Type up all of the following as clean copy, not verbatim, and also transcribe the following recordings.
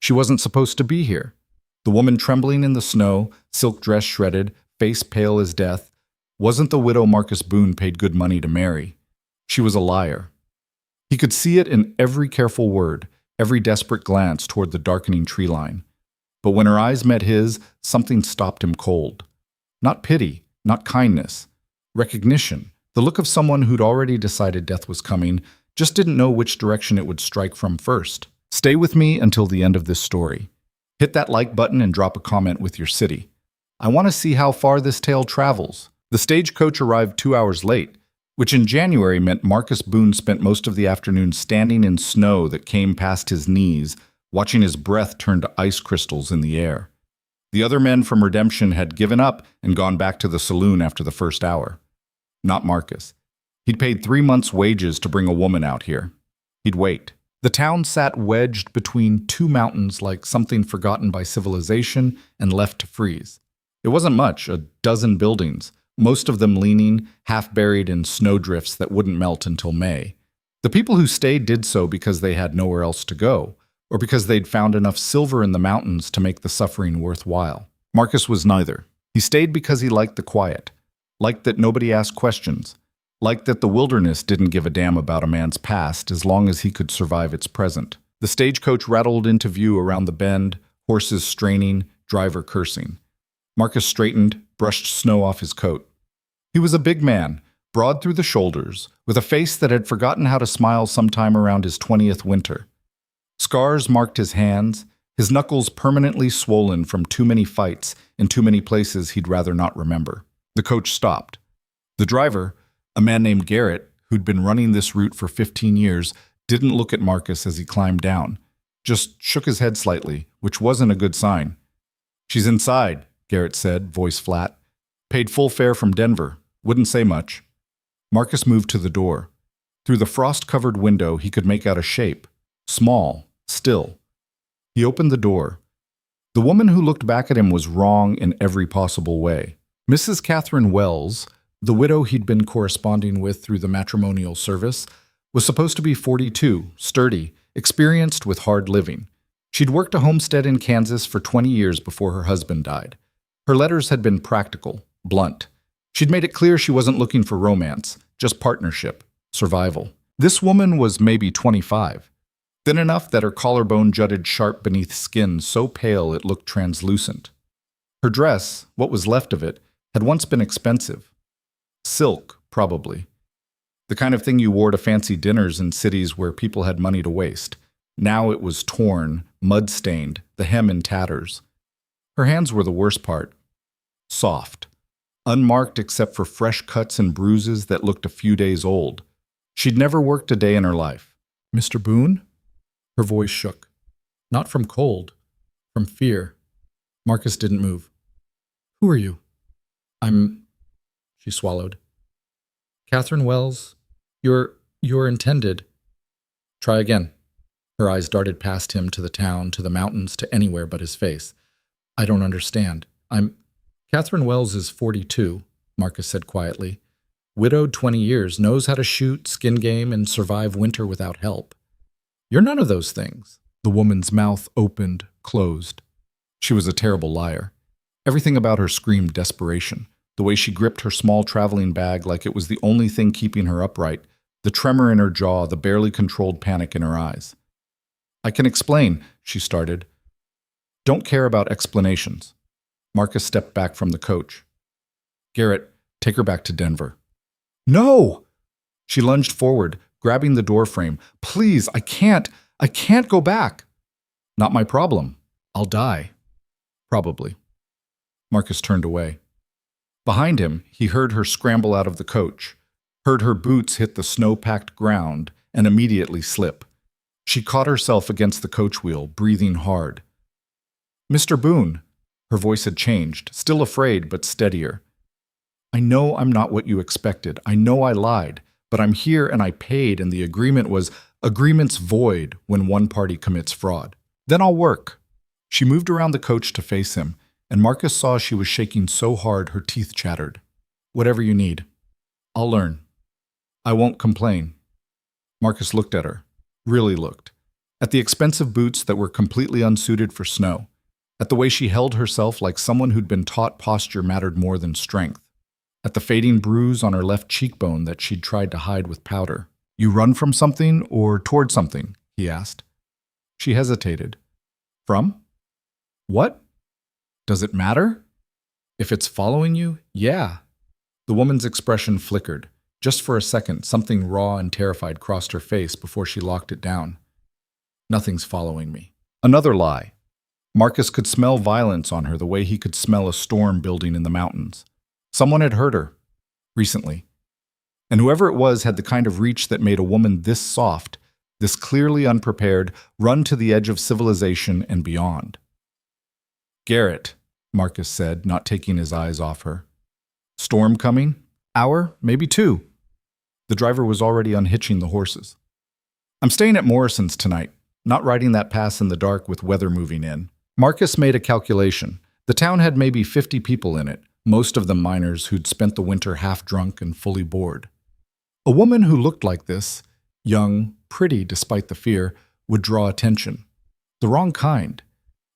She wasn't supposed to be here. The woman trembling in the snow, silk dress shredded, face pale as death, wasn't the widow Marcus Boone paid good money to marry. She was a liar. He could see it in every careful word, every desperate glance toward the darkening tree line. But when her eyes met his, something stopped him cold. Not pity, not kindness. Recognition, the look of someone who'd already decided death was coming, just didn't know which direction it would strike from first. Stay with me until the end of this story. Hit that like button and drop a comment with your city. I want to see how far this tale travels. The Stagecoach arrived 2 hours late, which in January meant Marcus Boone spent most of the afternoon standing in snow that came past his knees, watching his breath turn to ice crystals in the air. The other men from Redemption had given up and gone back to the saloon after the first hour. Not Marcus. He'd paid 3 months' wages to bring a woman out here. He'd wait. The town sat wedged between two mountains like something forgotten by civilization and left to freeze. It wasn't much, a dozen buildings, most of them leaning, half buried in snowdrifts that wouldn't melt until May. The people who stayed did so because they had nowhere else to go, or because they'd found enough silver in the mountains to make the suffering worthwhile. Marcus was neither. He stayed because he liked the quiet, liked that nobody asked questions, liked that the wilderness didn't give a damn about a man's past as long as he could survive its present. The stagecoach rattled into view around the bend, horses straining, driver cursing. Marcus straightened, brushed snow off his coat. He was a big man, broad through the shoulders, with a face that had forgotten how to smile sometime around his 20th winter. Scars marked his hands, his knuckles permanently swollen from too many fights in too many places he'd rather not remember. The coach stopped. The driver, a man named Garrett, who'd been running this route for 15 years, didn't look at Marcus as he climbed down, just shook his head slightly, which wasn't a good sign. "She's inside," Garrett said, voice flat. "Paid full fare from Denver. Wouldn't say much." Marcus moved to the door. Through the frost-covered window, he could make out a shape. Small, still. He opened the door. The woman who looked back at him was wrong in every possible way. Mrs. Catherine Wells, the widow he'd been corresponding with through the matrimonial service, was supposed to be 42, sturdy, experienced with hard living. She'd worked a homestead in Kansas for 20 years before her husband died. Her letters had been practical, blunt. She'd made it clear she wasn't looking for romance, just partnership, survival. This woman was maybe 25, thin enough that her collarbone jutted sharp beneath skin so pale it looked translucent. Her dress, what was left of it, had once been expensive. Silk, probably. The kind of thing you wore to fancy dinners in cities where people had money to waste. Now it was torn, mud-stained, the hem in tatters. Her hands were the worst part. Soft. Unmarked except for fresh cuts and bruises that looked a few days old. She'd never worked a day in her life. "Mr. Boone?" Her voice shook. Not from cold, from fear. Marcus didn't move. "Who are you?" She swallowed. "Catherine Wells, you're intended." "Try again." Her eyes darted past him to the town, to the mountains, to anywhere but his face. "I don't understand. Catherine Wells is 42, Marcus said quietly. Widowed 20 years, knows how to shoot, skin game, and survive winter without help. You're none of those things." The woman's mouth opened, closed. She was a terrible liar. Everything about her screamed desperation. The way she gripped her small traveling bag like it was the only thing keeping her upright, the tremor in her jaw, the barely controlled panic in her eyes. "I can explain," she started. "Don't care about explanations." Marcus stepped back from the coach. "Garrett, take her back to Denver." "No!" She lunged forward, grabbing the doorframe. "Please, I can't go back." "Not my problem. I'll die." "Probably." Marcus turned away. Behind him, he heard her scramble out of the coach, heard her boots hit the snow-packed ground, and immediately slip. She caught herself against the coach wheel, breathing hard. "Mr. Boone," her voice had changed, still afraid but steadier. "I know I'm not what you expected. I know I lied, but I'm here and I paid, and the agreement was agreement's void when one party commits fraud. Then I'll work." She moved around the coach to face him, and Marcus saw she was shaking so hard her teeth chattered. "Whatever you need. I'll learn. I won't complain." Marcus looked at her, really looked. At the expensive boots that were completely unsuited for snow, at the way she held herself like someone who'd been taught posture mattered more than strength, at the fading bruise on her left cheekbone that she'd tried to hide with powder. "You run from something or toward something?" he asked. She hesitated. "From? What? Does it matter? If it's following you, yeah." The woman's expression flickered. Just for a second, something raw and terrified crossed her face before she locked it down. "Nothing's following me." Another lie. Marcus could smell violence on her the way he could smell a storm building in the mountains. Someone had hurt her. Recently. And whoever it was had the kind of reach that made a woman this soft, this clearly unprepared, run to the edge of civilization and beyond. "Garrett," Marcus said, not taking his eyes off her. "Storm coming? Hour, maybe 2. The driver was already unhitching the horses. "I'm staying at Morrison's tonight, not riding that pass in the dark with weather moving in." Marcus made a calculation. The town had maybe 50 people in it, most of them miners who'd spent the winter half drunk and fully bored. A woman who looked like this, young, pretty despite the fear, would draw attention. The wrong kind.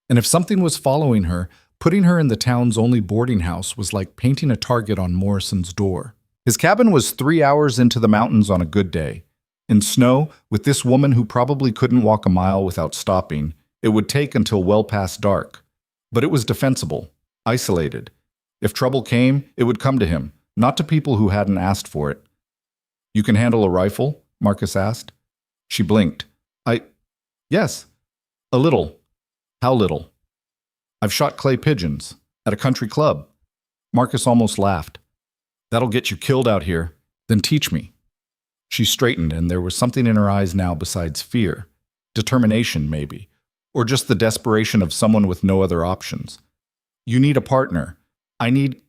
And if something was following her, putting her in the town's only boarding house was like painting a target on Morrison's door. His cabin was 3 hours into the mountains on a good day. In snow, with this woman who probably couldn't walk a mile without stopping, it would take until well past dark. But it was defensible, isolated. If trouble came, it would come to him, not to people who hadn't asked for it. "You can handle a rifle?" Marcus asked. She blinked. Yes, a little." "How little?" "I've shot clay pigeons. At a country club." Marcus almost laughed. "That'll get you killed out here. Then teach me." She straightened, and there was something in her eyes now besides fear. Determination, maybe. Or just the desperation of someone with no other options. "You need a partner. I need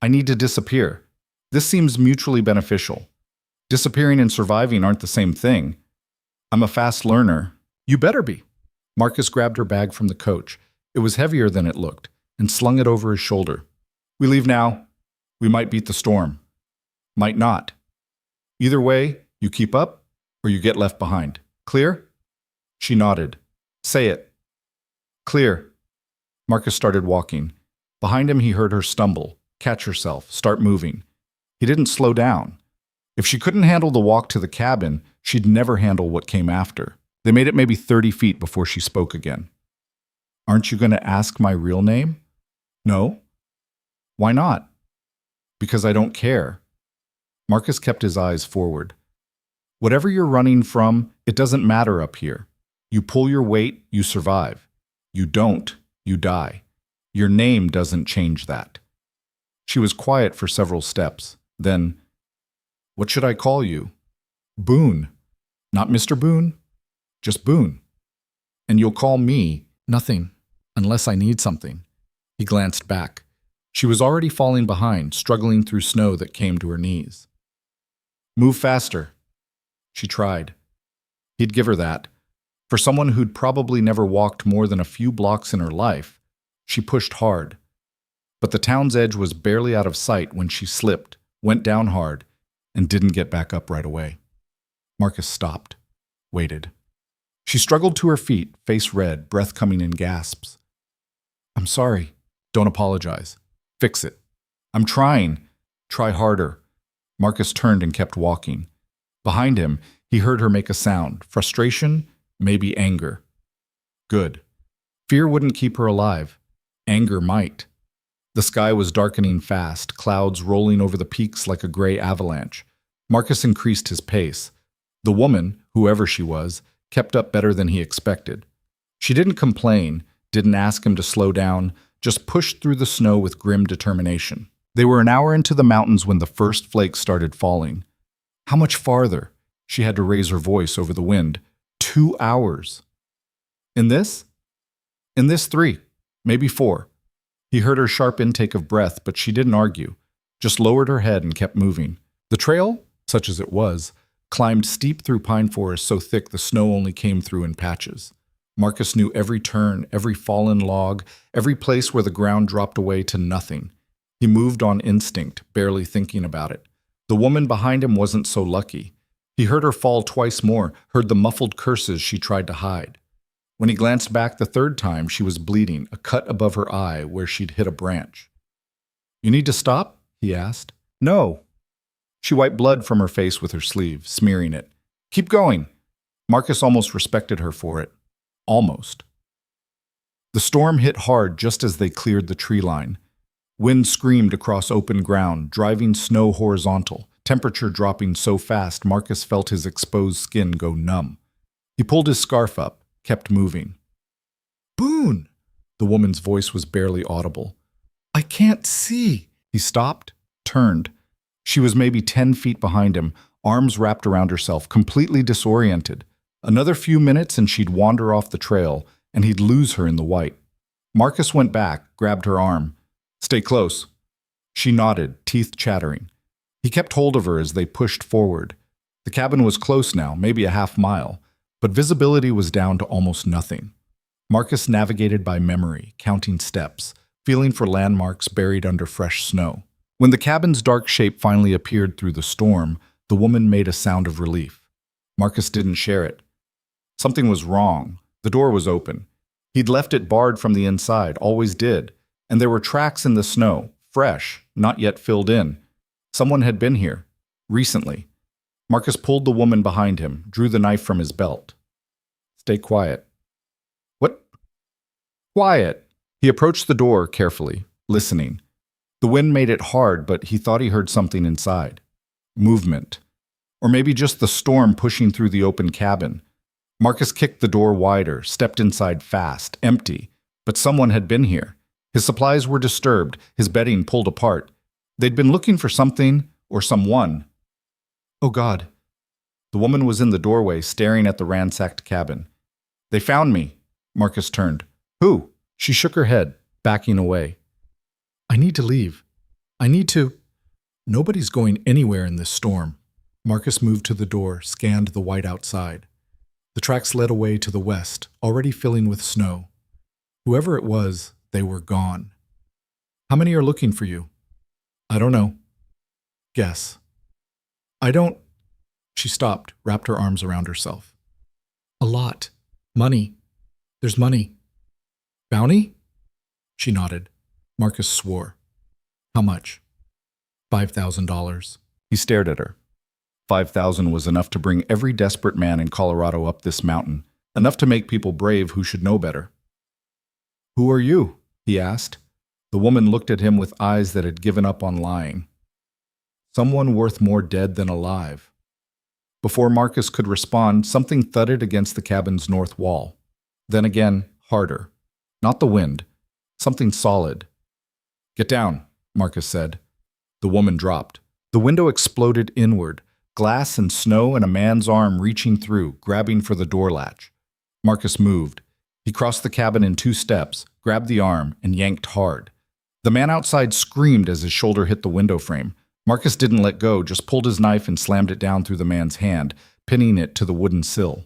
to disappear. This seems mutually beneficial. Disappearing and surviving aren't the same thing. I'm a fast learner." "You better be." Marcus grabbed her bag from the coach. It was heavier than it looked, and slung it over his shoulder. "We leave now. We might beat the storm. Might not. Either way, you keep up, or you get left behind. Clear?" She nodded. "Say it." "Clear." Marcus started walking. Behind him, he heard her stumble, catch herself, start moving. He didn't slow down. If she couldn't handle the walk to the cabin, she'd never handle what came after. They made it maybe 30 feet before she spoke again. "Aren't you going to ask my real name?" "No." "Why not?" "Because I don't care." Marcus kept his eyes forward. "Whatever you're running from, it doesn't matter up here. You pull your weight, you survive. You don't, you die. Your name doesn't change that." She was quiet for several steps. Then, "What should I call you?" "Boone. Not Mr. Boone. Just Boone. And you'll call me—" "Nothing, unless I need something." He glanced back. She was already falling behind, struggling through snow that came to her knees. "Move faster." She tried. He'd give her that. For someone who'd probably never walked more than a few blocks in her life, she pushed hard. But the town's edge was barely out of sight when she slipped, went down hard, and didn't get back up right away. Marcus stopped, waited. She struggled to her feet, face red, breath coming in gasps. "I'm sorry." "Don't apologize. Fix it." "I'm trying." "Try harder." Marcus turned and kept walking. Behind him, he heard her make a sound. Frustration, maybe anger. Good. Fear wouldn't keep her alive. Anger might. The sky was darkening fast, clouds rolling over the peaks like a gray avalanche. Marcus increased his pace. The woman, whoever she was, kept up better than he expected. She didn't complain, didn't ask him to slow down, just pushed through the snow with grim determination. They were an hour into the mountains when the first flakes started falling. How much farther? She had to raise her voice over the wind. 2 hours. In this? In this 3, maybe 4. He heard her sharp intake of breath, but she didn't argue, just lowered her head and kept moving. The trail, such as it was, climbed steep through pine forest so thick the snow only came through in patches. Marcus knew every turn, every fallen log, every place where the ground dropped away to nothing. He moved on instinct, barely thinking about it. The woman behind him wasn't so lucky. He heard her fall twice more, heard the muffled curses she tried to hide. When he glanced back the third time, she was bleeding, a cut above her eye where she'd hit a branch. "You need to stop?" he asked. "No." She wiped blood from her face with her sleeve, smearing it. "Keep going." Marcus almost respected her for it. Almost. The storm hit hard just as they cleared the tree line. Wind screamed across open ground, driving snow horizontal, temperature dropping so fast Marcus felt his exposed skin go numb. He pulled his scarf up, kept moving. "Boone!" The woman's voice was barely audible. "I can't see." He stopped, turned. She was maybe 10 feet behind him, arms wrapped around herself, completely disoriented. Another few minutes and she'd wander off the trail, and he'd lose her in the white. Marcus went back, grabbed her arm. "Stay close." She nodded, teeth chattering. He kept hold of her as they pushed forward. The cabin was close now, maybe a half-mile, but visibility was down to almost nothing. Marcus navigated by memory, counting steps, feeling for landmarks buried under fresh snow. When the cabin's dark shape finally appeared through the storm, the woman made a sound of relief. Marcus didn't share it. Something was wrong. The door was open. He'd left it barred from the inside, always did, and there were tracks in the snow, fresh, not yet filled in. Someone had been here, recently. Marcus pulled the woman behind him, drew the knife from his belt. "Stay quiet." "What?" "Quiet." He approached the door carefully, listening. The wind made it hard, but he thought he heard something inside. Movement. Or maybe just the storm pushing through the open cabin. Marcus kicked the door wider, stepped inside fast, empty. But someone had been here. His supplies were disturbed, his bedding pulled apart. They'd been looking for something or someone. "Oh God." The woman was in the doorway, staring at the ransacked cabin. "They found me." Marcus turned. "Who?" She shook her head, backing away. "I need to leave. I need to." "Nobody's going anywhere in this storm." Marcus moved to the door, scanned the white outside. The tracks led away to the west, already filling with snow. Whoever it was, they were gone. "How many are looking for you?" "I don't know." "Guess." "I don't." She stopped, wrapped her arms around herself. "A lot. Money. There's money." "Bounty?" She nodded. Marcus swore. "How much?" $5,000. He stared at her. 5,000 was enough to bring every desperate man in Colorado up this mountain, enough to make people brave who should know better. "Who are you?" he asked. The woman looked at him with eyes that had given up on lying. "Someone worth more dead than alive." Before Marcus could respond, something thudded against the cabin's north wall. Then again, harder. Not the wind. Something solid. "Get down," Marcus said. The woman dropped. The window exploded inward, glass and snow and a man's arm reaching through, grabbing for the door latch. Marcus moved. He crossed the cabin in 2 steps, grabbed the arm, and yanked hard. The man outside screamed as his shoulder hit the window frame. Marcus didn't let go, just pulled his knife and slammed it down through the man's hand, pinning it to the wooden sill.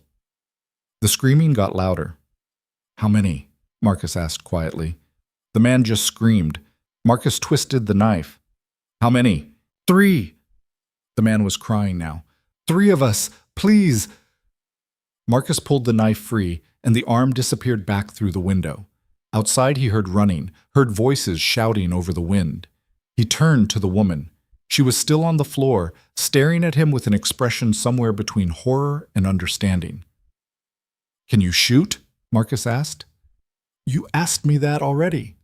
The screaming got louder. "How many?" Marcus asked quietly. The man just screamed. Marcus twisted the knife. "How many?" "3." The man was crying now. "3 of us, please." Marcus pulled the knife free, and the arm disappeared back through the window. Outside he heard running, heard voices shouting over the wind. He turned to the woman. She was still on the floor, staring at him with an expression somewhere between horror and understanding. "Can you shoot?" Marcus asked. "You asked me that already."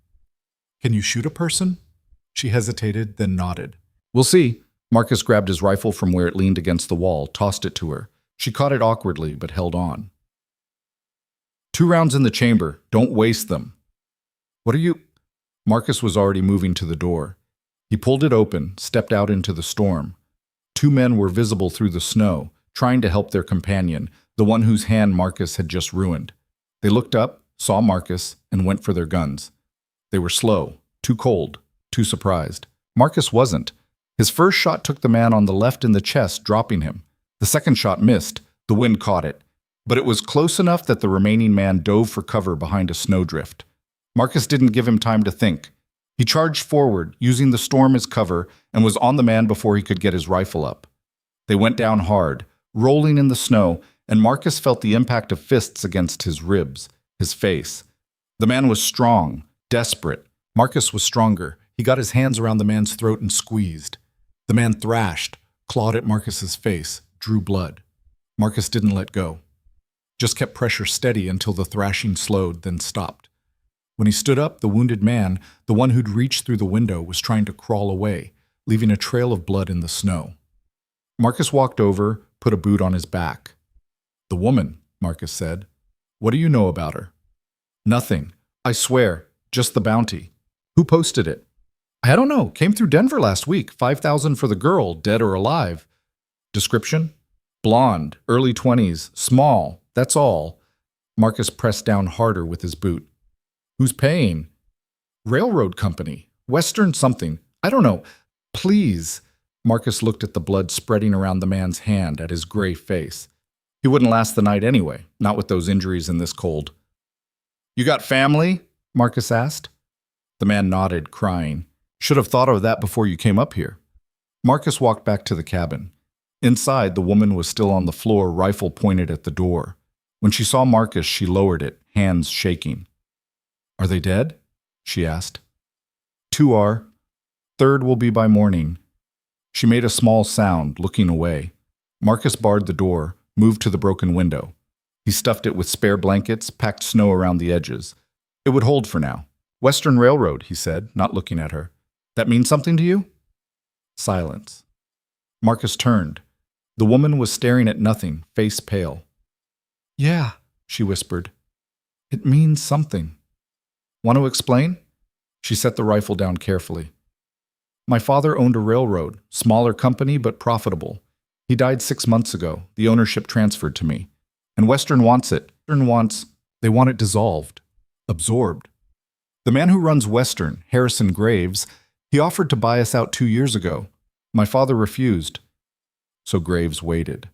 "Can you shoot a person?" She hesitated, then nodded. "We'll see." Marcus grabbed his rifle from where it leaned against the wall, tossed it to her. She caught it awkwardly, but held on. "2 rounds in the chamber. Don't waste them." "What are you—" Marcus was already moving to the door. He pulled it open, stepped out into the storm. 2 men were visible through the snow, trying to help their companion, the one whose hand Marcus had just ruined. They looked up, saw Marcus, and went for their guns. They were slow, too cold, too surprised. Marcus wasn't. His first shot took the man on the left in the chest, dropping him. The second shot missed. The wind caught it. But it was close enough that the remaining man dove for cover behind a snowdrift. Marcus didn't give him time to think. He charged forward, using the storm as cover, and was on the man before he could get his rifle up. They went down hard, rolling in the snow, and Marcus felt the impact of fists against his ribs, his face. The man was strong, desperate. Marcus was stronger. He got his hands around the man's throat and squeezed. The man thrashed, clawed at Marcus's face, drew blood. Marcus didn't let go. Just kept pressure steady until the thrashing slowed, then stopped. When he stood up, the wounded man, the one who'd reached through the window, was trying to crawl away, leaving a trail of blood in the snow. Marcus walked over, put a boot on his back. "The woman," Marcus said. "What do you know about her?" "Nothing. I swear. Just the bounty." "Who posted it?" "I don't know. Came through Denver last week. 5,000 for the girl, dead or alive." "Description?" "Blonde, early 20s, small. That's all." Marcus pressed down harder with his boot. "Who's paying?" "Railroad company. Western something. I don't know. Please." Marcus looked at the blood spreading around the man's hand, at his gray face. He wouldn't last the night anyway, not with those injuries in this cold. "You got family?" Marcus asked. The man nodded, crying. "Should have thought of that before you came up here." Marcus walked back to the cabin. Inside, the woman was still on the floor, rifle pointed at the door. When she saw Marcus, she lowered it, hands shaking. "Are they dead?" she asked. "Two are. Third will be by morning." She made a small sound, looking away. Marcus barred the door, moved to the broken window. He stuffed it with spare blankets, packed snow around the edges. It would hold for now. "Western Railroad," he said, not looking at her. "That means something to you?" Silence. Marcus turned. The woman was staring at nothing, face pale. "Yeah," she whispered. "It means something." "Want to explain?" She set the rifle down carefully. "My father owned a railroad, smaller company but profitable. He died 6 months ago. The ownership transferred to me. And Western wants it. They want it dissolved, absorbed. The man who runs Western, Harrison Graves, he offered to buy us out 2 years ago. My father refused." So Graves waited.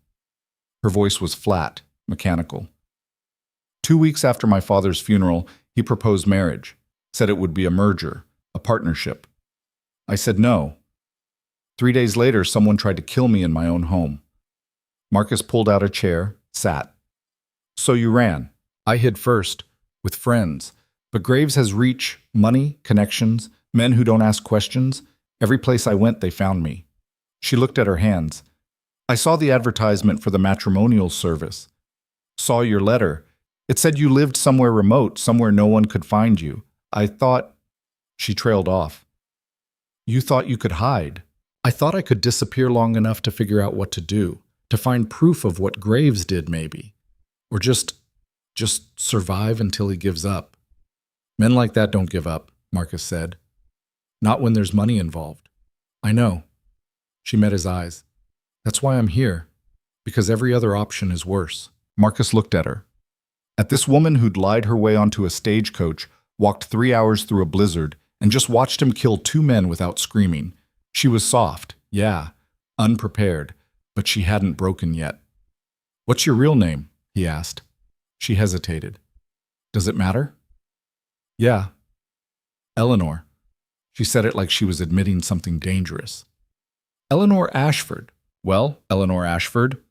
Her voice was flat, mechanical. 2 weeks after my father's funeral, he proposed marriage, said it would be a merger, a partnership. I said no. 3 days later, someone tried to kill me in my own home. Marcus pulled out a chair, sat. "So you ran." "I hid first, with friends. But Graves has reach, money, connections, men who don't ask questions. Every place I went, they found me." She looked at her hands. "I saw the advertisement for the matrimonial service. Saw your letter. It said you lived somewhere remote, somewhere no one could find you. I thought—" She trailed off. "You thought you could hide. I thought I could disappear long enough to figure out what to do, to find proof of what Graves did maybe. Or just survive until he gives up." "Men like that don't give up," Marcus said. "Not when there's money involved." "I know." She met his eyes. "That's why I'm here, because every other option is worse." Marcus looked at her. At this woman who'd lied her way onto a stagecoach, walked 3 hours through a blizzard, and just watched him kill 2 men without screaming. She was soft, yeah, unprepared, but she hadn't broken yet. "What's your real name?" he asked. She hesitated. "Does it matter?" "Yeah." "Eleanor." She said it like she was admitting something dangerous. "Eleanor Ashford." "Well, Eleanor Ashford."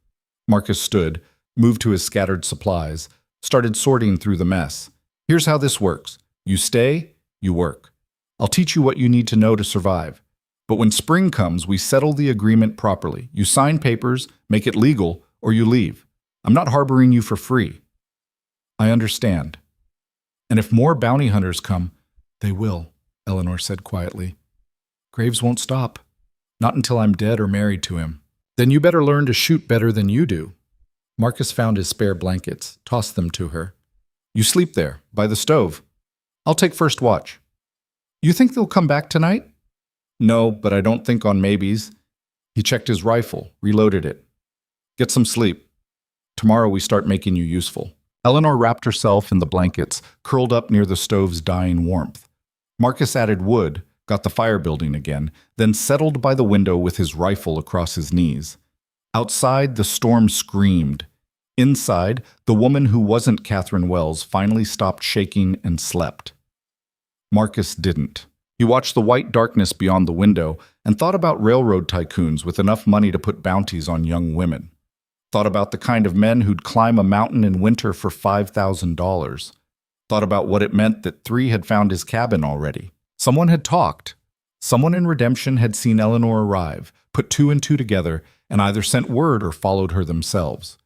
Marcus stood, moved to his scattered supplies, started sorting through the mess. "Here's how this works. You stay, you work. I'll teach you what you need to know to survive. But when spring comes, we settle the agreement properly. You sign papers, make it legal, or you leave. I'm not harboring you for free." "I understand." "And if more bounty hunters come—" "They will," Eleanor said quietly. "Graves won't stop. Not until I'm dead or married to him." "Then you better learn to shoot better than you do." Marcus found his spare blankets, tossed them to her. "You sleep there, by the stove. I'll take first watch." "You think they'll come back tonight?" "No, but I don't think on maybes." He checked his rifle, reloaded it. "Get some sleep. Tomorrow we start making you useful." Eleanor wrapped herself in the blankets, curled up near the stove's dying warmth. Marcus added wood, got the fire building again, then settled by the window with his rifle across his knees. Outside, the storm screamed. Inside, the woman who wasn't Catherine Wells finally stopped shaking and slept. Marcus didn't. He watched the white darkness beyond the window and thought about railroad tycoons with enough money to put bounties on young women. Thought about the kind of men who'd climb a mountain in winter for $5,000. Thought about what it meant that 3 had found his cabin already. Someone had talked. Someone in Redemption had seen Eleanor arrive, put 2 and 2 together, and either sent word or followed her themselves.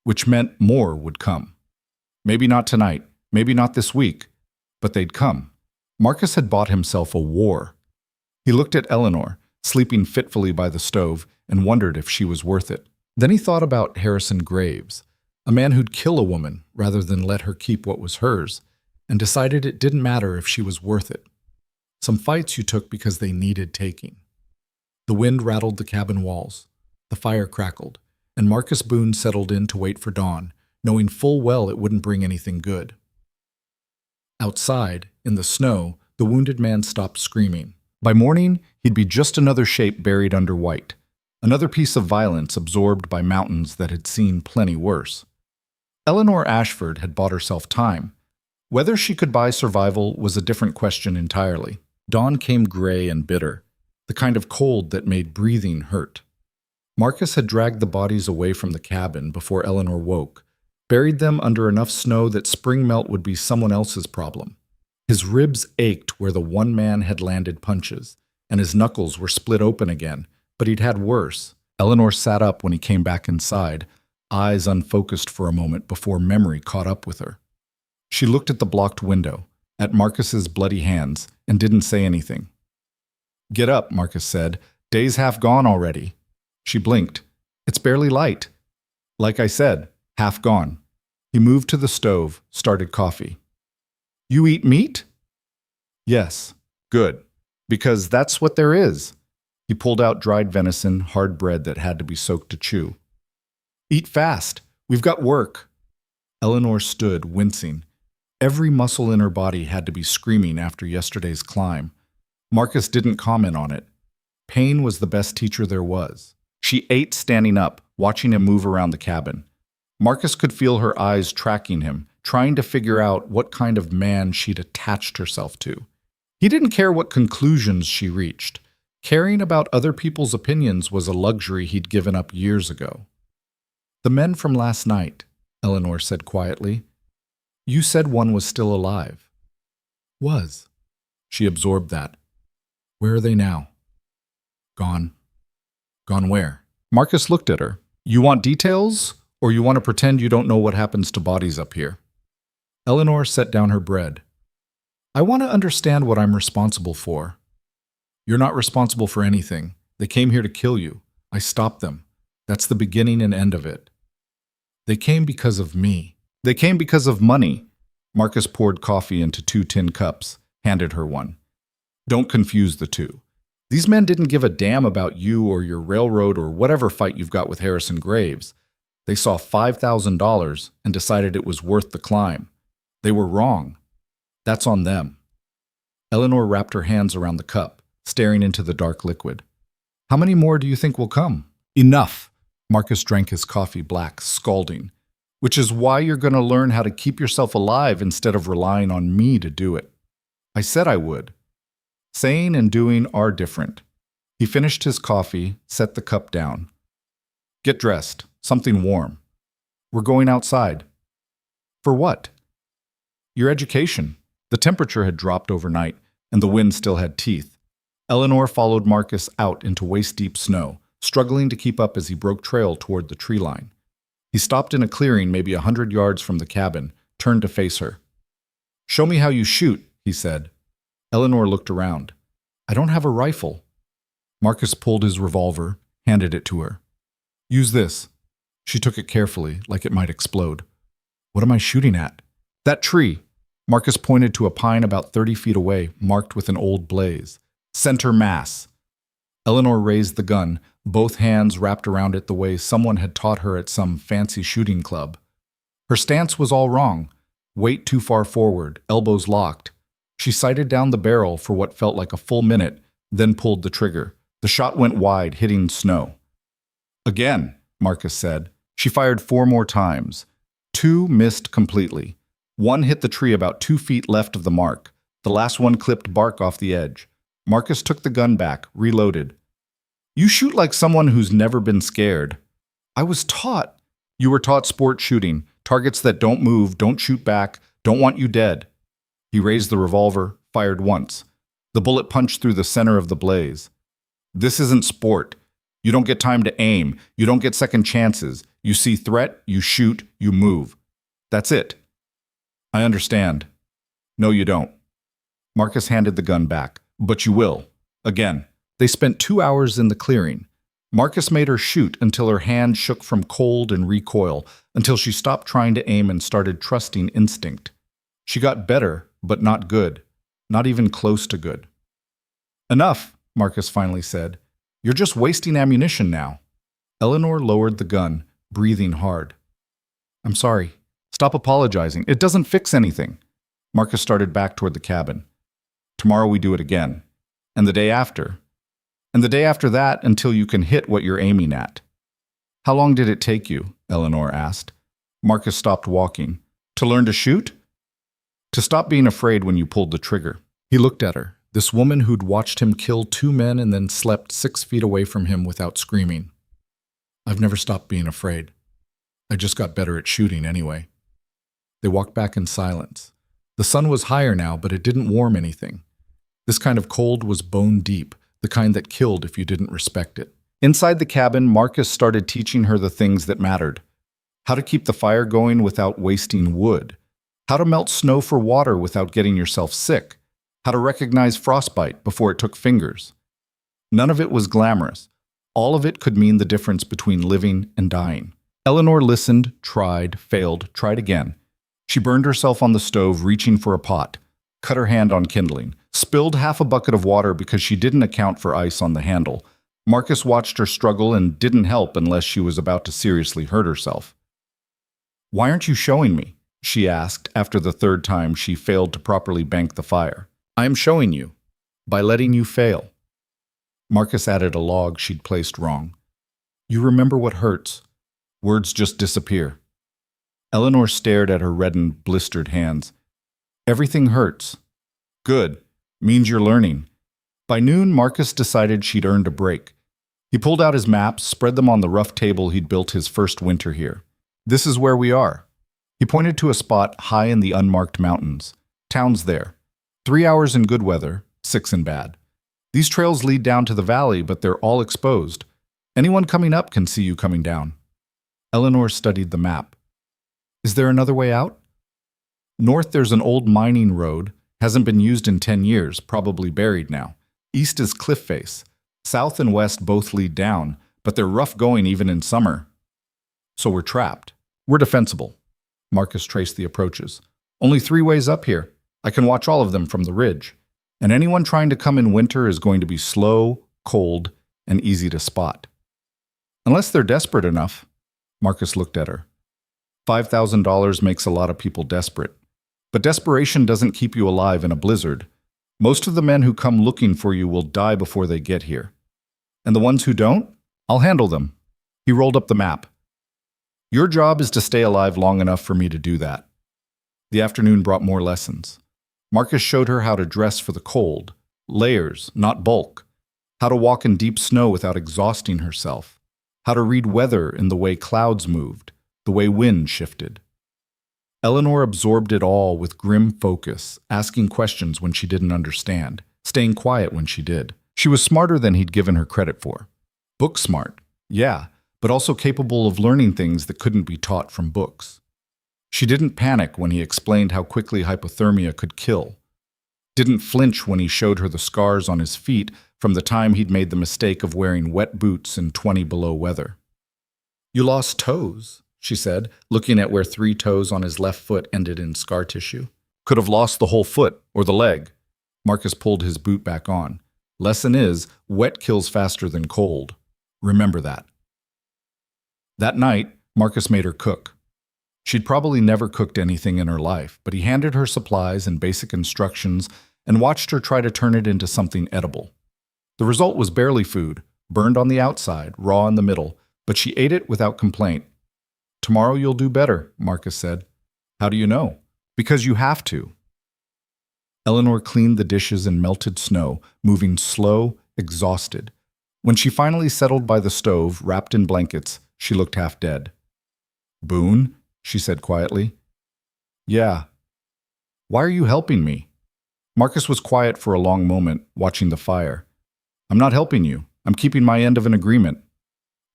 Which meant more would come. Maybe not tonight, maybe not this week, but they'd come. Marcus had bought himself a war. He looked at Eleanor, sleeping fitfully by the stove, and wondered if she was worth it. Then he thought about Harrison Graves, a man who'd kill a woman rather than let her keep what was hers, and decided it didn't matter if she was worth it. Some fights you took because they needed taking. The wind rattled the cabin walls. The fire crackled, and Marcus Boone settled in to wait for dawn, knowing full well it wouldn't bring anything good. Outside, in the snow, the wounded man stopped screaming. By morning, he'd be just another shape buried under white, another piece of violence absorbed by mountains that had seen plenty worse. Eleanor Ashford had bought herself time. Whether she could buy survival was a different question entirely. Dawn came gray and bitter, the kind of cold that made breathing hurt. Marcus had dragged the bodies away from the cabin before Eleanor woke, buried them under enough snow that spring melt would be someone else's problem. His ribs ached where the one man had landed punches, and his knuckles were split open again, but he'd had worse. Eleanor sat up when he came back inside, eyes unfocused for a moment before memory caught up with her. She looked at the blocked window, at Marcus's bloody hands, and didn't say anything. "Get up," Marcus said. "Day's half gone already." She blinked. "It's barely light." "Like I said, half gone." He moved to the stove, started coffee. "You eat meat?" "Yes." "Good. Because that's what there is." He pulled out dried venison, hard bread that had to be soaked to chew. "Eat fast. We've got work." Eleanor stood, wincing. Every muscle in her body had to be screaming after yesterday's climb. Marcus didn't comment on it. Pain was the best teacher there was. She ate standing up, watching him move around the cabin. Marcus could feel her eyes tracking him, trying to figure out what kind of man she'd attached herself to. He didn't care what conclusions she reached. Caring about other people's opinions was a luxury he'd given up years ago. "The men from last night," Eleanor said quietly. "You said one was still alive." "Was." She absorbed that. "Where are they now?" "Gone." "Gone where?" Marcus looked at her. "You want details, or you want to pretend you don't know what happens to bodies up here?" Eleanor set down her bread. "I want to understand what I'm responsible for." "You're not responsible for anything. They came here to kill you. I stopped them. That's the beginning and end of it." "They came because of me." "They came because of money." Marcus poured coffee into 2 tin cups, handed her one. "Don't confuse the two. These men didn't give a damn about you or your railroad or whatever fight you've got with Harrison Graves. They saw $5,000 and decided it was worth the climb. They were wrong. That's on them." Eleanor wrapped her hands around the cup, staring into the dark liquid. "How many more do you think will come?" "Enough." Marcus drank his coffee black, scalding. "Which is why you're going to learn how to keep yourself alive instead of relying on me to do it." "I said I would." Saying and doing are different. He finished his coffee, set the cup down. "Get dressed. Something warm. We're going outside." "For what?" "Your education." The temperature had dropped overnight, and the wind still had teeth. Eleanor followed Marcus out into waist-deep snow, struggling to keep up as he broke trail toward the tree line. He stopped in a clearing maybe 100 yards from the cabin, turned to face her. "Show me how you shoot," he said. Eleanor looked around. "I don't have a rifle." Marcus pulled his revolver, handed it to her. "Use this." She took it carefully, like it might explode. "What am I shooting at?" "That tree." Marcus pointed to a pine about 30 feet away, marked with an old blaze. "Center mass." Eleanor raised the gun, both hands wrapped around it the way someone had taught her at some fancy shooting club. Her stance was all wrong. Weight too far forward, elbows locked. She sighted down the barrel for what felt like a full minute, then pulled the trigger. The shot went wide, hitting snow. "Again," Marcus said. She fired 4 more times. 2 missed completely. 1 hit the tree about 2 feet left of the mark. The last one clipped bark off the edge. Marcus took the gun back, reloaded. "You shoot like someone who's never been scared." "I was taught." You were taught sport shooting. Targets that don't move, don't shoot back, don't want you dead. He raised the revolver, fired once. The bullet punched through the center of the blaze. This isn't sport. You don't get time to aim. You don't get second chances. You see threat, you shoot, you move. That's it. I understand. No, you don't. Marcus handed the gun back. But you will. Again. They spent 2 hours in the clearing. Marcus made her shoot until her hand shook from cold and recoil, until she stopped trying to aim and started trusting instinct. She got better, but not good. Not even close to good. Enough, Marcus finally said. You're just wasting ammunition now. Eleanor lowered the gun, breathing hard. I'm sorry. Stop apologizing. It doesn't fix anything. Marcus started back toward the cabin. Tomorrow we do it again. And the day after. And the day after that until you can hit what you're aiming at. How long did it take you? Eleanor asked. Marcus stopped walking. To learn to shoot? To stop being afraid when you pulled the trigger. He looked at her, this woman who'd watched him kill 2 men and then slept 6 feet away from him without screaming. I've never stopped being afraid. I just got better at shooting anyway. They walked back in silence. The sun was higher now, but it didn't warm anything. This kind of cold was bone deep, the kind that killed if you didn't respect it. Inside the cabin, Marcus started teaching her the things that mattered. How to keep the fire going without wasting wood. How to melt snow for water without getting yourself sick. How to recognize frostbite before it took fingers. None of it was glamorous. All of it could mean the difference between living and dying. Eleanor listened, tried, failed, tried again. She burned herself on the stove reaching for a pot, cut her hand on kindling, spilled half a bucket of water because she didn't account for ice on the handle. Marcus watched her struggle and didn't help unless she was about to seriously hurt herself. Why aren't you showing me? She asked after the 3rd time she failed to properly bank the fire. I am showing you, by letting you fail. Marcus added a log she'd placed wrong. You remember what hurts. Words just disappear. Eleanor stared at her reddened, blistered hands. Everything hurts. Good. Means you're learning. By noon, Marcus decided she'd earned a break. He pulled out his maps, spread them on the rough table he'd built his first winter here. This is where we are. He pointed to a spot high in the unmarked mountains. Town's there. 3 hours in good weather, 6 in bad. These trails lead down to the valley, but they're all exposed. Anyone coming up can see you coming down. Eleanor studied the map. Is there another way out? North there's an old mining road, hasn't been used in 10 years, probably buried now. East is cliff face. South and west both lead down, but they're rough going even in summer. So we're trapped. We're defensible. Marcus traced the approaches. Only 3 ways up here. I can watch all of them from the ridge. And anyone trying to come in winter is going to be slow, cold, and easy to spot. Unless they're desperate enough. Marcus looked at her. $5,000 makes a lot of people desperate. But desperation doesn't keep you alive in a blizzard. Most of the men who come looking for you will die before they get here. And the ones who don't? I'll handle them. He rolled up the map. Your job is to stay alive long enough for me to do that. The afternoon brought more lessons. Marcus showed her how to dress for the cold. Layers, not bulk. How to walk in deep snow without exhausting herself. How to read weather in the way clouds moved, the way wind shifted. Eleanor absorbed it all with grim focus, asking questions when she didn't understand, staying quiet when she did. She was smarter than he'd given her credit for. Book smart, yeah, but also capable of learning things that couldn't be taught from books. She didn't panic when he explained how quickly hypothermia could kill. Didn't flinch when he showed her the scars on his feet from the time he'd made the mistake of wearing wet boots in 20 below weather. You lost toes, she said, looking at where 3 toes on his left foot ended in scar tissue. Could have lost the whole foot, or the leg. Marcus pulled his boot back on. Lesson is, wet kills faster than cold. Remember that. That night, Marcus made her cook. She'd probably never cooked anything in her life, but he handed her supplies and basic instructions and watched her try to turn it into something edible. The result was barely food, burned on the outside, raw in the middle, but she ate it without complaint. Tomorrow you'll do better, Marcus said. How do you know? Because you have to. Eleanor cleaned the dishes in melted snow, moving slow, exhausted. When she finally settled by the stove, wrapped in blankets, she looked half dead. Boone, she said quietly. Yeah. Why are you helping me? Marcus was quiet for a long moment, watching the fire. I'm not helping you. I'm keeping my end of an agreement.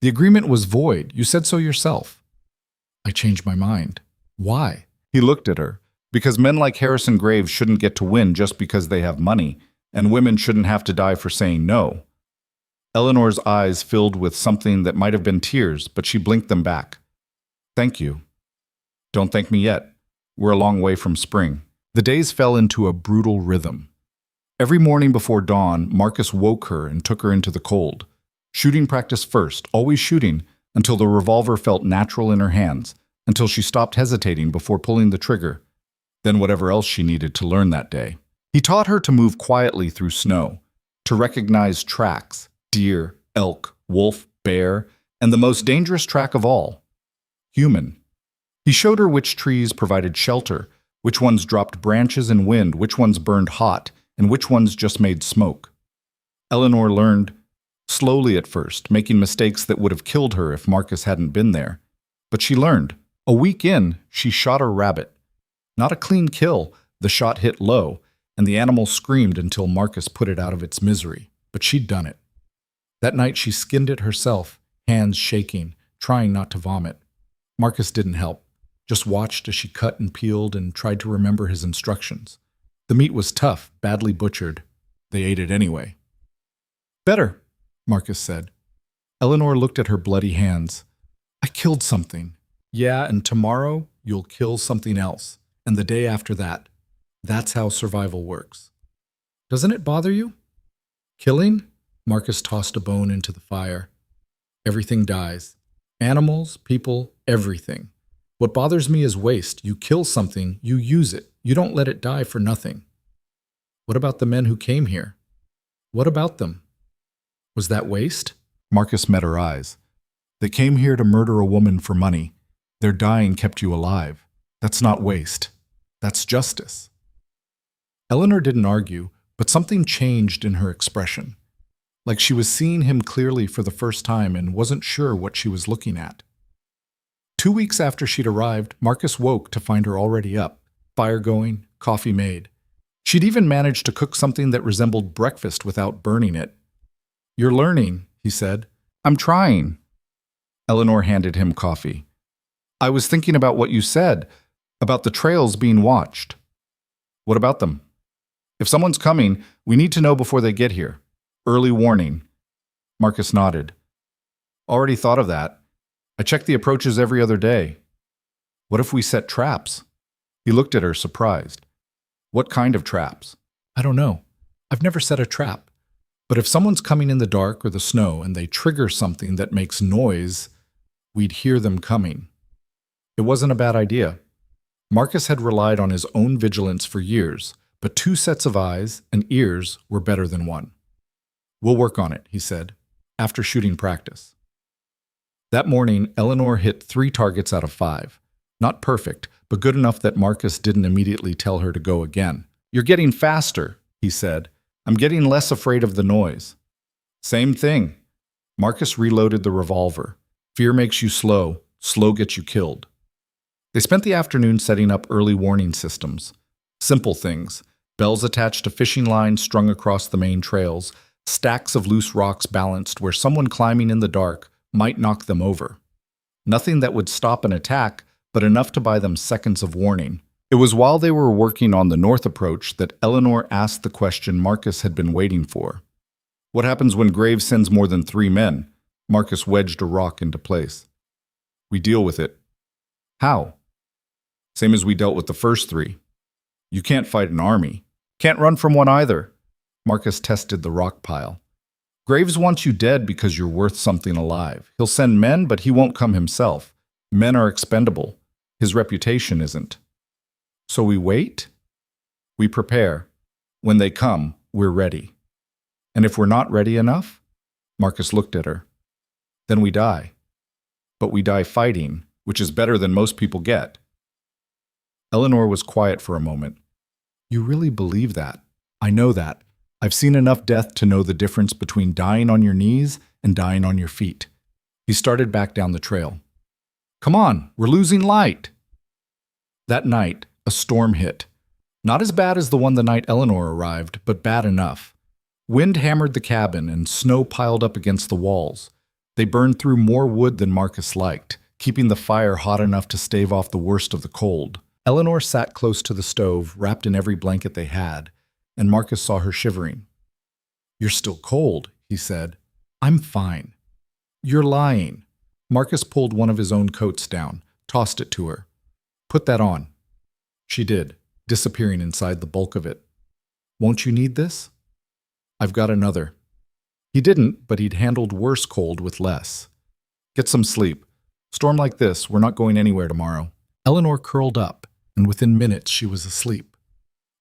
The agreement was void. You said so yourself. I changed my mind. Why? He looked at her. Because men like Harrison Graves shouldn't get to win just because they have money, and women shouldn't have to die for saying no. Eleanor's eyes filled with something that might have been tears, but she blinked them back. Thank you. Don't thank me yet. We're a long way from spring. The days fell into a brutal rhythm. Every morning before dawn, Marcus woke her and took her into the cold. Shooting practice first, always shooting, until the revolver felt natural in her hands, until she stopped hesitating before pulling the trigger, then whatever else she needed to learn that day. He taught her to move quietly through snow, to recognize tracks, deer, elk, wolf, bear, and the most dangerous track of all, human. He showed her which trees provided shelter, which ones dropped branches in wind, which ones burned hot, and which ones just made smoke. Eleanor learned, slowly at first, making mistakes that would have killed her if Marcus hadn't been there. But she learned. A week in, she shot a rabbit. Not a clean kill, the shot hit low, and the animal screamed until Marcus put it out of its misery. But she'd done it. That night she skinned it herself, hands shaking, trying not to vomit. Marcus didn't help, just watched as she cut and peeled and tried to remember his instructions. The meat was tough, badly butchered. They ate it anyway. Better, Marcus said. Eleanor looked at her bloody hands. I killed something. Yeah, and tomorrow you'll kill something else. And the day after that. That's how survival works. Doesn't it bother you? Killing? Marcus tossed a bone into the fire. Everything dies. Animals, people, everything. What bothers me is waste. You kill something, you use it. You don't let it die for nothing. What about the men who came here? What about them? Was that waste? Marcus met her eyes. They came here to murder a woman for money. Their dying kept you alive. That's not waste. That's justice. Eleanor didn't argue, but something changed in her expression. Like she was seeing him clearly for the first time and wasn't sure what she was looking at. 2 weeks after she'd arrived, Marcus woke to find her already up, fire going, coffee made. She'd even managed to cook something that resembled breakfast without burning it. You're learning, he said. I'm trying. Eleanor handed him coffee. I was thinking about what you said, about the trails being watched. What about them? If someone's coming, we need to know before they get here. Early warning. Marcus nodded. Already thought of that. I check the approaches every other day. What if we set traps? He looked at her, surprised. What kind of traps? I don't know. I've never set a trap. But if someone's coming in the dark or the snow and they trigger something that makes noise, we'd hear them coming. It wasn't a bad idea. Marcus had relied on his own vigilance for years, but 2 sets of eyes and ears were better than 1. We'll work on it, he said, after shooting practice. That morning, Eleanor hit 3 targets out of 5. Not perfect, but good enough that Marcus didn't immediately tell her to go again. You're getting faster, he said. I'm getting less afraid of the noise. Same thing. Marcus reloaded the revolver. Fear makes you slow. Slow gets you killed. They spent the afternoon setting up early warning systems. Simple things. Bells attached to fishing lines strung across the main trails. Stacks of loose rocks balanced where someone climbing in the dark might knock them over. Nothing that would stop an attack, but enough to buy them seconds of warning. It was while they were working on the north approach that Eleanor asked the question Marcus had been waiting for. What happens when Graves sends more than 3 men? Marcus wedged a rock into place. We deal with it. How? Same as we dealt with the first 3. You can't fight an army. Can't run from one either. Marcus tested the rock pile. Graves wants you dead because you're worth something alive. He'll send men, but he won't come himself. Men are expendable. His reputation isn't. So we wait? We prepare. When they come, we're ready. And if we're not ready enough? Marcus looked at her. Then we die. But we die fighting, which is better than most people get. Eleanor was quiet for a moment. You really believe that? I know that. I've seen enough death to know the difference between dying on your knees and dying on your feet. He started back down the trail. Come on, we're losing light. That night, a storm hit. Not as bad as the one the night Eleanor arrived, but bad enough. Wind hammered the cabin and snow piled up against the walls. They burned through more wood than Marcus liked, keeping the fire hot enough to stave off the worst of the cold. Eleanor sat close to the stove, wrapped in every blanket they had, and Marcus saw her shivering. "You're still cold," he said. "I'm fine." "You're lying." Marcus pulled one of his own coats down, tossed it to her. "Put that on." She did, disappearing inside the bulk of it. "Won't you need this?" "I've got another." He didn't, but he'd handled worse cold with less. "Get some sleep. Storm like this, we're not going anywhere tomorrow." Eleanor curled up, and within minutes she was asleep.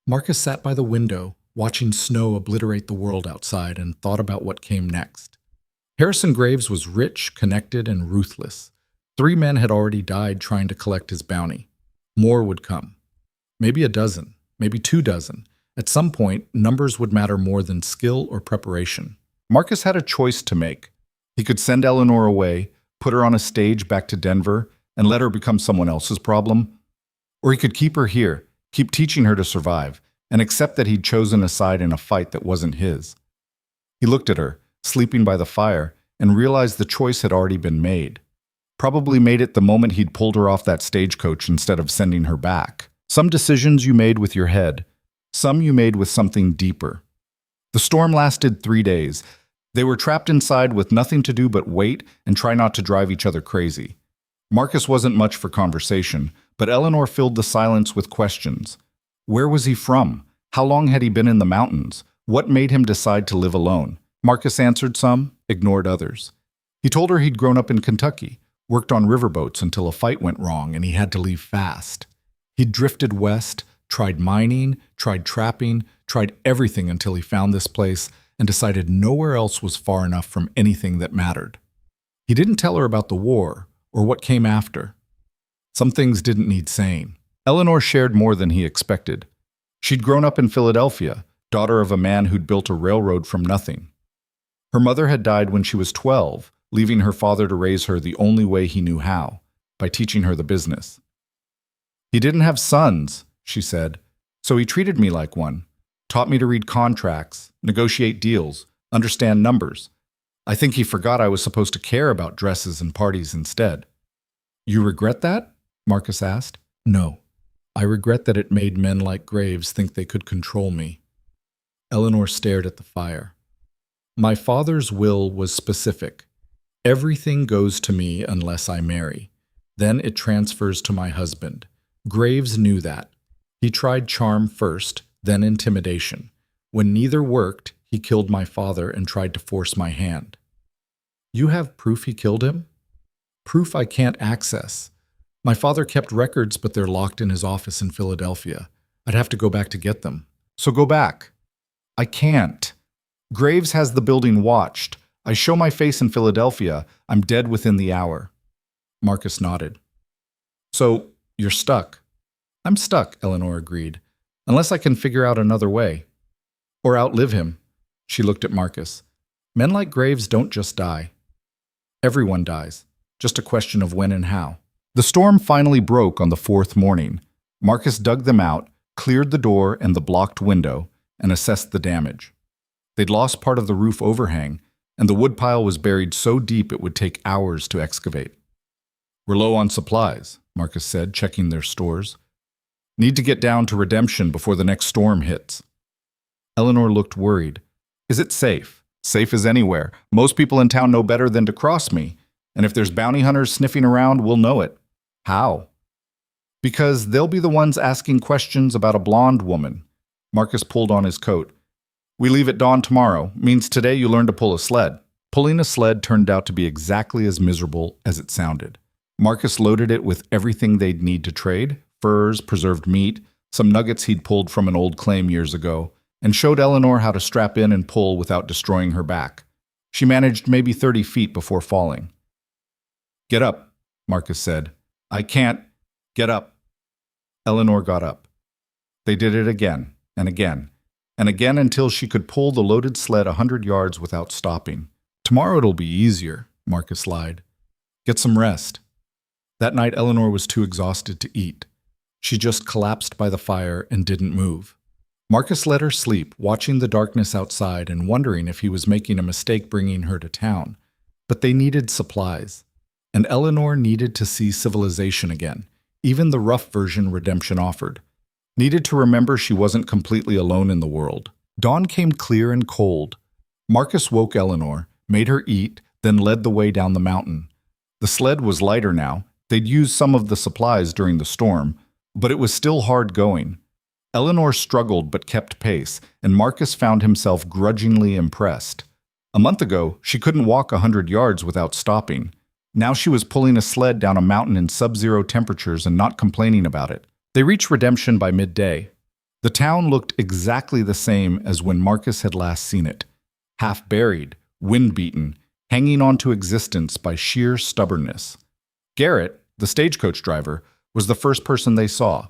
Marcus sat by the window, watching snow obliterate the world outside, and thought about what came next. Harrison Graves was rich, connected, and ruthless. 3 men had already died trying to collect his bounty. More would come. Maybe a dozen, maybe 2 dozen. At some point, numbers would matter more than skill or preparation. Marcus had a choice to make. He could send Eleanor away, put her on a stage back to Denver, and let her become someone else's problem. Or he could keep her here, keep teaching her to survive, and accept that he'd chosen a side in a fight that wasn't his. He looked at her, sleeping by the fire, and realized the choice had already been made. Probably made it the moment he'd pulled her off that stagecoach instead of sending her back. Some decisions you made with your head, some you made with something deeper. The storm lasted 3 days. They were trapped inside with nothing to do but wait and try not to drive each other crazy. Marcus wasn't much for conversation, but Eleanor filled the silence with questions. Where was he from? How long had he been in the mountains? What made him decide to live alone? Marcus answered some, ignored others. He told her he'd grown up in Kentucky, worked on riverboats until a fight went wrong and he had to leave fast. He'd drifted west, tried mining, tried trapping, tried everything until he found this place and decided nowhere else was far enough from anything that mattered. He didn't tell her about the war or what came after. Some things didn't need saying. Eleanor shared more than he expected. She'd grown up in Philadelphia, daughter of a man who'd built a railroad from nothing. Her mother had died when she was 12, leaving her father to raise her the only way he knew how, by teaching her the business. "He didn't have sons," she said, "so he treated me like one. Taught me to read contracts, negotiate deals, understand numbers. I think he forgot I was supposed to care about dresses and parties instead." "You regret that?" Marcus asked. "No. I regret that it made men like Graves think they could control me." Eleanor stared at the fire. "My father's will was specific. Everything goes to me unless I marry. Then it transfers to my husband. Graves knew that. He tried charm first, then intimidation. When neither worked, he killed my father and tried to force my hand." "You have proof he killed him?" "Proof I can't access. My father kept records, but they're locked in his office in Philadelphia. I'd have to go back to get them." "So go back." "I can't. Graves has the building watched. I show my face in Philadelphia, I'm dead within the hour." Marcus nodded. "So, you're stuck." "I'm stuck," Eleanor agreed, "unless I can figure out another way. Or outlive him." She looked at Marcus. "Men like Graves don't just die. Everyone dies, just a question of when and how." The storm finally broke on the 4th morning. Marcus dug them out, cleared the door and the blocked window, and assessed the damage. They'd lost part of the roof overhang, and the woodpile was buried so deep it would take hours to excavate. "We're low on supplies," Marcus said, checking their stores. "Need to get down to Redemption before the next storm hits." Eleanor looked worried. "Is it safe?" "Safe as anywhere. Most people in town know better than to cross me. And if there's bounty hunters sniffing around, we'll know it." "How?" "Because they'll be the ones asking questions about a blonde woman." Marcus pulled on his coat. "We leave at dawn tomorrow. Means today you learn to pull a sled." Pulling a sled turned out to be exactly as miserable as it sounded. Marcus loaded it with everything they'd need to trade: furs, preserved meat, some nuggets he'd pulled from an old claim years ago, and showed Eleanor how to strap in and pull without destroying her back. She managed maybe 30 feet before falling. "Get up," Marcus said. "I can't. Get up." Eleanor got up. They did it again, and again, and again until she could pull the loaded sled 100 yards without stopping. "Tomorrow it'll be easier," Marcus lied. "Get some rest." That night, Eleanor was too exhausted to eat. She just collapsed by the fire and didn't move. Marcus let her sleep, watching the darkness outside and wondering if he was making a mistake bringing her to town. But they needed supplies, and Eleanor needed to see civilization again, even the rough version Redemption offered. Needed to remember she wasn't completely alone in the world. Dawn came clear and cold. Marcus woke Eleanor, made her eat, then led the way down the mountain. The sled was lighter now. They'd used some of the supplies during the storm, but it was still hard going. Eleanor struggled but kept pace, and Marcus found himself grudgingly impressed. A month ago, she couldn't walk 100 yards without stopping. Now she was pulling a sled down a mountain in sub-zero temperatures and not complaining about it. They reached Redemption by midday. The town looked exactly the same as when Marcus had last seen it. Half buried, wind-beaten, hanging on to existence by sheer stubbornness. Garrett, the stagecoach driver, was the first person they saw.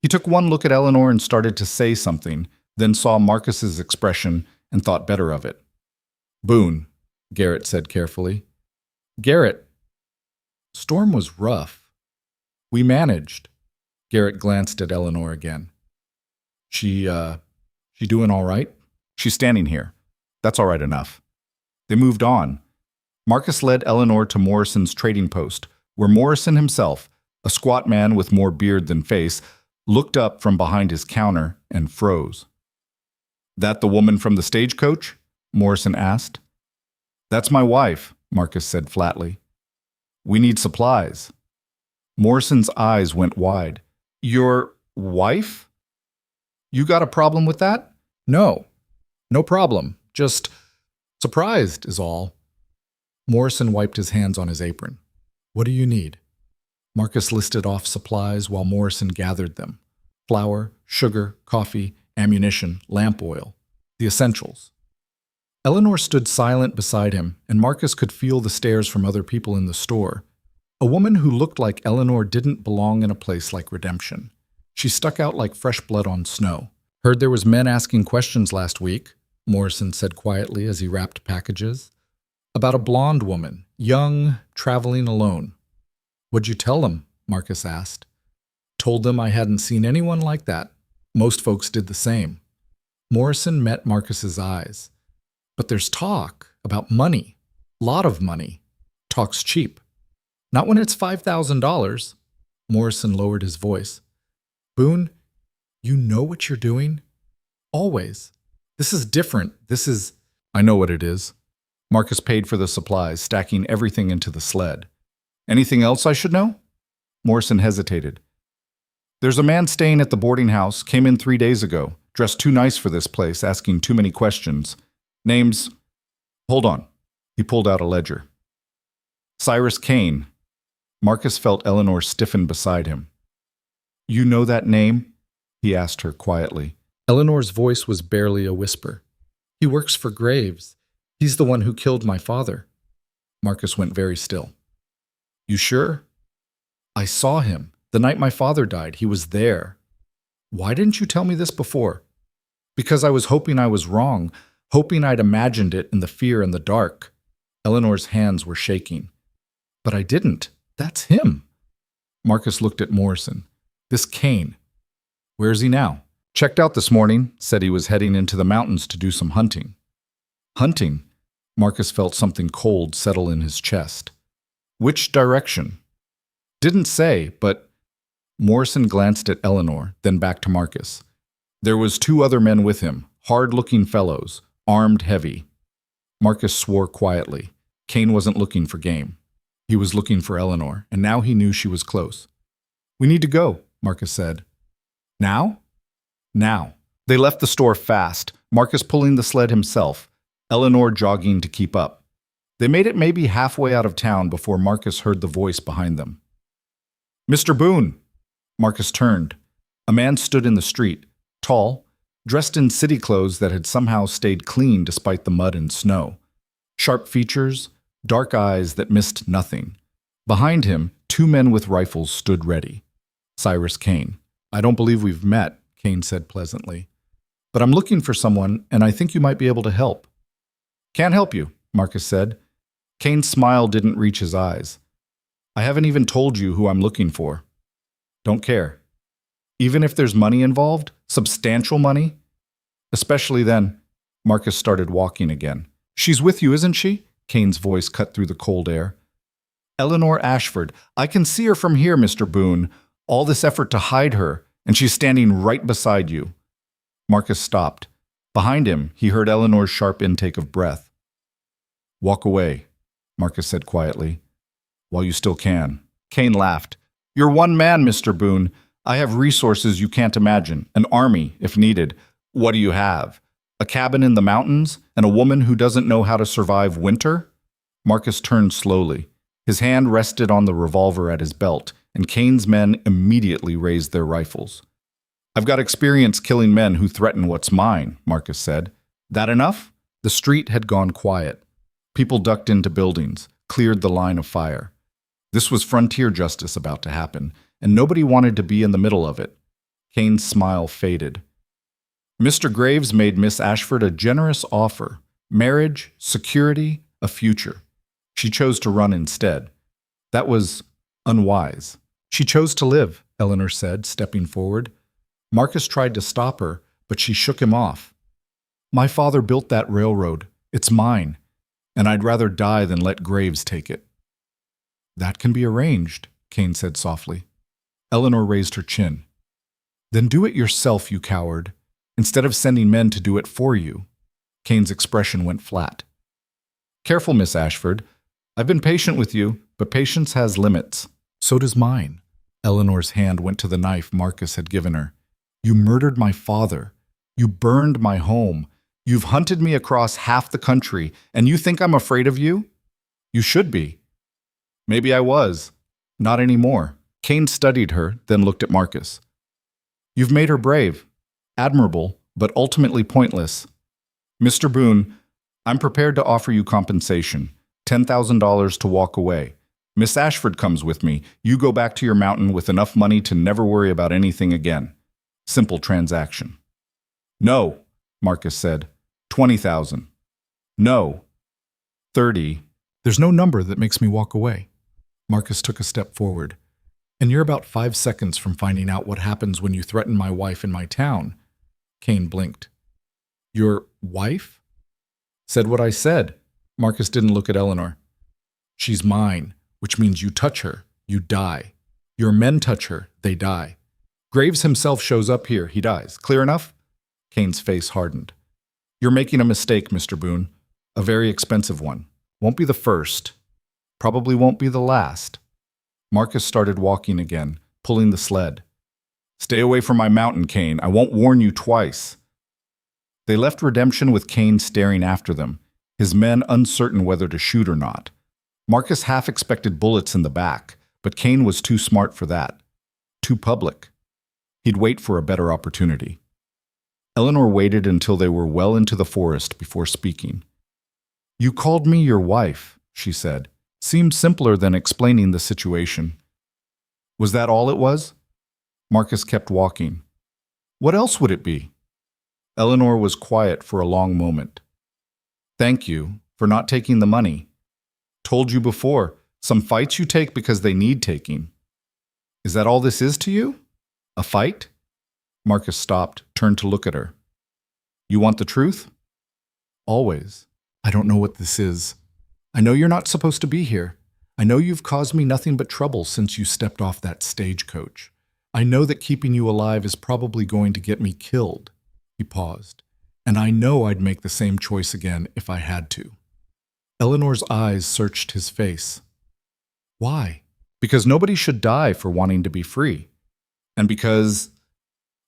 He took one look at Eleanor and started to say something, then saw Marcus's expression and thought better of it. "Boone," Garrett said carefully. "Garrett, storm was rough. We managed." Garrett glanced at Eleanor again. She doing all right?" "She's standing here. That's all right enough." They moved on. Marcus led Eleanor to Morrison's trading post, where Morrison himself, a squat man with more beard than face, looked up from behind his counter and froze. "That the woman from the stagecoach?" Morrison asked. "That's my wife," Marcus said flatly. "We need supplies." Morrison's eyes went wide. "Your wife? You got a problem with that?" "No. No problem. Just surprised is all." Morrison wiped his hands on his apron. "What do you need?" Marcus listed off supplies while Morrison gathered them. Flour, sugar, coffee, ammunition, lamp oil. The essentials. Eleanor stood silent beside him, and Marcus could feel the stares from other people in the store. A woman who looked like Eleanor didn't belong in a place like Redemption. She stuck out like fresh blood on snow. "Heard there was men asking questions last week," Morrison said quietly as he wrapped packages. "About a blonde woman, young, traveling alone." "What'd you tell them?" Marcus asked. "Told them I hadn't seen anyone like that. Most folks did the same." Morrison met Marcus's eyes. "But there's talk about money. Lot of money. Talk's cheap. Not when it's $5,000. Morrison lowered his voice. "Boone, you know what you're doing? Always. This is different. This is—" "I know what it is." Marcus paid for the supplies, stacking everything into the sled. "Anything else I should know?" Morrison hesitated. "There's a man staying at the boarding house, came in 3 days ago, dressed too nice for this place, asking too many questions. Name's— Hold on." He pulled out a ledger. "Cyrus Kane." Marcus felt Eleanor stiffen beside him. "You know that name?" he asked her quietly. Eleanor's voice was barely a whisper. "He works for Graves. He's the one who killed my father." Marcus went very still. "You sure?" "I saw him. The night my father died, he was there." "Why didn't you tell me this before?" "Because I was hoping I was wrong, hoping I'd imagined it in the fear and the dark." Eleanor's hands were shaking. "But I didn't. That's him." Marcus looked at Morrison. "This Kane. Where's he now?" "Checked out this morning, said he was heading into the mountains to do some hunting." "Hunting?" Marcus felt something cold settle in his chest. "Which direction?" "Didn't say, but—" Morrison glanced at Eleanor, then back to Marcus. "There was 2 other men with him, hard-looking fellows, armed heavy." Marcus swore quietly. Kane wasn't looking for game. He was looking for Eleanor, and now he knew she was close. "We need to go," Marcus said. "Now?" "Now." They left the store fast, Marcus pulling the sled himself, Eleanor jogging to keep up. They made it maybe halfway out of town before Marcus heard the voice behind them. "Mr. Boone!" Marcus turned. A man stood in the street, tall, dressed in city clothes that had somehow stayed clean despite the mud and snow. Sharp features, dark eyes that missed nothing. Behind him, 2 men with rifles stood ready. Cyrus Kane. "I don't believe we've met," Kane said pleasantly. "But I'm looking for someone, and I think you might be able to help." "Can't help you," Marcus said. Kane's smile didn't reach his eyes. I haven't even told you who I'm looking for. Don't care. Even if there's money involved, substantial money, especially then, Marcus started walking again. She's with you, isn't she? Kane's voice cut through the cold air. Eleanor Ashford. I can see her from here, Mr. Boone. All this effort to hide her, and she's standing right beside you. Marcus stopped. Behind him, he heard Eleanor's sharp intake of breath. Walk away, Marcus said quietly, while you still can. Kane laughed. You're one man, Mr. Boone. I have resources you can't imagine. An army, if needed. What do you have? A cabin in the mountains? And a woman who doesn't know how to survive winter? Marcus turned slowly. His hand rested on the revolver at his belt, and Kane's men immediately raised their rifles. I've got experience killing men who threaten what's mine, Marcus said. That enough? The street had gone quiet. People ducked into buildings, cleared the line of fire. This was frontier justice about to happen, and nobody wanted to be in the middle of it. Kane's smile faded. Mr. Graves made Miss Ashford a generous offer. Marriage, security, a future. She chose to run instead. That was unwise. She chose to live, Eleanor said, stepping forward. Marcus tried to stop her, but she shook him off. My father built that railroad. It's mine, and I'd rather die than let Graves take it. That can be arranged, Kane said softly. Eleanor raised her chin. Then do it yourself, you coward, instead of sending men to do it for you. Kane's expression went flat. Careful, Miss Ashford. I've been patient with you, but patience has limits. So does mine. Eleanor's hand went to the knife Marcus had given her. You murdered my father. You burned my home. You've hunted me across half the country, and you think I'm afraid of you? You should be. Maybe I was. Not anymore. Kane studied her, then looked at Marcus. You've made her brave. Admirable, but ultimately pointless. Mr. Boone, I'm prepared to offer you compensation. $10,000 to walk away. Miss Ashford comes with me. You go back to your mountain with enough money to never worry about anything again. Simple transaction. No, Marcus said. 20,000. No. 30. There's no number that makes me walk away. Marcus took a step forward. And you're about 5 seconds from finding out what happens when you threaten my wife in my town. Kane blinked. Your wife? Said what I said. Marcus didn't look at Eleanor. She's mine, which means you touch her, you die. Your men touch her, they die. Graves himself shows up here, he dies. Clear enough? Kane's face hardened. You're making a mistake, Mr. Boone. A very expensive one. Won't be the first. Probably won't be the last. Marcus started walking again, pulling the sled. Stay away from my mountain, Kane. I won't warn you twice. They left Redemption with Kane staring after them, his men uncertain whether to shoot or not. Marcus half expected bullets in the back, but Kane was too smart for that. Too public. He'd wait for a better opportunity. Eleanor waited until they were well into the forest before speaking. You called me your wife, she said. Seemed simpler than explaining the situation. Was that all it was? Marcus kept walking. What else would it be? Eleanor was quiet for a long moment. Thank you for not taking the money. Told you before, some fights you take because they need taking. Is that all this is to you? A fight? Marcus stopped, turned to look at her. You want the truth? Always. I don't know what this is. I know you're not supposed to be here. I know you've caused me nothing but trouble since you stepped off that stagecoach. I know that keeping you alive is probably going to get me killed. He paused. And I know I'd make the same choice again if I had to. Eleanor's eyes searched his face. Why? Because nobody should die for wanting to be free. And because...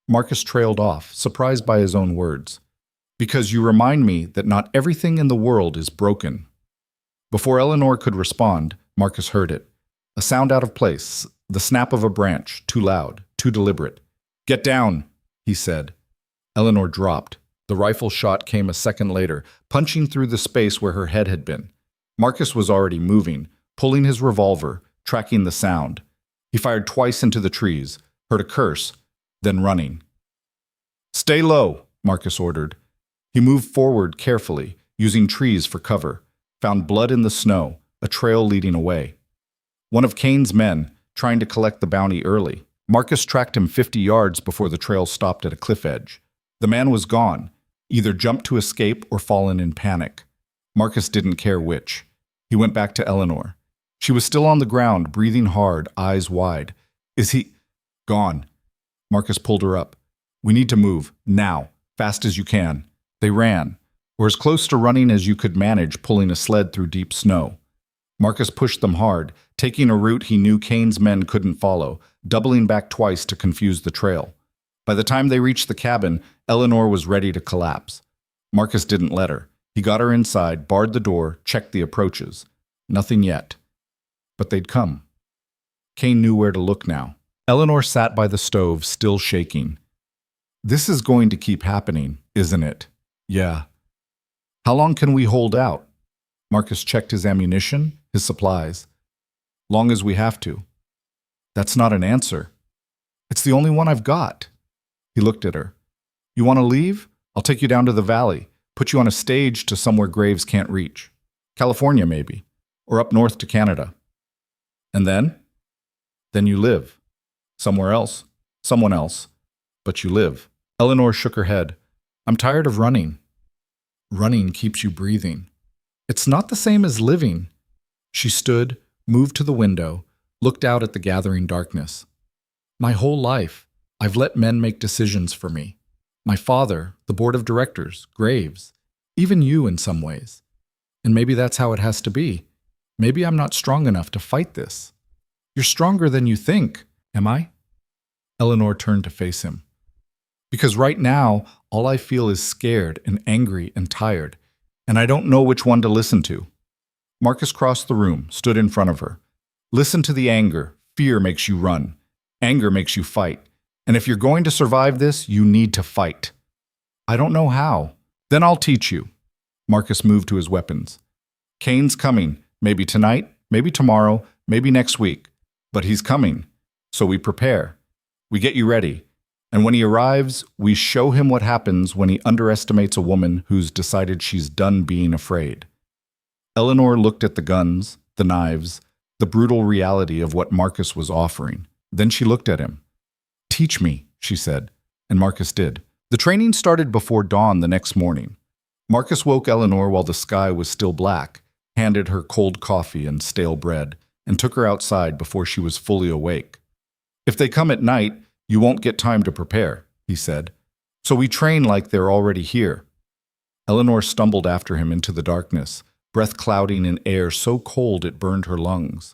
Marcus trailed off, surprised by his own words. Because you remind me that not everything in the world is broken. Before Eleanor could respond, Marcus heard it. A sound out of place, the snap of a branch, too loud, too deliberate. Get down, he said. Eleanor dropped. The rifle shot came a second later, punching through the space where her head had been. Marcus was already moving, pulling his revolver, tracking the sound. He fired twice into the trees, heard a curse, then running. Stay low, Marcus ordered. He moved forward carefully, using trees for cover, found blood in the snow, a trail leading away. One of Kane's men, trying to collect the bounty early. Marcus tracked him 50 yards before the trail stopped at a cliff edge. The man was gone, either jumped to escape or fallen in panic. Marcus didn't care which. He went back to Eleanor. She was still on the ground, breathing hard, eyes wide. Is he gone? Marcus pulled her up. We need to move, now, fast as you can. They ran, or as close to running as you could manage pulling a sled through deep snow. Marcus pushed them hard, taking a route he knew Kane's men couldn't follow, doubling back twice to confuse the trail. By the time they reached the cabin, Eleanor was ready to collapse. Marcus didn't let her. He got her inside, barred the door, checked the approaches. Nothing yet. But they'd come. Kane knew where to look now. Eleanor sat by the stove, still shaking. This is going to keep happening, isn't it? Yeah. How long can we hold out? Marcus checked his ammunition, his supplies. Long as we have to. That's not an answer. It's the only one I've got. He looked at her. You want to leave? I'll take you down to the valley, put you on a stage to somewhere graves can't reach. California, maybe. Or up north to Canada. And then? Then you live. Somewhere else. Someone else. But you live. Eleanor shook her head. I'm tired of running. Running keeps you breathing. It's not the same as living. She stood, moved to the window, looked out at the gathering darkness. My whole life, I've let men make decisions for me. My father, the board of directors, graves, even you in some ways. And maybe that's how it has to be. Maybe I'm not strong enough to fight this. You're stronger than you think, am I? Eleanor turned to face him. Because right now, all I feel is scared and angry and tired, and I don't know which one to listen to. Marcus crossed the room, stood in front of her. Listen to the anger. Fear makes you run. Anger makes you fight. And if you're going to survive this, you need to fight. I don't know how. Then I'll teach you. Marcus moved to his weapons. Kane's coming. Maybe tonight, maybe tomorrow, maybe next week. But he's coming. So we prepare. We get you ready. And when he arrives, we show him what happens when he underestimates a woman who's decided she's done being afraid. Eleanor looked at the guns, the knives, the brutal reality of what Marcus was offering. Then she looked at him. Teach me, she said, and Marcus did. The training started before dawn the next morning. Marcus woke Eleanor while the sky was still black, handed her cold coffee and stale bread, and took her outside before she was fully awake. If they come at night, you won't get time to prepare, he said. So we train like they're already here. Eleanor stumbled after him into the darkness, breath clouding in air so cold it burned her lungs.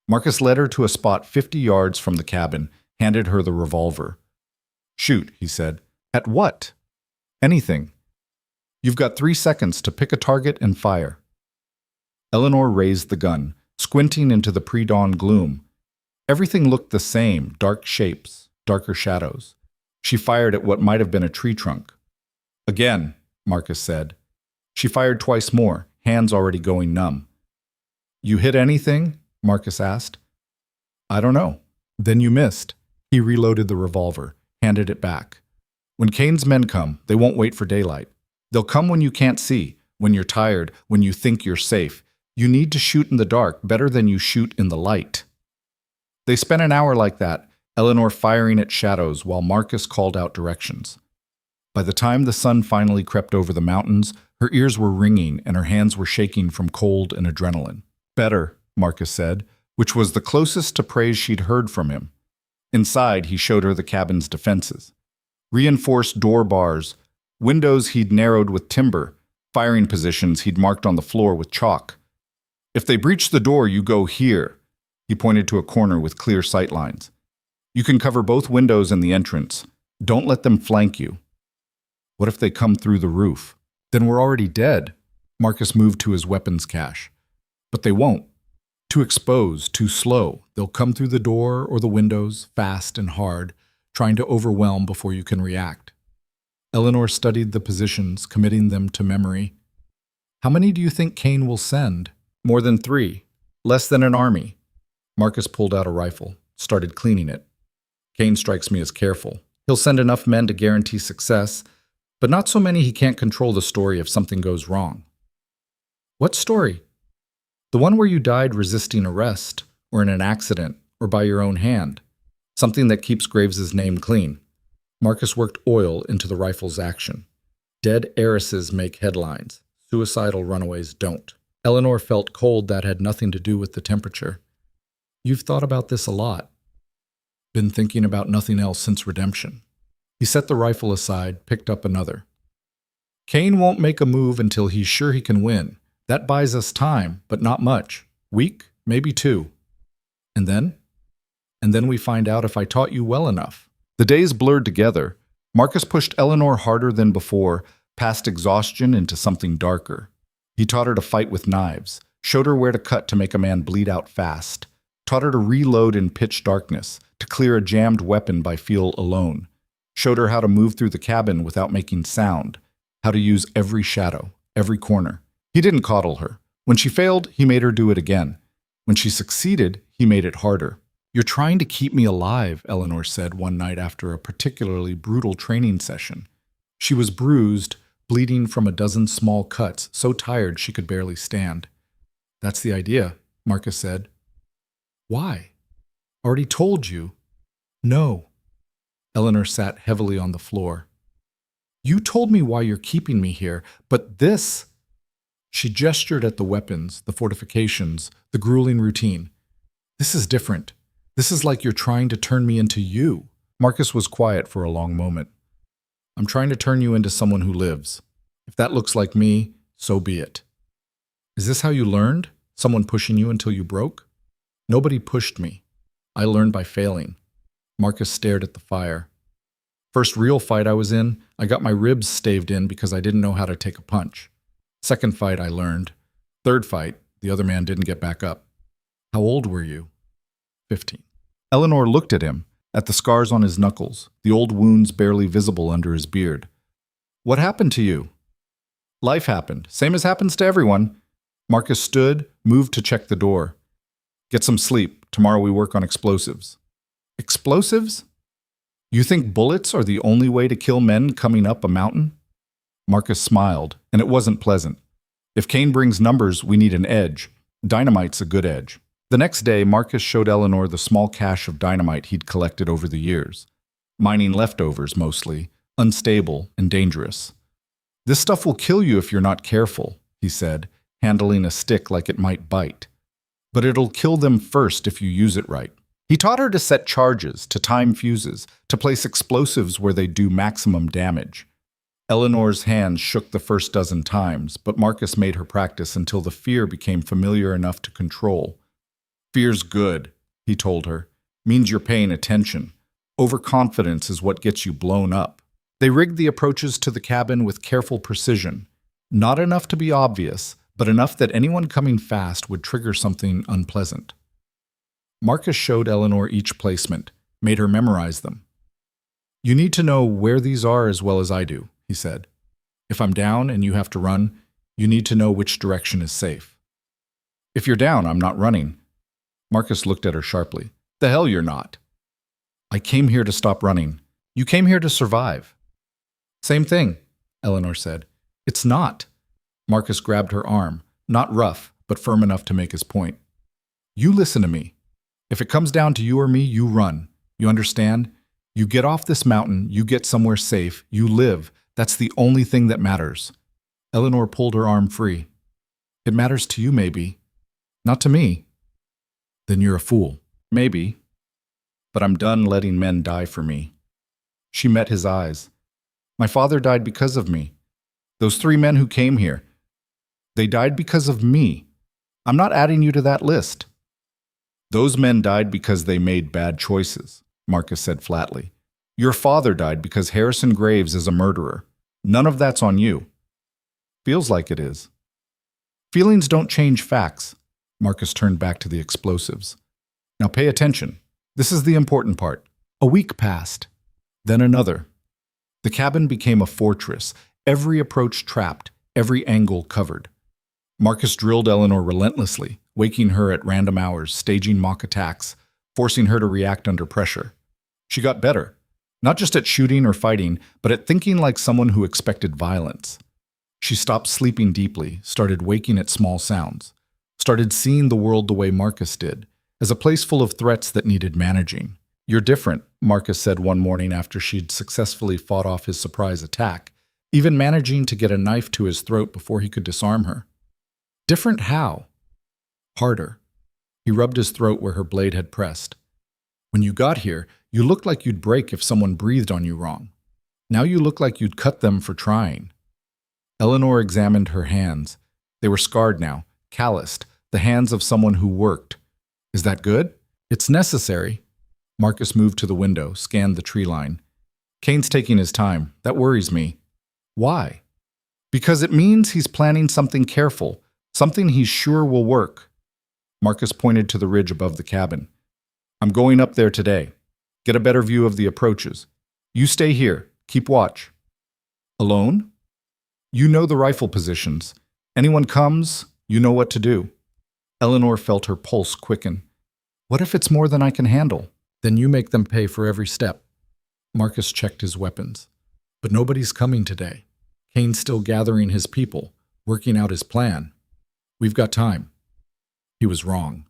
Marcus led her to a spot 50 yards from the cabin, handed her the revolver. Shoot, he said. At what? Anything. You've got 3 seconds to pick a target and fire. Eleanor raised the gun, squinting into the pre-dawn gloom. Everything looked the same, dark shapes, darker shadows. She fired at what might have been a tree trunk. Again, Marcus said. She fired twice more, hands already going numb. You hit anything? Marcus asked. I don't know. Then you missed. He reloaded the revolver, handed it back. When Kane's men come, they won't wait for daylight. They'll come when you can't see, when you're tired, when you think you're safe. You need to shoot in the dark better than you shoot in the light. They spent an hour like that, Eleanor firing at shadows while Marcus called out directions. By the time the sun finally crept over the mountains, her ears were ringing and her hands were shaking from cold and adrenaline. Better, Marcus said, which was the closest to praise she'd heard from him. Inside, he showed her the cabin's defenses. Reinforced door bars, windows he'd narrowed with timber, firing positions he'd marked on the floor with chalk. If they breach the door, you go here. He pointed to a corner with clear sight lines. You can cover both windows and the entrance. Don't let them flank you. What if they come through the roof? Then we're already dead. Marcus moved to his weapons cache. But they won't. Too exposed, too slow. They'll come through the door or the windows, fast and hard, trying to overwhelm before you can react. Eleanor studied the positions, committing them to memory. How many do you think Kane will send? More than 3. Less than an army. Marcus pulled out a rifle, started cleaning it. Kane strikes me as careful. He'll send enough men to guarantee success, but not so many he can't control the story if something goes wrong. What story? The one where you died resisting arrest, or in an accident, or by your own hand. Something that keeps Graves's name clean. Marcus worked oil into the rifle's action. Dead heiresses make headlines. Suicidal runaways don't. Eleanor felt cold that had nothing to do with the temperature. You've thought about this a lot. Been thinking about nothing else since redemption. He set the rifle aside, picked up another. Kane won't make a move until he's sure he can win. That buys us time, but not much. Week, maybe 2. And then? And then we find out if I taught you well enough. The days blurred together. Marcus pushed Eleanor harder than before, past exhaustion into something darker. He taught her to fight with knives, showed her where to cut to make a man bleed out fast, taught her to reload in pitch darkness, to clear a jammed weapon by feel alone, showed her how to move through the cabin without making sound, how to use every shadow, every corner. He didn't coddle her. When she failed, he made her do it again. When she succeeded, he made it harder. You're trying to keep me alive, Eleanor said one night after a particularly brutal training session. She was bruised, bleeding from a dozen small cuts, so tired she could barely stand. That's the idea, Marcus said. Why? Already told you. No. Eleanor sat heavily on the floor. You told me why you're keeping me here, but this... She gestured at the weapons, the fortifications, the grueling routine. This is different. This is like you're trying to turn me into you. Marcus was quiet for a long moment. I'm trying to turn you into someone who lives. If that looks like me, so be it. Is this how you learned? Someone pushing you until you broke? Nobody pushed me. I learned by failing. Marcus stared at the fire. First real fight I was in, I got my ribs staved in because I didn't know how to take a punch. Second fight I learned. Third fight, the other man didn't get back up. How old were you? 15. Eleanor looked at him, at the scars on his knuckles, the old wounds barely visible under his beard. What happened to you? Life happened, same as happens to everyone. Marcus stood, moved to check the door. Get some sleep. Tomorrow we work on explosives. Explosives? You think bullets are the only way to kill men coming up a mountain? Marcus smiled, and it wasn't pleasant. If Kane brings numbers, we need an edge. Dynamite's a good edge. The next day, Marcus showed Eleanor the small cache of dynamite he'd collected over the years. Mining leftovers, mostly, unstable and dangerous. This stuff will kill you if you're not careful, he said, handling a stick like it might bite. But it'll kill them first if you use it right. He taught her to set charges, to time fuses, to place explosives where they do maximum damage. Eleanor's hands shook the first dozen times, but Marcus made her practice until the fear became familiar enough to control. Fear's good, he told her. Means you're paying attention. Overconfidence is what gets you blown up. They rigged the approaches to the cabin with careful precision. Not enough to be obvious, but enough that anyone coming fast would trigger something unpleasant. Marcus showed Eleanor each placement, made her memorize them. You need to know where these are as well as I do, he said. If I'm down and you have to run, you need to know which direction is safe. If you're down, I'm not running. Marcus looked at her sharply. The hell you're not. I came here to stop running. You came here to survive. Same thing, Eleanor said. It's not. Marcus grabbed her arm, not rough, but firm enough to make his point. You listen to me. If it comes down to you or me, you run. You understand? You get off this mountain, you get somewhere safe, you live. That's the only thing that matters. Eleanor pulled her arm free. It matters to you, maybe. Not to me. Then you're a fool. Maybe. But I'm done letting men die for me. She met his eyes. My father died because of me. Those 3 men who came here, they died because of me. I'm not adding you to that list. Those men died because they made bad choices, Marcus said flatly. Your father died because Harrison Graves is a murderer. None of that's on you. Feels like it is. Feelings don't change facts. Marcus turned back to the explosives. Now pay attention. This is the important part. A week passed. Then another. The cabin became a fortress, every approach trapped, every angle covered. Marcus drilled Eleanor relentlessly, waking her at random hours, staging mock attacks, forcing her to react under pressure. She got better, not just at shooting or fighting, but at thinking like someone who expected violence. She stopped sleeping deeply, started waking at small sounds, started seeing the world the way Marcus did, as a place full of threats that needed managing. "You're different," Marcus said one morning after she'd successfully fought off his surprise attack, even managing to get a knife to his throat before he could disarm her. "Different how?" "Harder." He rubbed his throat where her blade had pressed. "When you got here, you looked like you'd break if someone breathed on you wrong. Now you look like you'd cut them for trying." Eleanor examined her hands. They were scarred now, calloused, the hands of someone who worked. "Is that good?" "It's necessary." Marcus moved to the window, scanned the tree line. "Kane's taking his time. That worries me." "Why?" "Because it means he's planning something careful, something he's sure will work." Marcus pointed to the ridge above the cabin. "I'm going up there today. Get a better view of the approaches. You stay here. Keep watch." "Alone?" "You know the rifle positions. Anyone comes, you know what to do." Eleanor felt her pulse quicken. "What if it's more than I can handle?" "Then you make them pay for every step." Marcus checked his weapons. "But nobody's coming today. Kane's still gathering his people, working out his plan. We've got time." He was wrong.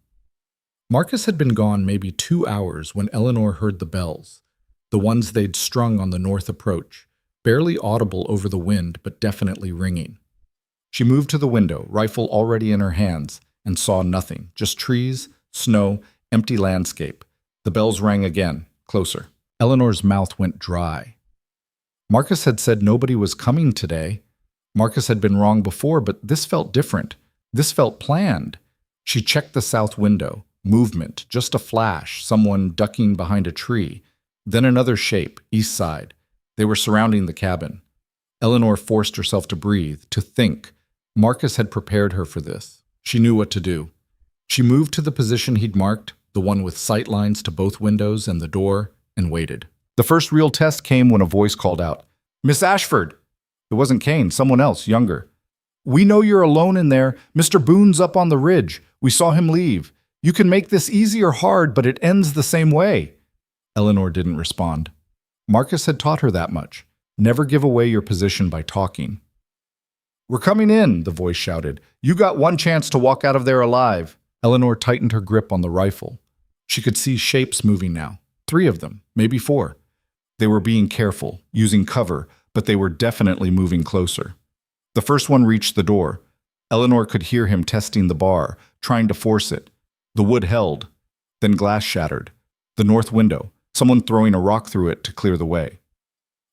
Marcus had been gone maybe 2 hours when Eleanor heard the bells, the ones they'd strung on the north approach, barely audible over the wind but definitely ringing. She moved to the window, rifle already in her hands, and saw nothing, just trees, snow, empty landscape. The bells rang again, closer. Eleanor's mouth went dry. Marcus had said nobody was coming today. Marcus had been wrong before, but this felt different. This felt planned. She checked the south window. Movement, just a flash, someone ducking behind a tree. Then another shape, east side. They were surrounding the cabin. Eleanor forced herself to breathe, to think. Marcus had prepared her for this. She knew what to do. She moved to the position he'd marked, the one with sight lines to both windows and the door, and waited. The first real test came when a voice called out, "Miss Ashford!" It wasn't Kane, someone else, younger. "We know you're alone in there. Mr. Boone's up on the ridge. We saw him leave. You can make this easy or hard, but it ends the same way." Eleanor didn't respond. Marcus had taught her that much. Never give away your position by talking. "We're coming in," the voice shouted. "You got one chance to walk out of there alive." Eleanor tightened her grip on the rifle. She could see shapes moving now. 3 of them, maybe 4. They were being careful, using cover, but they were definitely moving closer. The first one reached the door. Eleanor could hear him testing the bar, trying to force it. The wood held. Then glass shattered. The north window, someone throwing a rock through it to clear the way.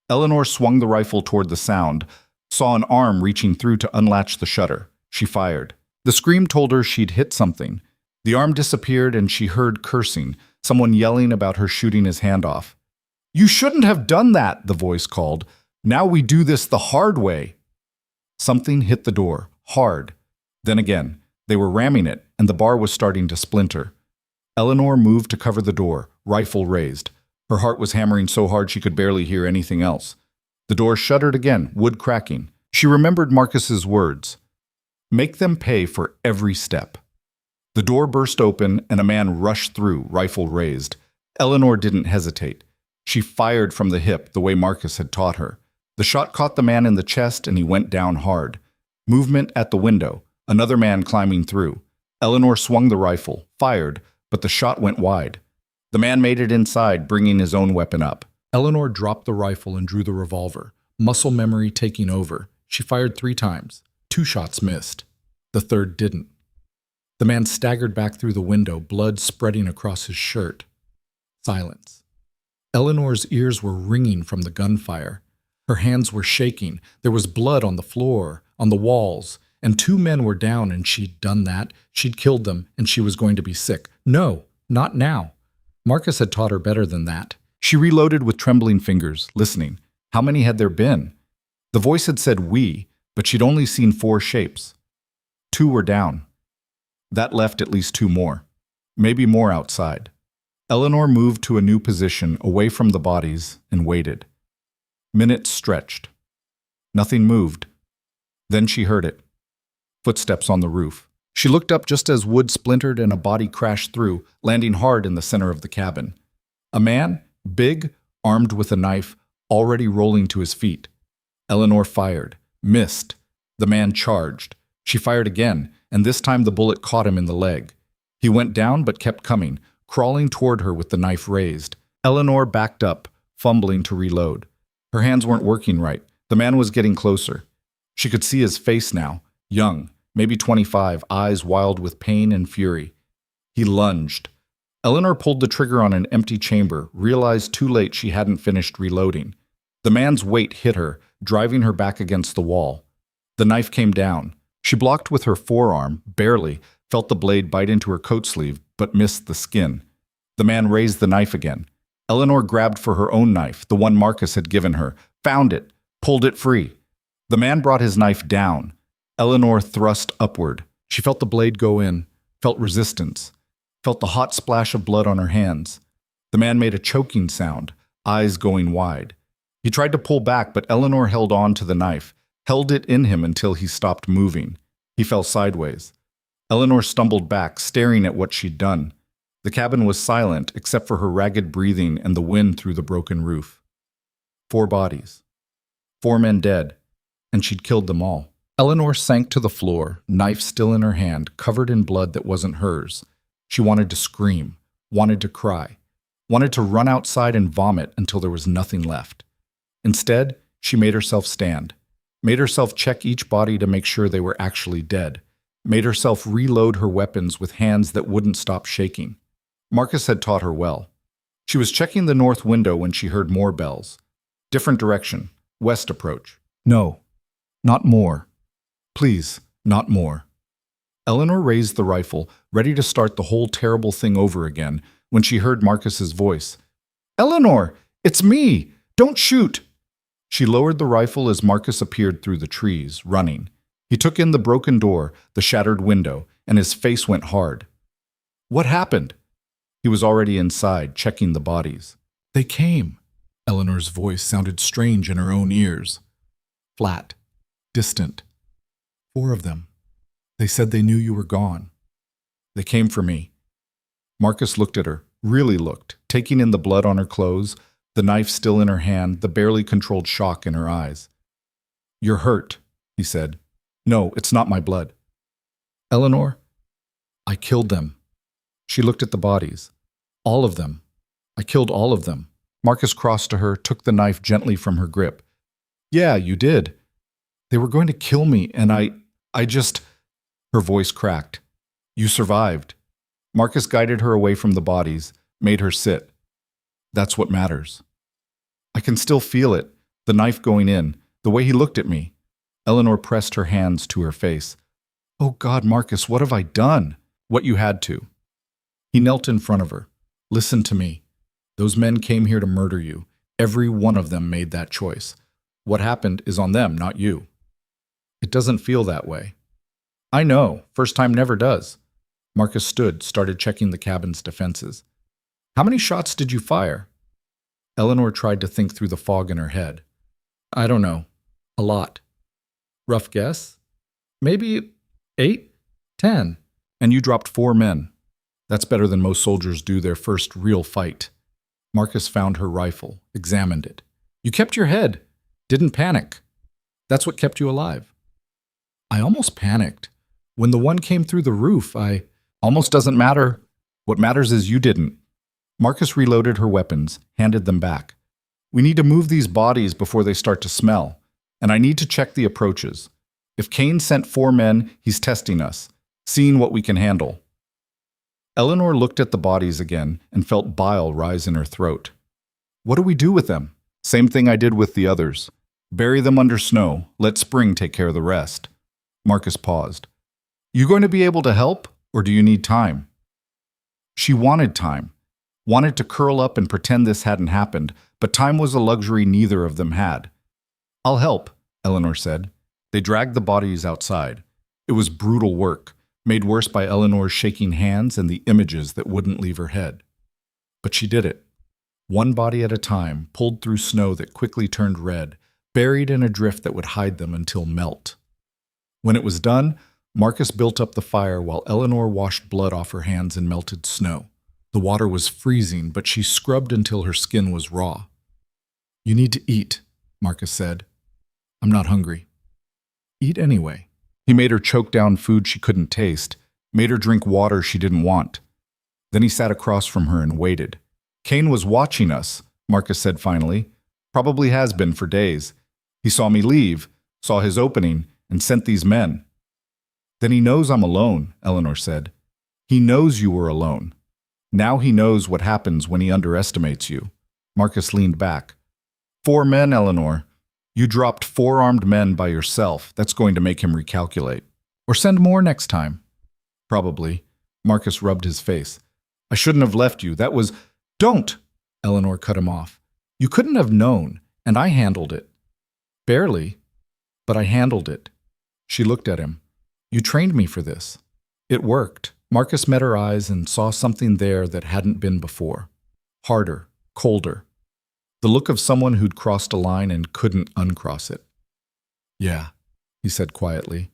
Eleanor swung the rifle toward the sound, saw an arm reaching through to unlatch the shutter. She fired. The scream told her she'd hit something. The arm disappeared and she heard cursing, someone yelling about her shooting his hand off. "You shouldn't have done that," the voice called. "Now we do this the hard way." Something hit the door, hard. Then again, they were ramming it, and the bar was starting to splinter. Eleanor moved to cover the door, rifle raised. Her heart was hammering so hard she could barely hear anything else. The door shuddered again, wood cracking. She remembered Marcus's words. "Make them pay for every step." The door burst open, and a man rushed through, rifle raised. Eleanor didn't hesitate. She fired from the hip, the way Marcus had taught her. The shot caught the man in the chest, and he went down hard. Movement at the window. Another man climbing through. Eleanor swung the rifle, fired, but the shot went wide. The man made it inside, bringing his own weapon up. Eleanor dropped the rifle and drew the revolver, muscle memory taking over. She fired 3 times. 2 shots missed. The third didn't. The man staggered back through the window, blood spreading across his shirt. Silence. Eleanor's ears were ringing from the gunfire. Her hands were shaking. There was blood on the floor, on the walls, and 2 men were down, and she'd done that. She'd killed them, and she was going to be sick. No, not now. Marcus had taught her better than that. She reloaded with trembling fingers, listening. How many had there been? The voice had said "we," but she'd only seen 4 shapes. 2 were down. That left at least 2 more. Maybe more outside. Eleanor moved to a new position, away from the bodies, and waited. Minutes stretched. Nothing moved. Then she heard it. Footsteps on the roof. She looked up just as wood splintered and a body crashed through, landing hard in the center of the cabin. A man, big, armed with a knife, already rolling to his feet. Eleanor fired. Missed. The man charged. She fired again, and this time the bullet caught him in the leg. He went down but kept coming, crawling toward her with the knife raised. Eleanor backed up, fumbling to reload. Her hands weren't working right. The man was getting closer. She could see his face now, young, maybe 25, eyes wild with pain and fury. He lunged. Eleanor pulled the trigger on an empty chamber, realized too late she hadn't finished reloading. The man's weight hit her, driving her back against the wall. The knife came down. She blocked with her forearm, barely, felt the blade bite into her coat sleeve, but missed the skin. The man raised the knife again. Eleanor grabbed for her own knife, the one Marcus had given her, found it, pulled it free. The man brought his knife down. Eleanor thrust upward. She felt the blade go in, felt resistance, felt the hot splash of blood on her hands. The man made a choking sound, eyes going wide. He tried to pull back, but Eleanor held on to the knife, held it in him until he stopped moving. He fell sideways. Eleanor stumbled back, staring at what she'd done. The cabin was silent, except for her ragged breathing and the wind through the broken roof. 4 bodies. 4 men dead, and she'd killed them all. Eleanor sank to the floor, knife still in her hand, covered in blood that wasn't hers. She wanted to scream, wanted to cry, wanted to run outside and vomit until there was nothing left. Instead, she made herself stand, made herself check each body to make sure they were actually dead, made herself reload her weapons with hands that wouldn't stop shaking. Marcus had taught her well. She was checking the north window when she heard more bells. Different direction, west approach. No, not more. Please, not more. Eleanor raised the rifle, ready to start the whole terrible thing over again, when she heard Marcus's voice. "Eleanor, it's me! Don't shoot!" She lowered the rifle as Marcus appeared through the trees, running. He took in the broken door, the shattered window, and his face went hard. "What happened?" He was already inside, checking the bodies. "They came." Eleanor's voice sounded strange in her own ears. Flat, distant. 4 of them. They said they knew you were gone. They came for me. Marcus looked at her, really looked, taking in the blood on her clothes, the knife still in her hand, the barely controlled shock in her eyes. "You're hurt," he said. "No, it's not my blood." "Eleanor, I killed them." She looked at the bodies. "All of them. I killed all of them." Marcus crossed to her, took the knife gently from her grip. "Yeah, you did. They were going to kill me, and I just..." Her voice cracked. "You survived." Marcus guided her away from the bodies, made her sit. "That's what matters." I can still feel it, the knife going in, the way he looked at me. Eleanor pressed her hands to her face. "Oh God, Marcus, what have I done?" "What you had to." He knelt in front of her. "Listen to me. Those men came here to murder you. Every one of them made that choice. What happened is on them, not you." "It doesn't feel that way." "I know. First time never does." Marcus stood, started checking the cabin's defenses. "How many shots did you fire?" Eleanor tried to think through the fog in her head. "I don't know. A lot." "Rough guess?" "Maybe 8, 10. And you dropped 4 men. That's better than most soldiers do their first real fight." Marcus found her rifle, examined it. "You kept your head. Didn't panic. That's what kept you alive." "I almost panicked. When the one came through the roof, Almost doesn't matter. What matters is you didn't." Marcus reloaded her weapons, handed them back. "We need to move these bodies before they start to smell, and I need to check the approaches. If Cain sent 4 men, he's testing us, seeing what we can handle." Eleanor looked at the bodies again and felt bile rise in her throat. "What do we do with them?" "Same thing I did with the others. Bury them under snow, let spring take care of the rest." Marcus paused. "You going to be able to help, or do you need time?" She wanted time, wanted to curl up and pretend this hadn't happened, but time was a luxury neither of them had. "I'll help," Eleanor said. They dragged the bodies outside. It was brutal work, made worse by Eleanor's shaking hands and the images that wouldn't leave her head. But she did it. One body at a time, pulled through snow that quickly turned red, buried in a drift that would hide them until melt. When it was done, Marcus built up the fire while Eleanor washed blood off her hands in melted snow. The water was freezing, but she scrubbed until her skin was raw. "You need to eat," Marcus said. "I'm not hungry." "Eat anyway." He made her choke down food she couldn't taste, made her drink water she didn't want. Then he sat across from her and waited. Kane was watching us, Marcus said finally. Probably has been for days. He saw me leave, saw his opening, and sent these men. Then he knows I'm alone, Eleanor said. He knows you were alone. Now he knows what happens when he underestimates you. Marcus leaned back. 4 men, Eleanor. You dropped 4 armed men by yourself. That's going to make him recalculate. Or send more next time. Probably. Marcus rubbed his face. I shouldn't have left you. That was... Don't! Eleanor cut him off. You couldn't have known, and I handled it. Barely, but I handled it. She looked at him. You trained me for this. It worked. Marcus met her eyes and saw something there that hadn't been before. Harder, colder. The look of someone who'd crossed a line and couldn't uncross it. Yeah, he said quietly.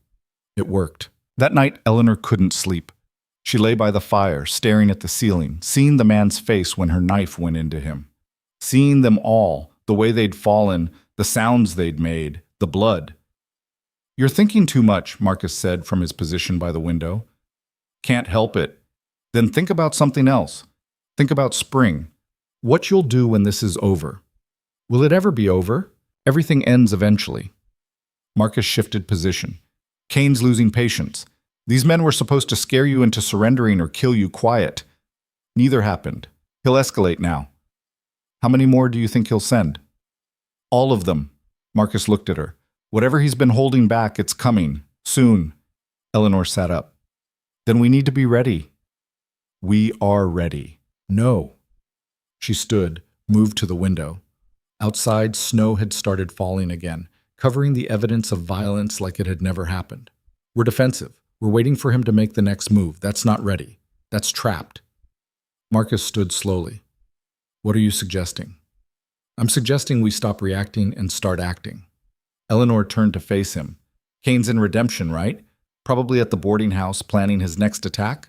It worked. That night, Eleanor couldn't sleep. She lay by the fire, staring at the ceiling, seeing the man's face when her knife went into him. Seeing them all, the way they'd fallen, the sounds they'd made, the blood. You're thinking too much, Marcus said from his position by the window. Can't help it. Then think about something else. Think about spring. What you'll do when this is over. Will it ever be over? Everything ends eventually. Marcus shifted position. Kane's losing patience. These men were supposed to scare you into surrendering or kill you quiet. Neither happened. He'll escalate now. How many more do you think he'll send? All of them. Marcus looked at her. Whatever he's been holding back, it's coming. Soon. Eleanor sat up. Then we need to be ready. We are ready. No. She stood, moved to the window. Outside, snow had started falling again, covering the evidence of violence like it had never happened. We're defensive. We're waiting for him to make the next move. That's not ready. That's trapped. Marcus stood slowly. What are you suggesting? I'm suggesting we stop reacting and start acting. Eleanor turned to face him. Kane's in Redemption, right? Probably at the boarding house planning his next attack?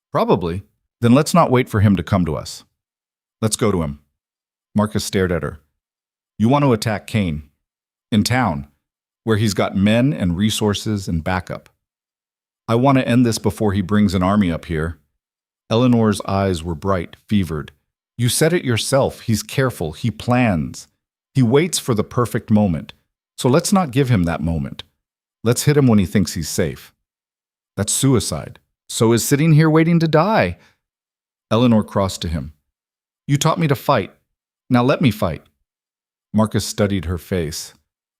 Probably. Then let's not wait for him to come to us. Let's go to him. Marcus stared at her. You want to attack Kane. In town, where he's got men and resources and backup. I want to end this before he brings an army up here. Eleanor's eyes were bright, fevered. You said it yourself. He's careful. He plans. He waits for the perfect moment. So let's not give him that moment. Let's hit him when he thinks he's safe. That's suicide. So is sitting here waiting to die. Eleanor crossed to him. You taught me to fight. Now let me fight. Marcus studied her face.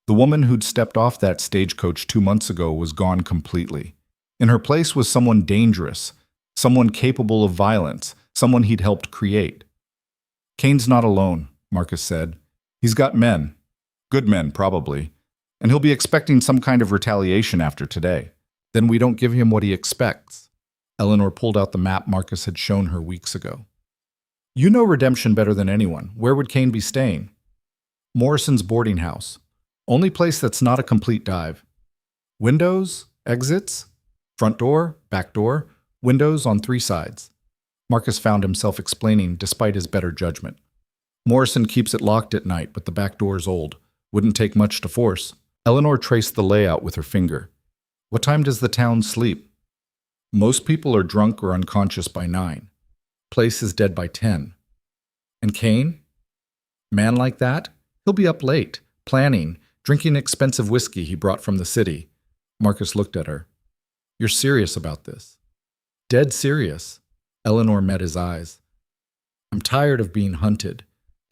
The woman who'd stepped off that stagecoach 2 months ago was gone completely. In her place was someone dangerous, someone capable of violence, someone he'd helped create. Kane's not alone, Marcus said. He's got men. Good men, probably. And he'll be expecting some kind of retaliation after today. Then we don't give him what he expects. Eleanor pulled out the map Marcus had shown her weeks ago. You know Redemption better than anyone. Where would Kane be staying? Morrison's boarding house. Only place that's not a complete dive. Windows, exits, front door, back door, windows on 3 sides. Marcus found himself explaining despite his better judgment. Morrison keeps it locked at night, but the back door's old. Wouldn't take much to force. Eleanor traced the layout with her finger. What time does the town sleep? Most people are drunk or unconscious by 9. Place is dead by 10. And Kane? Man like that? He'll be up late, planning, drinking expensive whiskey he brought from the city. Marcus looked at her. You're serious about this? Dead serious. Eleanor met his eyes. I'm tired of being hunted,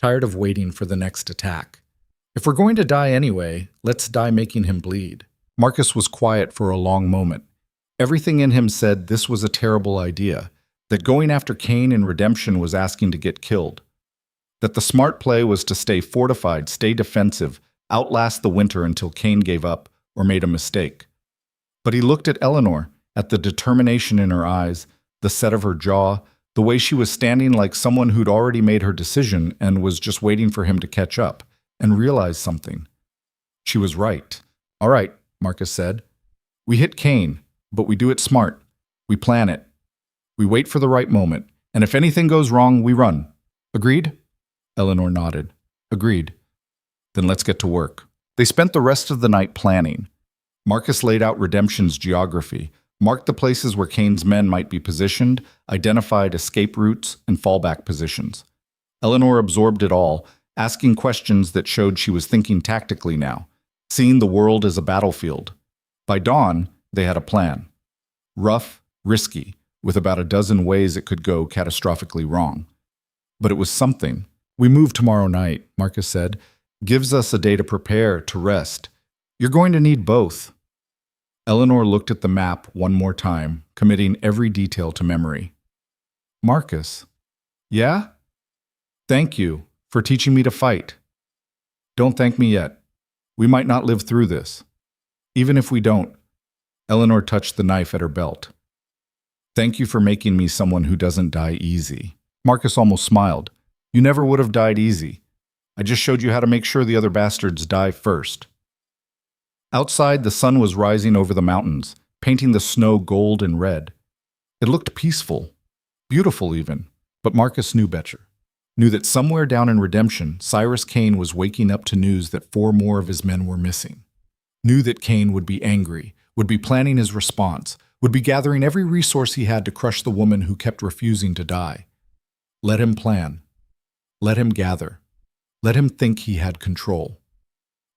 tired of waiting for the next attack. If we're going to die anyway, let's die making him bleed. Marcus was quiet for a long moment. Everything in him said this was a terrible idea, that going after Kane in Redemption was asking to get killed, that the smart play was to stay fortified, stay defensive, outlast the winter until Kane gave up or made a mistake. But he looked at Eleanor, at the determination in her eyes, the set of her jaw, the way she was standing like someone who'd already made her decision and was just waiting for him to catch up and realize something. She was right. All right, Marcus said. We hit Kane, but we do it smart. We plan it. We wait for the right moment, and if anything goes wrong, we run. Agreed? Eleanor nodded. Agreed. Then let's get to work. They spent the rest of the night planning. Marcus laid out Redemption's geography, Marked the places where Kane's men might be positioned, identified escape routes and fallback positions. Eleanor absorbed it all, asking questions that showed she was thinking tactically now, seeing the world as a battlefield. By dawn, they had a plan. Rough, risky, with about a dozen ways it could go catastrophically wrong. But it was something. "We move tomorrow night," Marcus said. "Gives us a day to prepare, to rest. You're going to need both." Eleanor looked at the map one more time, committing every detail to memory. "Marcus." "Yeah?" "Thank you for teaching me to fight." "Don't thank me yet. We might not live through this. Even if we don't." Eleanor touched the knife at her belt. "Thank you for making me someone who doesn't die easy." Marcus almost smiled. "You never would have died easy. I just showed you how to make sure the other bastards die first." Outside, the sun was rising over the mountains, painting the snow gold and red. It looked peaceful, beautiful even, but Marcus knew better. Knew that somewhere down in Redemption, Cyrus Kane was waking up to news that 4 more of his men were missing. Knew that Kane would be angry, would be planning his response, would be gathering every resource he had to crush the woman who kept refusing to die. Let him plan. Let him gather. Let him think he had control.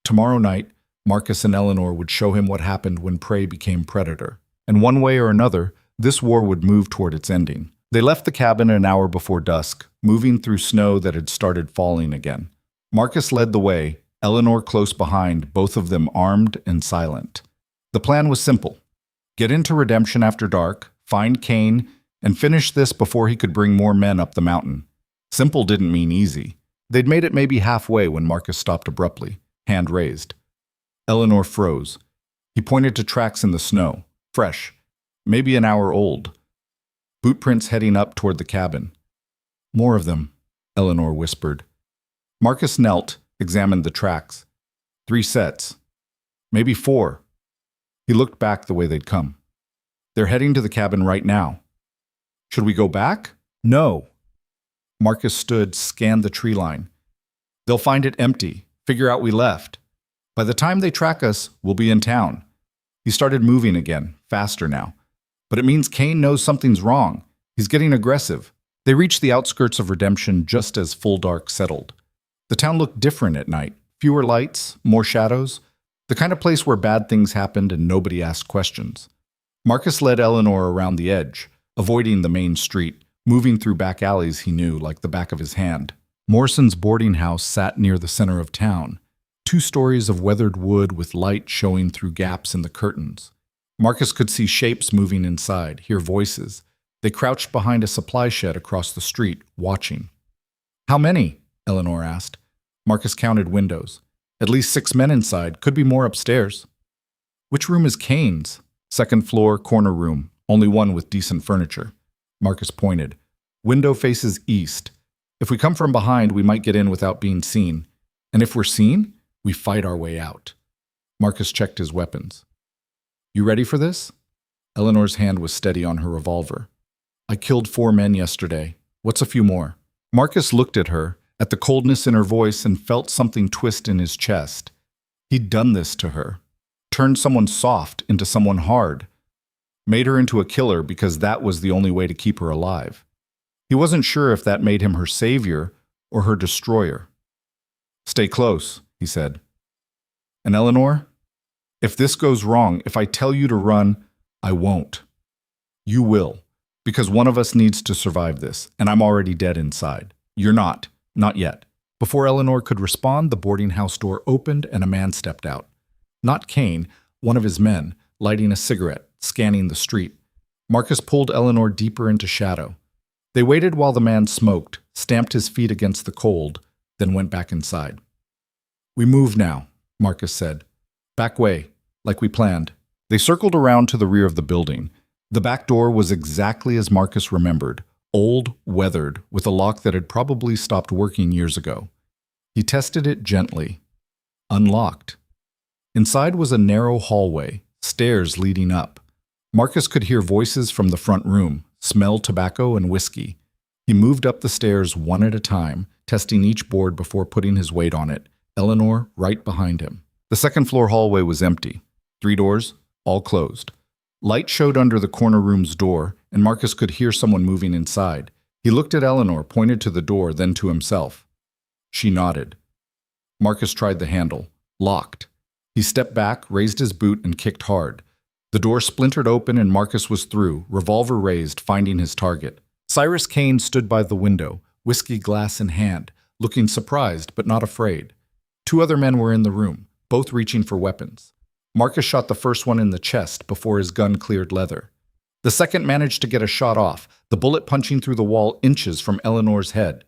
Tomorrow night, Marcus and Eleanor would show him what happened when prey became predator. And one way or another, this war would move toward its ending. They left the cabin an hour before dusk, moving through snow that had started falling again. Marcus led the way, Eleanor close behind, both of them armed and silent. The plan was simple. Get into Redemption after dark, find Kane, and finish this before he could bring more men up the mountain. Simple didn't mean easy. They'd made it maybe halfway when Marcus stopped abruptly, hand raised. Eleanor froze. He pointed to tracks in the snow, fresh, maybe an hour old. Boot prints heading up toward the cabin. "More of them," Eleanor whispered. Marcus knelt, examined the tracks. 3 sets. Maybe 4. He looked back the way they'd come. "They're heading to the cabin right now." "Should we go back?" "No." Marcus stood, scanned the tree line. "They'll find it empty, figure out we left. By the time they track us, we'll be in town." He started moving again, faster now. "But it means Kane knows something's wrong. He's getting aggressive." They reached the outskirts of Redemption just as full dark settled. The town looked different at night. Fewer lights, more shadows. The kind of place where bad things happened and nobody asked questions. Marcus led Eleanor around the edge, avoiding the main street, moving through back alleys he knew like the back of his hand. Morrison's boarding house sat near the center of town. 2 stories of weathered wood with light showing through gaps in the curtains. Marcus could see shapes moving inside, hear voices. They crouched behind a supply shed across the street, watching. "How many?" Eleanor asked. Marcus counted windows. "At least 6 men inside, could be more upstairs." "Which room is Kane's?" "Second floor, corner room, only one with decent furniture." Marcus pointed. "Window faces east. If we come from behind, we might get in without being seen. And if we're seen, we fight our way out." Marcus checked his weapons. "You ready for this?" Eleanor's hand was steady on her revolver. "I killed 4 men yesterday. What's a few more?" Marcus looked at her, at the coldness in her voice, and felt something twist in his chest. He'd done this to her. Turned someone soft into someone hard. Made her into a killer because that was the only way to keep her alive. He wasn't sure if that made him her savior or her destroyer. "Stay close," he said. "And Eleanor, if this goes wrong, if I tell you to run, I won't. You will, because one of us needs to survive this, and I'm already dead inside. You're not yet." Before Eleanor could respond, the boarding house door opened and a man stepped out. Not Kane, one of his men, lighting a cigarette, scanning the street. Marcus pulled Eleanor deeper into shadow. They waited while the man smoked, stamped his feet against the cold, then went back inside. "We move now," Marcus said. "Back way, like we planned." They circled around to the rear of the building. The back door was exactly as Marcus remembered, old, weathered, with a lock that had probably stopped working years ago. He tested it gently. Unlocked. Inside was a narrow hallway, stairs leading up. Marcus could hear voices from the front room, smell tobacco and whiskey. He moved up the stairs one at a time, testing each board before putting his weight on it, Eleanor right behind him. The second-floor hallway was empty. 3 doors, all closed. Light showed under the corner room's door, and Marcus could hear someone moving inside. He looked at Eleanor, pointed to the door, then to himself. She nodded. Marcus tried the handle. Locked. He stepped back, raised his boot, and kicked hard. The door splintered open and Marcus was through, revolver raised, finding his target. Cyrus Kane stood by the window, whiskey glass in hand, looking surprised but not afraid. 2 other men were in the room, both reaching for weapons. Marcus shot the first one in the chest before his gun cleared leather. The second managed to get a shot off, the bullet punching through the wall inches from Eleanor's head.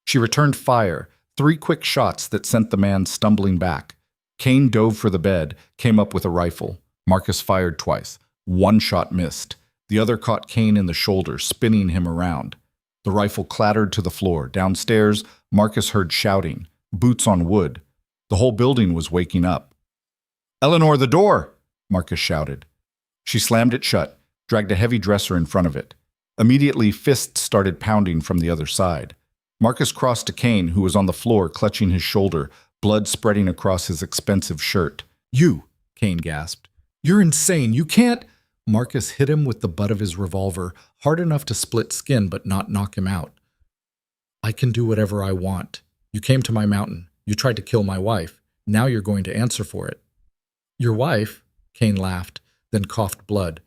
She returned fire, 3 quick shots that sent the man stumbling back. Kane dove for the bed, came up with a rifle. Marcus fired twice. 1 shot missed. The other caught Kane in the shoulder, spinning him around. The rifle clattered to the floor. Downstairs, Marcus heard shouting. Boots on wood. The whole building was waking up. "Eleanor, the door!" Marcus shouted. She slammed it shut, dragged a heavy dresser in front of it. Immediately, fists started pounding from the other side. Marcus crossed to Kane, who was on the floor clutching his shoulder, blood spreading across his expensive shirt. "You!" Kane gasped. "You're insane! You can't—" Marcus hit him with the butt of his revolver, hard enough to split skin but not knock him out. "I can do whatever I want. You came to my mountain. You tried to kill my wife. Now you're going to answer for it." "Your wife?" Kane laughed, then coughed blood.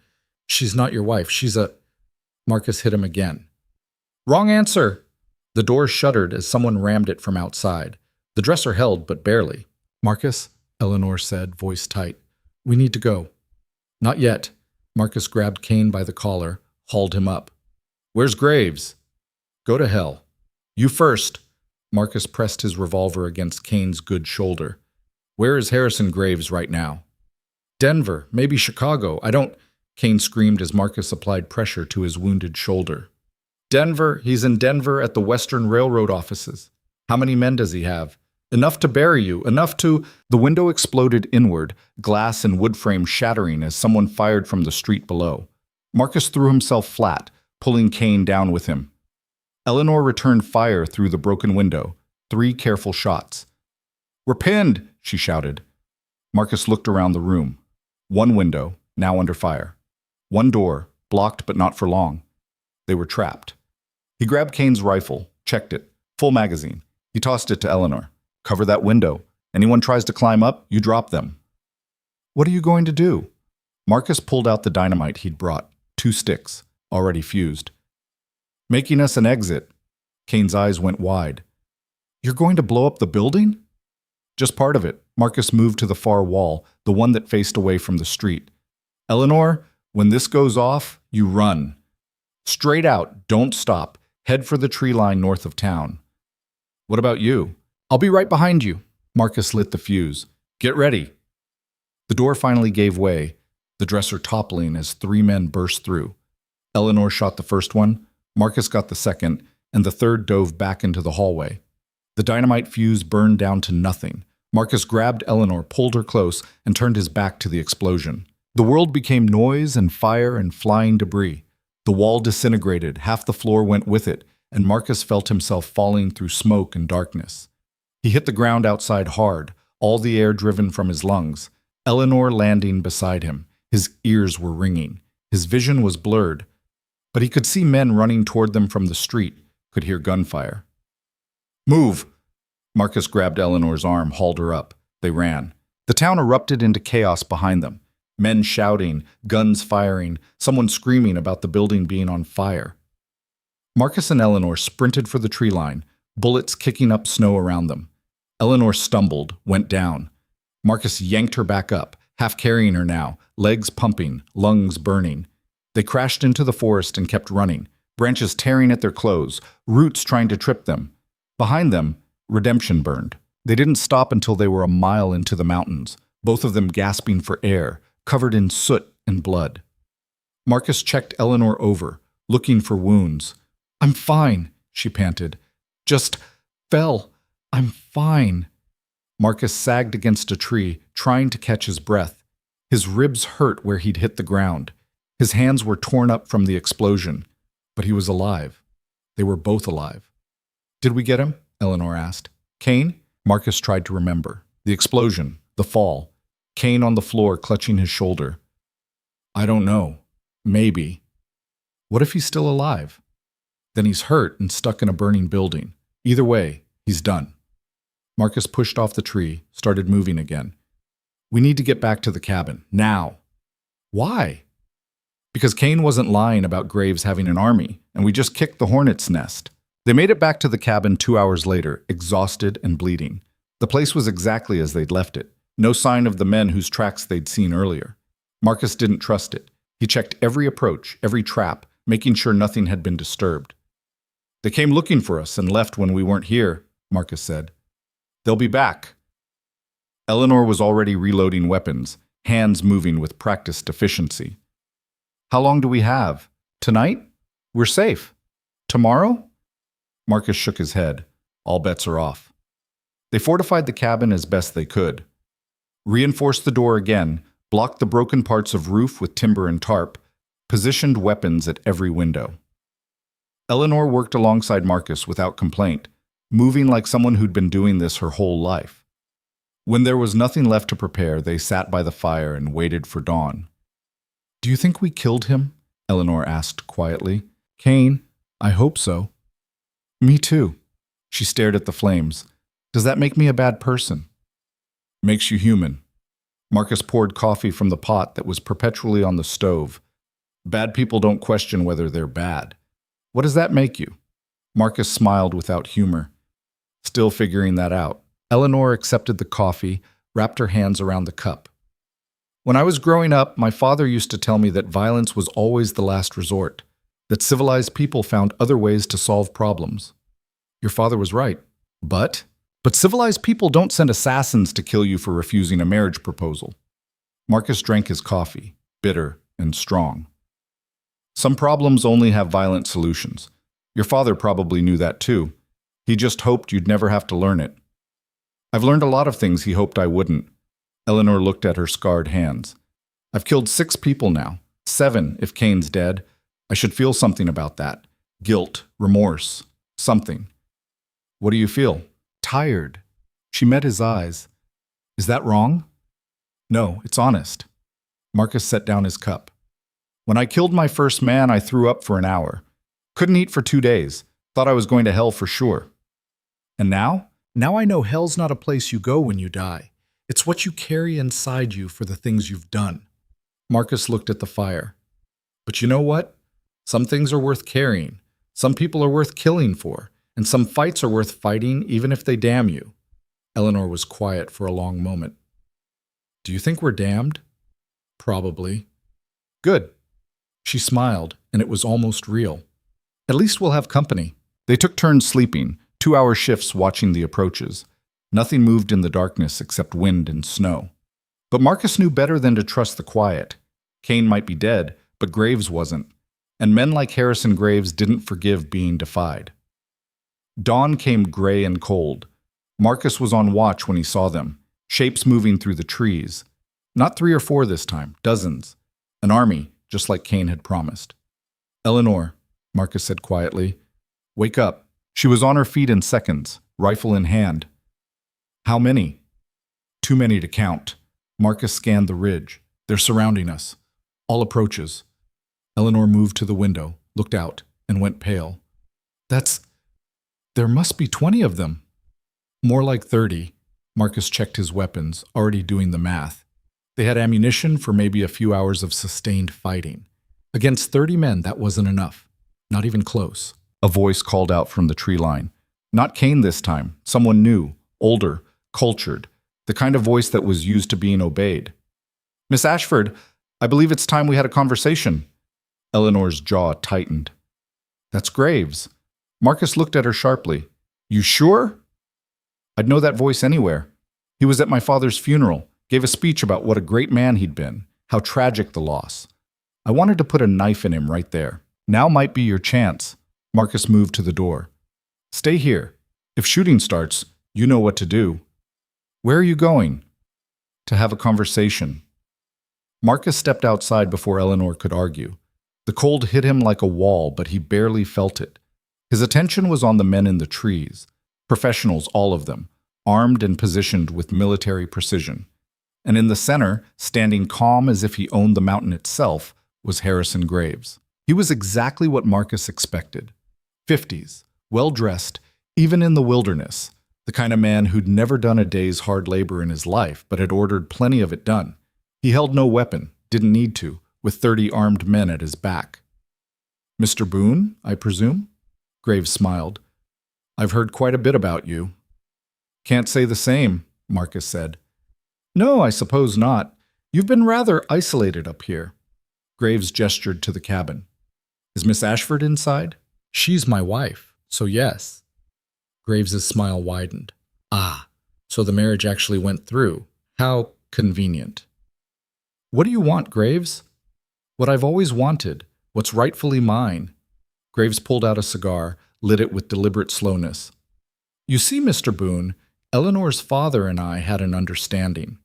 "She's not your wife. She's a—" Marcus hit him again. "Wrong answer!" The door shuddered as someone rammed it from outside. The dresser held, but barely. "Marcus," Eleanor said, voice tight, "we need to go." "Not yet." Marcus grabbed Kane by the collar, hauled him up. "Where's Graves?" "Go to hell." "You first." Marcus pressed his revolver against Kane's good shoulder. "Where is Harrison Graves right now?" "Denver, maybe Chicago. I don't—" Kane screamed as Marcus applied pressure to his wounded shoulder. "Denver, he's in Denver at the Western Railroad offices. How many men does he have?" "Enough to bury you, enough to—" The window exploded inward, glass and wood frame shattering as someone fired from the street below. Marcus threw himself flat, pulling Kane down with him. Eleanor returned fire through the broken window, 3 careful shots. "We're pinned!" she shouted. Marcus looked around the room. 1 window, now under fire. 1 door, blocked but not for long. They were trapped. He grabbed Kane's rifle, checked it, full magazine. He tossed it to Eleanor. "Cover that window. Anyone tries to climb up, you drop them." "What are you going to do?" Marcus pulled out the dynamite he'd brought, 2 sticks, already fused. "Making us an exit." Kane's eyes went wide. "You're going to blow up the building?" "Just part of it." Marcus moved to the far wall, the one that faced away from the street. "Eleanor, when this goes off, you run. Straight out, don't stop. Head for the tree line north of town." "What about you?" "I'll be right behind you." Marcus lit the fuse. "Get ready." The door finally gave way, the dresser toppling as 3 men burst through. Eleanor shot the first one, Marcus got the second, and the third dove back into the hallway. The dynamite fuse burned down to nothing. Marcus grabbed Eleanor, pulled her close, and turned his back to the explosion. The world became noise and fire and flying debris. The wall disintegrated, half the floor went with it, and Marcus felt himself falling through smoke and darkness. He hit the ground outside hard, all the air driven from his lungs. Eleanor landing beside him. His ears were ringing. His vision was blurred. But he could see men running toward them from the street, could hear gunfire. "Move!" Marcus grabbed Eleanor's arm, hauled her up. They ran. The town erupted into chaos behind them. Men shouting, guns firing, someone screaming about the building being on fire. Marcus and Eleanor sprinted for the tree line, bullets kicking up snow around them. Eleanor stumbled, went down. Marcus yanked her back up, half carrying her now, legs pumping, lungs burning. They crashed into the forest and kept running, branches tearing at their clothes, roots trying to trip them. Behind them, Redemption burned. They didn't stop until they were a mile into the mountains, both of them gasping for air, covered in soot and blood. Marcus checked Eleanor over, looking for wounds. "I'm fine," she panted. "Just fell. I'm fine." Marcus sagged against a tree, trying to catch his breath. His ribs hurt where he'd hit the ground. His hands were torn up from the explosion, but he was alive. They were both alive. "Did we get him?" Eleanor asked. "Kane?" Marcus tried to remember. The explosion, the fall. Kane on the floor clutching his shoulder. I don't know. Maybe. What if he's still alive? Then he's hurt and stuck in a burning building. Either way, he's done. Marcus pushed off the tree, started moving again. We need to get back to the cabin, now. Why? Because Kane wasn't lying about Graves having an army, and we just kicked the hornet's nest. They made it back to the cabin 2 hours later, exhausted and bleeding. The place was exactly as they'd left it. No sign of the men whose tracks they'd seen earlier. Marcus didn't trust it. He checked every approach, every trap, making sure nothing had been disturbed. They came looking for us and left when we weren't here, Marcus said. They'll be back. Eleanor was already reloading weapons, hands moving with practiced efficiency. How long do we have? Tonight? We're safe. Tomorrow? Marcus shook his head. All bets are off. They fortified the cabin as best they could. Reinforced the door again, blocked the broken parts of roof with timber and tarp, positioned weapons at every window. Eleanor worked alongside Marcus without complaint, moving like someone who'd been doing this her whole life. When there was nothing left to prepare, they sat by the fire and waited for dawn. Do you think we killed him? Eleanor asked quietly. Kane, I hope so. Me too. She stared at the flames. Does that make me a bad person? Makes you human. Marcus poured coffee from the pot that was perpetually on the stove. Bad people don't question whether they're bad. What does that make you? Marcus smiled without humor. Still figuring that out. Eleanor accepted the coffee, wrapped her hands around the cup. When I was growing up, my father used to tell me that violence was always the last resort, that civilized people found other ways to solve problems. Your father was right. But civilized people don't send assassins to kill you for refusing a marriage proposal. Marcus drank his coffee, bitter and strong. Some problems only have violent solutions. Your father probably knew that too. He just hoped you'd never have to learn it. I've learned a lot of things he hoped I wouldn't. Eleanor looked at her scarred hands. I've killed 6 people now. 7 if Kane's dead. I should feel something about that. Guilt, remorse, something. What do you feel? Tired. She met his eyes. Is that wrong? No, it's honest. Marcus set down his cup. When I killed my first man, I threw up for an hour. Couldn't eat for 2 days. Thought I was going to hell for sure. And now? Now I know hell's not a place you go when you die. It's what you carry inside you for the things you've done. Marcus looked at the fire. But you know what? Some things are worth carrying. Some people are worth killing for. And some fights are worth fighting even if they damn you. Eleanor was quiet for a long moment. Do you think we're damned? Probably. Good. She smiled, and it was almost real. At least we'll have company. They took turns sleeping, 2-hour shifts watching the approaches. Nothing moved in the darkness except wind and snow. But Marcus knew better than to trust the quiet. Kane might be dead, but Graves wasn't. And men like Harrison Graves didn't forgive being defied. Dawn came gray and cold. Marcus was on watch when he saw them, shapes moving through the trees. Not 3 or 4 this time, dozens. An army, just like Kane had promised. Eleanor, Marcus said quietly, wake up. She was on her feet in seconds, rifle in hand. How many? Too many to count. Marcus scanned the ridge. They're surrounding us. All approaches. Eleanor moved to the window, looked out, and went pale. There must be 20 of them. More like 30. Marcus checked his weapons, already doing the math. They had ammunition for maybe a few hours of sustained fighting. Against 30 men, that wasn't enough. Not even close. A voice called out from the tree line. Not Kane this time. Someone new, older, cultured. The kind of voice that was used to being obeyed. Miss Ashford, I believe it's time we had a conversation. Eleanor's jaw tightened. That's Graves. Marcus looked at her sharply. You sure? I'd know that voice anywhere. He was at my father's funeral, gave a speech about what a great man he'd been, how tragic the loss. I wanted to put a knife in him right there. Now might be your chance. Marcus moved to the door. Stay here. If shooting starts, you know what to do. Where are you going? To have a conversation. Marcus stepped outside before Eleanor could argue. The cold hit him like a wall, but he barely felt it. His attention was on the men in the trees. Professionals, all of them, armed and positioned with military precision. And in the center, standing calm as if he owned the mountain itself, was Harrison Graves. He was exactly what Marcus expected. 50s, well-dressed, even in the wilderness, the kind of man who'd never done a day's hard labor in his life, but had ordered plenty of it done. He held no weapon, didn't need to, with 30 armed men at his back. "Mr. Boone, I presume?" Graves smiled. "I've heard quite a bit about you." "Can't say the same," Marcus said. "No, I suppose not. You've been rather isolated up here." Graves gestured to the cabin. "Is Miss Ashford inside?" "She's my wife, so yes." Graves's smile widened. "Ah, so the marriage actually went through. How convenient." "What do you want, Graves?" "What I've always wanted. What's rightfully mine." Graves pulled out a cigar, lit it with deliberate slowness. "You see, Mr. Boone, Eleanor's father and I had an understanding.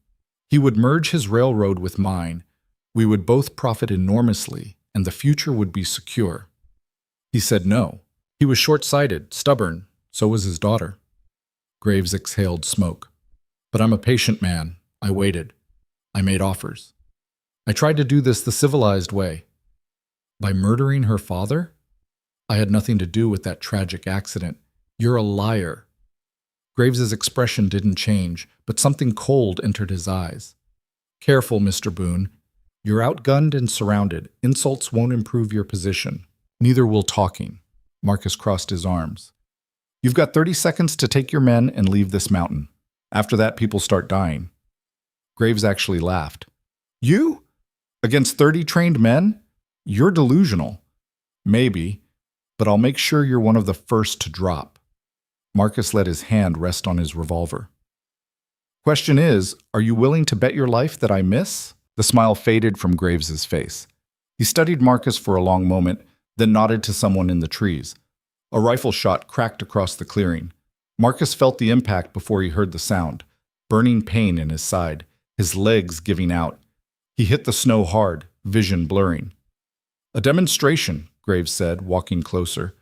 He would merge his railroad with mine. We would both profit enormously, and the future would be secure. He said no. He was short-sighted, stubborn. So was his daughter." Graves exhaled smoke. "But I'm a patient man. I waited. I made offers. I tried to do this the civilized way." "By murdering her father?" "I had nothing to do with that tragic accident. You're a liar." Graves's expression didn't change, but something cold entered his eyes. "Careful, Mr. Boone. You're outgunned and surrounded. Insults won't improve your position. Neither will talking." Marcus crossed his arms. "You've got 30 seconds to take your men and leave this mountain. After that, people start dying." Graves actually laughed. "You? Against 30 trained men? You're delusional." "Maybe, but I'll make sure you're one of the first to drop." Marcus let his hand rest on his revolver. "Question is, are you willing to bet your life that I miss?" The smile faded from Graves's face. He studied Marcus for a long moment, then nodded to someone in the trees. A rifle shot cracked across the clearing. Marcus felt the impact before he heard the sound, burning pain in his side, his legs giving out. He hit the snow hard, vision blurring. "A demonstration," Graves said, walking closer,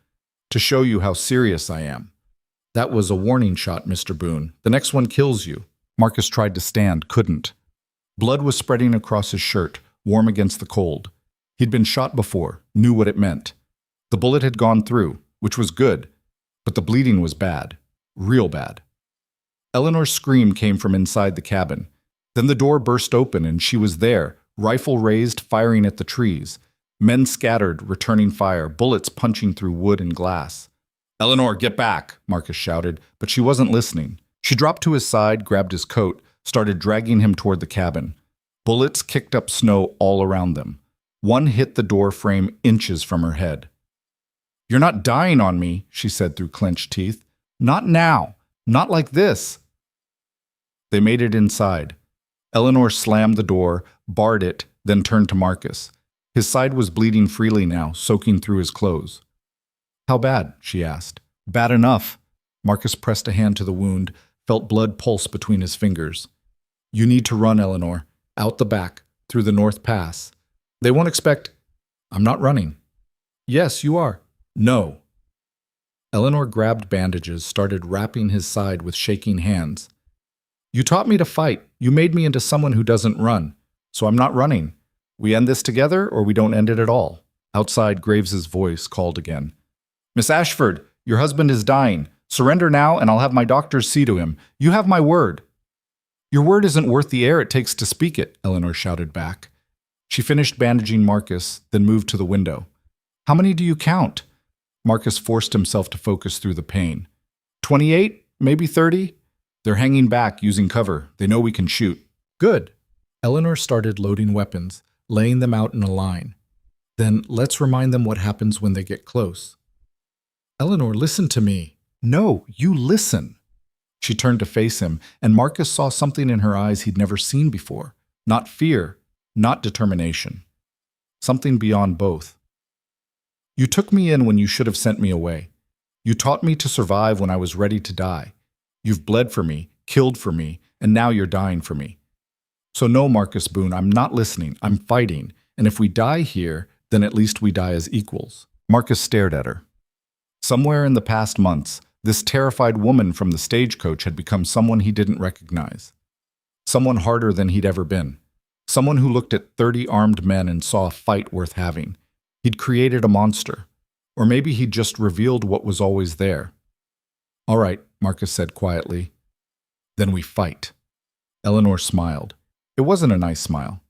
"to show you how serious I am." "That was a warning shot, Mr. Boone. The next one kills you." Marcus tried to stand, couldn't. Blood was spreading across his shirt, warm against the cold. He'd been shot before, knew what it meant. The bullet had gone through, which was good, but the bleeding was bad, real bad. Eleanor's scream came from inside the cabin. Then the door burst open and she was there, rifle raised, firing at the trees. Men scattered, returning fire, bullets punching through wood and glass. "Eleanor, get back," Marcus shouted, but she wasn't listening. She dropped to his side, grabbed his coat, started dragging him toward the cabin. Bullets kicked up snow all around them. One hit the door frame inches from her head. "You're not dying on me," she said through clenched teeth. "Not now. Not like this." They made it inside. Eleanor slammed the door, barred it, then turned to Marcus. His side was bleeding freely now, soaking through his clothes. "How bad?" she asked. "Bad enough." Marcus pressed a hand to the wound, felt blood pulse between his fingers. "You need to run, Eleanor. Out the back, through the North Pass. They won't expect—" "I'm not running." "Yes, you are." "No." Eleanor grabbed bandages, started wrapping his side with shaking hands. "You taught me to fight. You made me into someone who doesn't run. So I'm not running. We end this together or we don't end it at all." Outside, Graves's voice called again. "Miss Ashford, your husband is dying. Surrender now and I'll have my doctors see to him. You have my word." "Your word isn't worth the air it takes to speak it," Eleanor shouted back. She finished bandaging Marcus, then moved to the window. "How many do you count?" Marcus forced himself to focus through the pain. 28, maybe 30. They're hanging back, using cover. They know we can shoot." "Good." Eleanor started loading weapons, laying them out in a line. "Then let's remind them what happens when they get close." "Eleanor, listen to me." "No, you listen." She turned to face him, and Marcus saw something in her eyes he'd never seen before. Not fear, not determination. Something beyond both. "You took me in when you should have sent me away. You taught me to survive when I was ready to die. You've bled for me, killed for me, and now you're dying for me. So no, Marcus Boone, I'm not listening. I'm fighting. And if we die here, then at least we die as equals." Marcus stared at her. Somewhere in the past months, this terrified woman from the Stagecoach had become someone he didn't recognize. Someone harder than he'd ever been. Someone who looked at 30 armed men and saw a fight worth having. He'd created a monster. Or maybe he'd just revealed what was always there. "All right," Marcus said quietly. "Then we fight." Eleanor smiled. It wasn't a nice smile.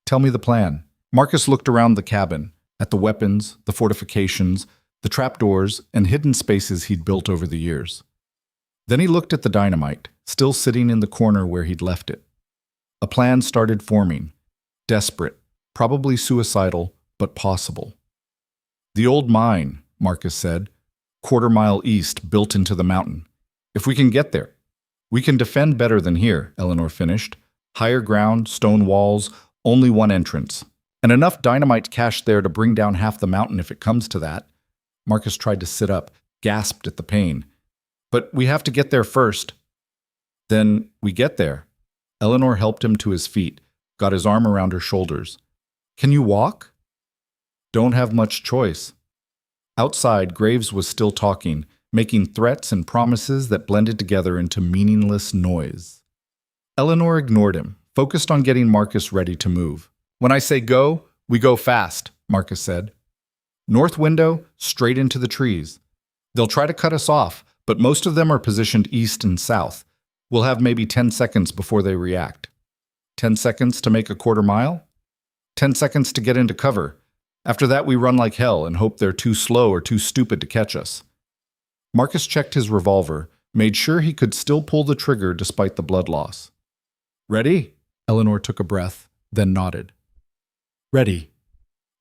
"Tell me the plan." Marcus looked around the cabin, at the weapons, the fortifications, the trapdoors, and hidden spaces he'd built over the years. Then he looked at the dynamite, still sitting in the corner where he'd left it. A plan started forming. Desperate, probably suicidal, but possible. "The old mine," Marcus said, "quarter-mile east, built into the mountain. If we can get there. We can defend better than here," Eleanor finished. "Higher ground, stone walls, only one entrance. And enough dynamite cached there to bring down half the mountain if it comes to that." Marcus tried to sit up, gasped at the pain. "But we have to get there first." "Then we get there." Eleanor helped him to his feet, got his arm around her shoulders. "Can you walk?" "Don't have much choice." Outside, Graves was still talking, making threats and promises that blended together into meaningless noise. Eleanor ignored him, focused on getting Marcus ready to move. "When I say go, we go fast," Marcus said. "North window, straight into the trees. They'll try to cut us off, but most of them are positioned east and south. We'll have maybe 10 seconds before they react. 10 seconds to make a quarter mile? 10 seconds to get into cover. After that, we run like hell and hope they're too slow or too stupid to catch us." Marcus checked his revolver, made sure he could still pull the trigger despite the blood loss. "Ready?" Eleanor took a breath, then nodded. "Ready."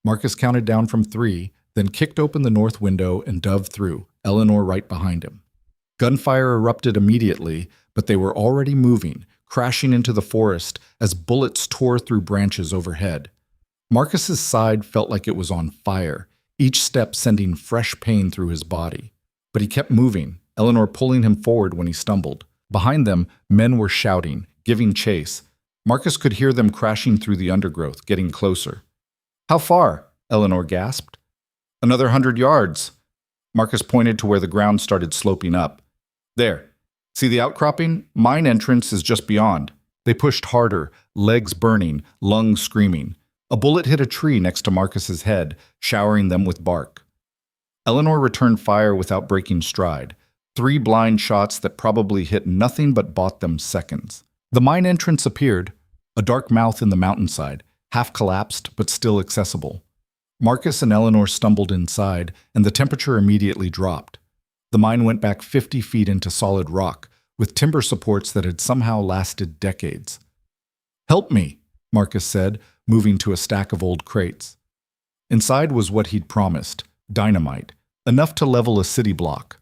Marcus counted down from 3, then kicked open the north window and dove through, Eleanor right behind him. Gunfire erupted immediately, but they were already moving, crashing into the forest as bullets tore through branches overhead. Marcus's side felt like it was on fire, each step sending fresh pain through his body. But he kept moving, Eleanor pulling him forward when he stumbled. Behind them, men were shouting, giving chase. Marcus could hear them crashing through the undergrowth, getting closer. "How far?" Eleanor gasped. "Another 100 yards." Marcus pointed to where the ground started sloping up. "There. See the outcropping? Mine entrance is just beyond." They pushed harder, legs burning, lungs screaming. A bullet hit a tree next to Marcus's head, showering them with bark. Eleanor returned fire without breaking stride. 3 blind shots that probably hit nothing but bought them seconds. The mine entrance appeared, a dark mouth in the mountainside, half collapsed but still accessible. Marcus and Eleanor stumbled inside, and the temperature immediately dropped. The mine went back 50 feet into solid rock, with timber supports that had somehow lasted decades. "Help me," Marcus said, moving to a stack of old crates. Inside was what he'd promised, dynamite, enough to level a city block.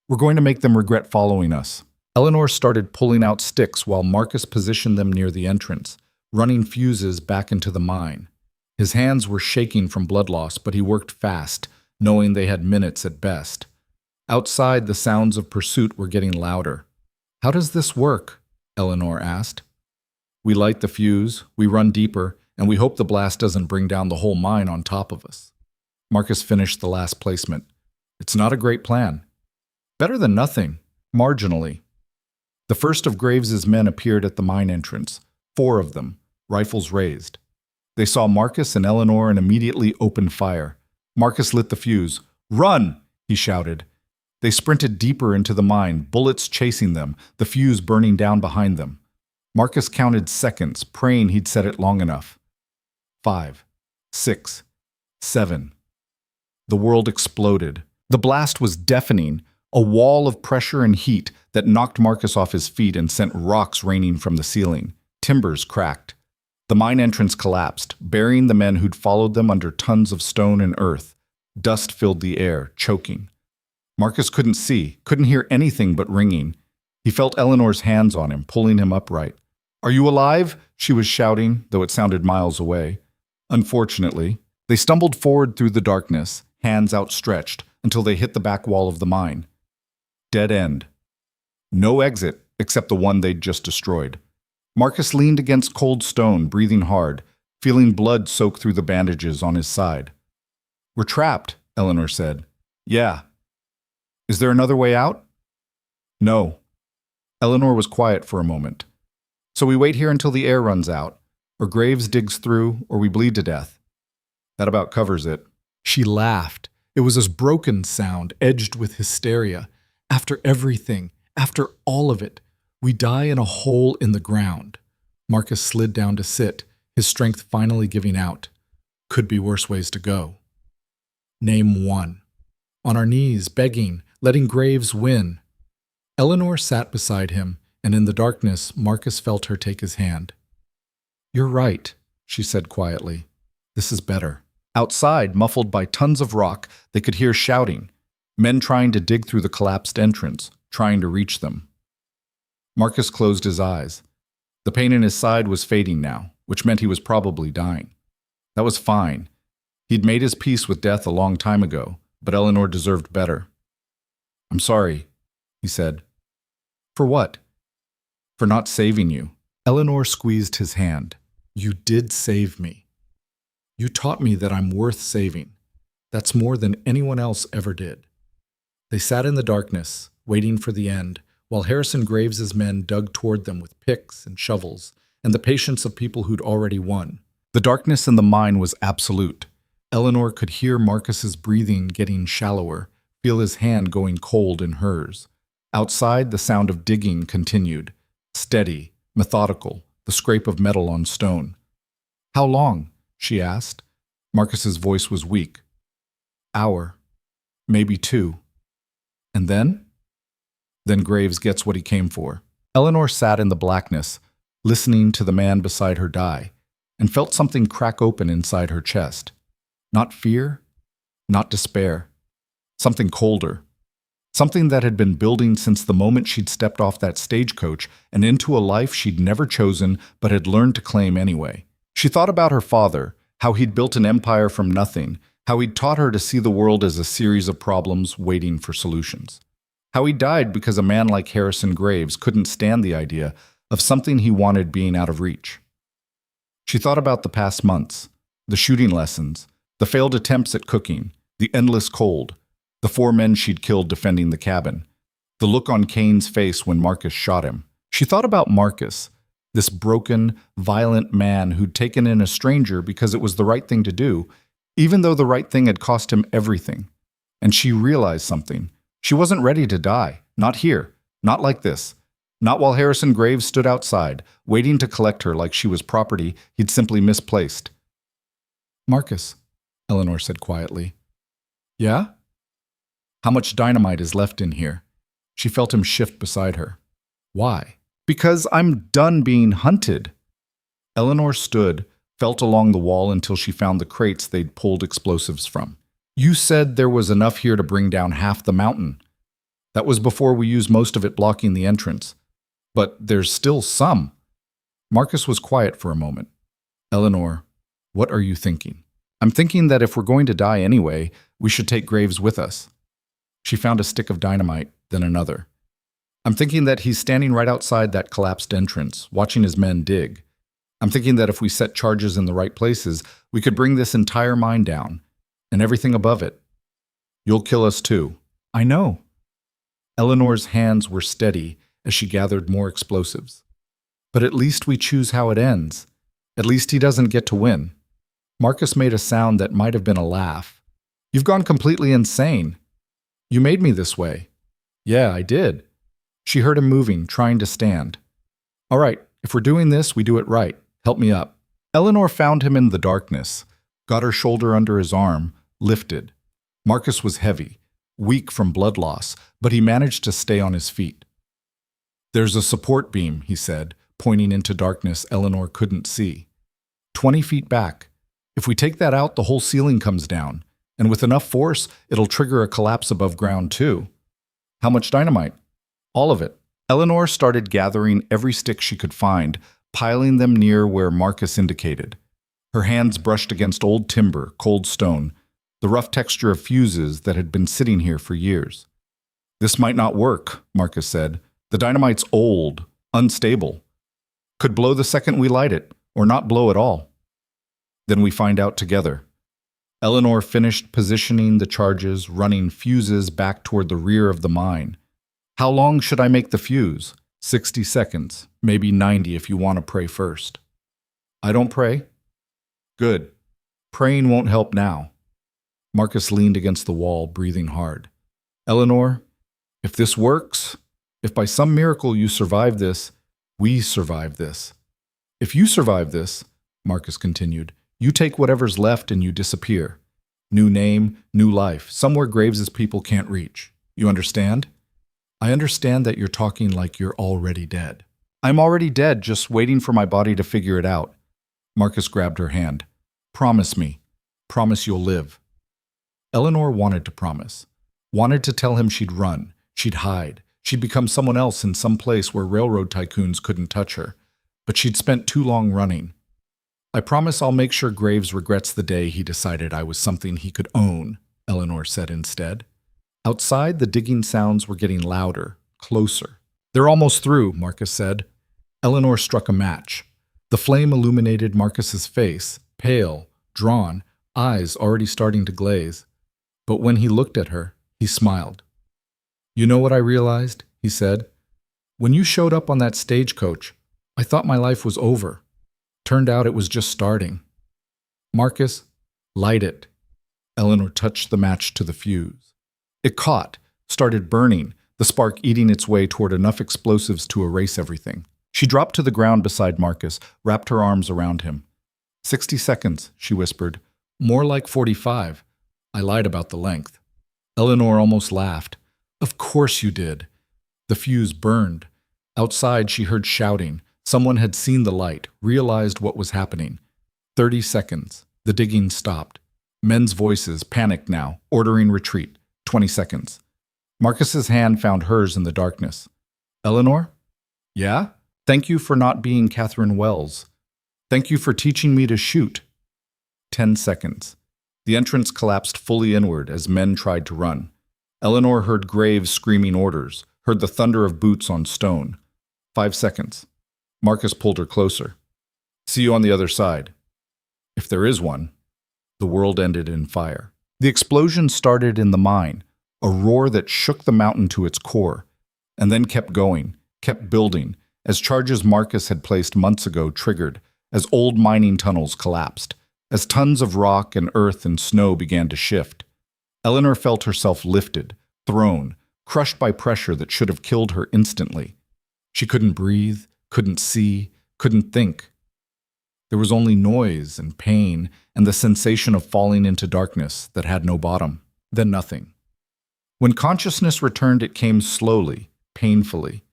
"We're going to make them regret following us." Eleanor started pulling out sticks while Marcus positioned them near the entrance, running fuses back into the mine. His hands were shaking from blood loss, but he worked fast, knowing they had minutes at best. Outside, the sounds of pursuit were getting louder. "How does this work?" Eleanor asked. "We light the fuse, we run deeper, and we hope the blast doesn't bring down the whole mine on top of us." Marcus finished the last placement. "It's not a great plan." "Better than nothing, marginally." The first of Graves's men appeared at the mine entrance, 4 of them, rifles raised. They saw Marcus and Eleanor and immediately opened fire. Marcus lit the fuse. "Run!" he shouted. They sprinted deeper into the mine, bullets chasing them, the fuse burning down behind them. Marcus counted seconds, praying he'd set it long enough. 5, 6, 7. The world exploded. The blast was deafening, a wall of pressure and heat that knocked Marcus off his feet and sent rocks raining from the ceiling. Timbers cracked. The mine entrance collapsed, burying the men who'd followed them under tons of stone and earth. Dust filled the air, choking. Marcus couldn't see, couldn't hear anything but ringing. He felt Eleanor's hands on him, pulling him upright. "Are you alive?" she was shouting, though it sounded miles away. Unfortunately, they stumbled forward through the darkness, hands outstretched, until they hit the back wall of the mine. Dead end. No exit, except the one they'd just destroyed. Marcus leaned against cold stone, breathing hard, feeling blood soak through the bandages on his side. "We're trapped," Eleanor said. "Yeah." "Is there another way out?" "No." Eleanor was quiet for a moment. So we wait here until the air runs out, or Graves digs through, or we bleed to death. That about covers it. She laughed. It was a broken sound, edged with hysteria. After everything, after all of it, we die in a hole in the ground. Marcus slid down to sit, his strength finally giving out. Could be worse ways to go. Name one. On our knees, begging, letting Graves win. Eleanor sat beside him, and in the darkness, Marcus felt her take his hand. You're right, she said quietly. This is better. Outside, muffled by tons of rock, they could hear shouting, men trying to dig through the collapsed entrance, trying to reach them. Marcus closed his eyes. The pain in his side was fading now, which meant he was probably dying. That was fine. He'd made his peace with death a long time ago, but Eleanor deserved better. I'm sorry, he said. For what? For not saving you. Eleanor squeezed his hand. You did save me. You taught me that I'm worth saving. That's more than anyone else ever did. They sat in the darkness, waiting for the end, while Harrison Graves's men dug toward them with picks and shovels, and the patience of people who'd already won. The darkness in the mine was absolute. Eleanor could hear Marcus's breathing getting shallower, feel his hand going cold in hers. Outside, the sound of digging continued, steady, methodical, the scrape of metal on stone. How long? She asked. Marcus's voice was weak. Hour. Maybe 2. And then? Then Graves gets what he came for. Eleanor sat in the blackness, listening to the man beside her die, and felt something crack open inside her chest. Not fear, not despair. Something colder. Something that had been building since the moment she'd stepped off that stagecoach and into a life she'd never chosen but had learned to claim anyway. She thought about her father, how he'd built an empire from nothing, how he'd taught her to see the world as a series of problems waiting for solutions. How he died because a man like Harrison Graves couldn't stand the idea of something he wanted being out of reach. She thought about the past months, the shooting lessons, the failed attempts at cooking, the endless cold, the 4 men she'd killed defending the cabin, the look on Kane's face when Marcus shot him. She thought about Marcus, this broken, violent man who'd taken in a stranger because it was the right thing to do, even though the right thing had cost him everything. And she realized something. She wasn't ready to die. Not here. Not like this. Not while Harrison Graves stood outside, waiting to collect her like she was property he'd simply misplaced. Marcus, Eleanor said quietly. Yeah? How much dynamite is left in here? She felt him shift beside her. Why? Because I'm done being hunted. Eleanor stood, felt along the wall until she found the crates they'd pulled explosives from. You said there was enough here to bring down half the mountain. That was before we used most of it blocking the entrance. But there's still some. Marcus was quiet for a moment. Eleanor, what are you thinking? I'm thinking that if we're going to die anyway, we should take Graves with us. She found a stick of dynamite, then another. I'm thinking that he's standing right outside that collapsed entrance, watching his men dig. I'm thinking that if we set charges in the right places, we could bring this entire mine down, and everything above it. You'll kill us too. I know. Eleanor's hands were steady as she gathered more explosives. But at least we choose how it ends. At least he doesn't get to win. Marcus made a sound that might have been a laugh. You've gone completely insane. You made me this way. Yeah, I did. She heard him moving, trying to stand. All right, if we're doing this, we do it right. Help me up. Eleanor found him in the darkness, got her shoulder under his arm, lifted. Marcus was heavy, weak from blood loss, but he managed to stay on his feet. There's a support beam, he said, pointing into darkness Eleanor couldn't see. 20 feet back. If we take that out, the whole ceiling comes down, and with enough force, it'll trigger a collapse above ground too. How much dynamite? All of it. Eleanor started gathering every stick she could find, piling them near where Marcus indicated. Her hands brushed against old timber, cold stone, the rough texture of fuses that had been sitting here for years. This might not work, Marcus said. The dynamite's old, unstable. Could blow the second we light it, or not blow at all. Then we find out together. Eleanor finished positioning the charges, running fuses back toward the rear of the mine. How long should I make the fuse? 60 seconds, maybe 90 if you want to pray first. I don't pray? Good. Praying won't help now. Marcus leaned against the wall, breathing hard. Eleanor, if this works, if by some miracle you survive this, we survive this. If you survive this, Marcus continued, you take whatever's left and you disappear. New name, new life, somewhere Graves's people can't reach. You understand? I understand that you're talking like you're already dead. I'm already dead, just waiting for my body to figure it out. Marcus grabbed her hand. Promise me. Promise you'll live. Eleanor wanted to promise. Wanted to tell him she'd run, she'd hide, she'd become someone else in some place where railroad tycoons couldn't touch her. But she'd spent too long running. I promise I'll make sure Graves regrets the day he decided I was something he could own, Eleanor said instead. Outside, the digging sounds were getting louder, closer. They're almost through, Marcus said. Eleanor struck a match. The flame illuminated Marcus's face, pale, drawn, eyes already starting to glaze. But when he looked at her, he smiled. You know what I realized? He said. When you showed up on that stagecoach, I thought my life was over. Turned out it was just starting. Marcus, light it. Eleanor touched the match to the fuse. It caught, started burning, the spark eating its way toward enough explosives to erase everything. She dropped to the ground beside Marcus, wrapped her arms around him. 60 seconds, she whispered. More like 45. I lied about the length. Eleanor almost laughed. Of course you did. The fuse burned. Outside, she heard shouting. Someone had seen the light, realized what was happening. 30 seconds. The digging stopped. Men's voices, panicked now, ordering retreat. 20 seconds. Marcus's hand found hers in the darkness. Eleanor? Yeah? Thank you for not being Catherine Wells. Thank you for teaching me to shoot. 10 seconds. The entrance collapsed fully inward as men tried to run. Eleanor heard Graves screaming orders, heard the thunder of boots on stone. 5 seconds. Marcus pulled her closer. See you on the other side. If there is one. The world ended in fire. The explosion started in the mine, a roar that shook the mountain to its core, and then kept going, kept building, as charges Marcus had placed months ago triggered, as old mining tunnels collapsed, as tons of rock and earth and snow began to shift. Eleanor felt herself lifted, thrown, crushed by pressure that should have killed her instantly. She couldn't breathe, couldn't see, couldn't think. There was only noise and pain and the sensation of falling into darkness that had no bottom, then nothing. When consciousness returned, it came slowly, painfully.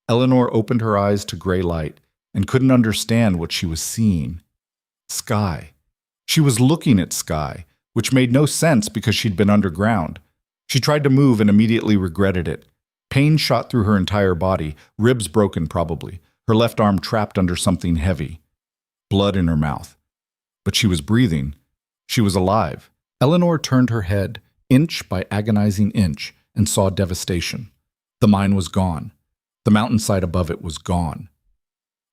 Eleanor opened her eyes to gray light and couldn't understand what she was seeing. Sky. She was looking at sky, which made no sense because she'd been underground. She tried to move and immediately regretted it. Pain shot through her entire body, ribs broken probably, her left arm trapped under something heavy. Blood in her mouth. But she was breathing. She was alive. Eleanor turned her head, inch by agonizing inch, and saw devastation. The mine was gone. The mountainside above it was gone.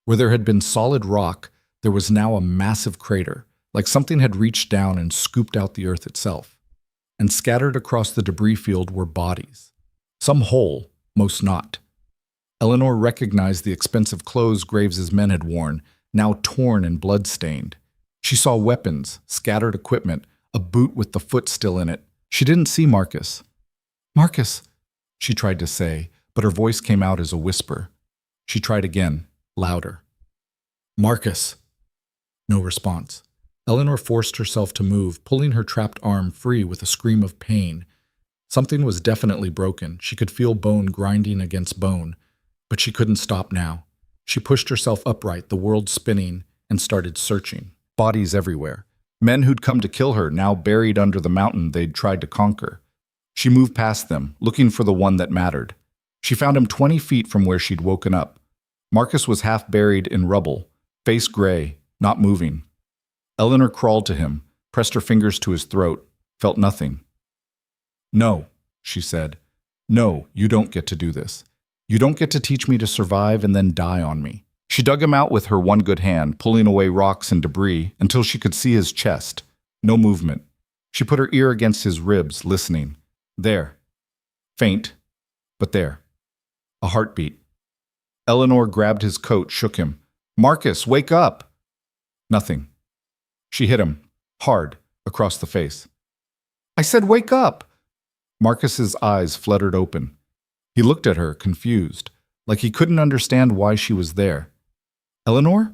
Where there had been solid rock, there was now a massive crater, like something had reached down and scooped out the earth itself. And scattered across the debris field were bodies. Some whole, most not. Eleanor recognized the expensive clothes Graves's men had worn, now torn and blood-stained. She saw weapons, scattered equipment, a boot with the foot still in it. She didn't see Marcus. Marcus, she tried to say, but her voice came out as a whisper. She tried again, louder. Marcus. No response. Eleanor forced herself to move, pulling her trapped arm free with a scream of pain. Something was definitely broken. She could feel bone grinding against bone, but she couldn't stop now. She pushed herself upright, the world spinning, and started searching. Bodies everywhere. Men who'd come to kill her, now buried under the mountain they'd tried to conquer. She moved past them, looking for the one that mattered. She found him 20 feet from where she'd woken up. Marcus was half buried in rubble, face gray, not moving. Eleanor crawled to him, pressed her fingers to his throat, felt nothing. No, she said. No, you don't get to do this. You don't get to teach me to survive and then die on me. She dug him out with her one good hand, pulling away rocks and debris until she could see his chest. No movement. She put her ear against his ribs, listening. There. Faint, but there. A heartbeat. Eleanor grabbed his coat, shook him. Marcus, wake up! Nothing. She hit him, hard, across the face. I said wake up! Marcus's eyes fluttered open. He looked at her, confused, like he couldn't understand why she was there. Eleanor?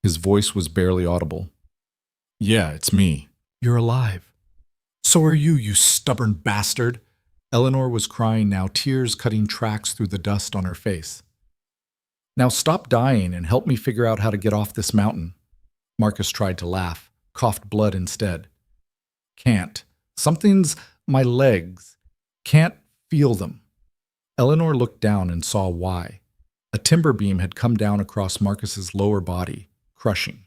His voice was barely audible. Yeah, it's me. You're alive. So are you, you stubborn bastard. Eleanor was crying now, tears cutting tracks through the dust on her face. Now stop dying and help me figure out how to get off this mountain. Marcus tried to laugh, coughed blood instead. Can't. Something's my legs. Can't feel them. Eleanor looked down and saw why. A timber beam had come down across Marcus's lower body, crushing.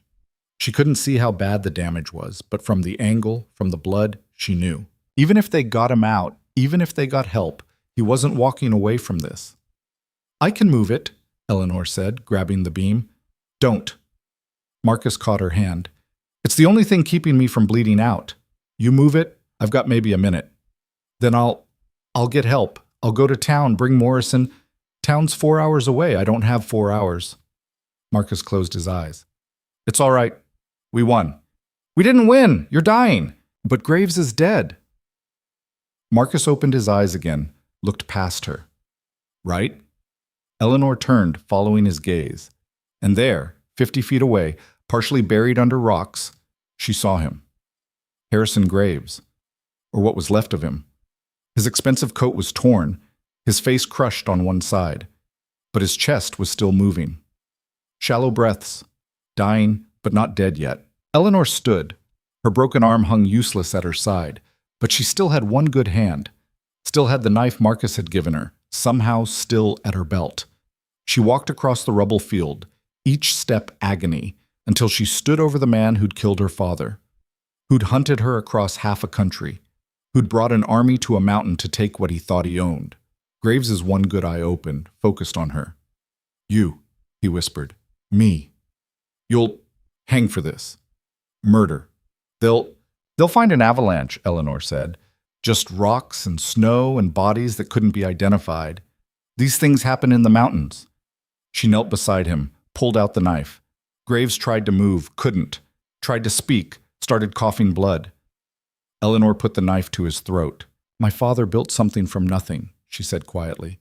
She couldn't see how bad the damage was, but from the angle, from the blood, she knew. Even if they got him out, even if they got help, he wasn't walking away from this. I can move it, Eleanor said, grabbing the beam. Don't. Marcus caught her hand. It's the only thing keeping me from bleeding out. You move it, I've got maybe a minute. Then I'll get help. I'll go to town, bring Morrison. Town's 4 hours away. I don't have 4 hours. Marcus closed his eyes. It's all right. We won. We didn't win. You're dying. But Graves is dead. Marcus opened his eyes again, looked past her. Right? Eleanor turned, following his gaze. And there, 50 feet away, partially buried under rocks, she saw him. Harrison Graves, or what was left of him. His expensive coat was torn, his face crushed on one side, but his chest was still moving. Shallow breaths, dying, but not dead yet. Eleanor stood. Her broken arm hung useless at her side, but she still had one good hand, still had the knife Marcus had given her, somehow still at her belt. She walked across the rubble field, each step agony, until she stood over the man who'd killed her father, who'd hunted her across half a country, who'd brought an army to a mountain to take what he thought he owned. Graves's one good eye open, focused on her. You, he whispered. Me. You'll hang for this. Murder. They'll find an avalanche, Eleanor said. Just rocks and snow and bodies that couldn't be identified. These things happen in the mountains. She knelt beside him, pulled out the knife. Graves tried to move, couldn't. Tried to speak, started coughing blood. Eleanor put the knife to his throat. My father built something from nothing, she said quietly.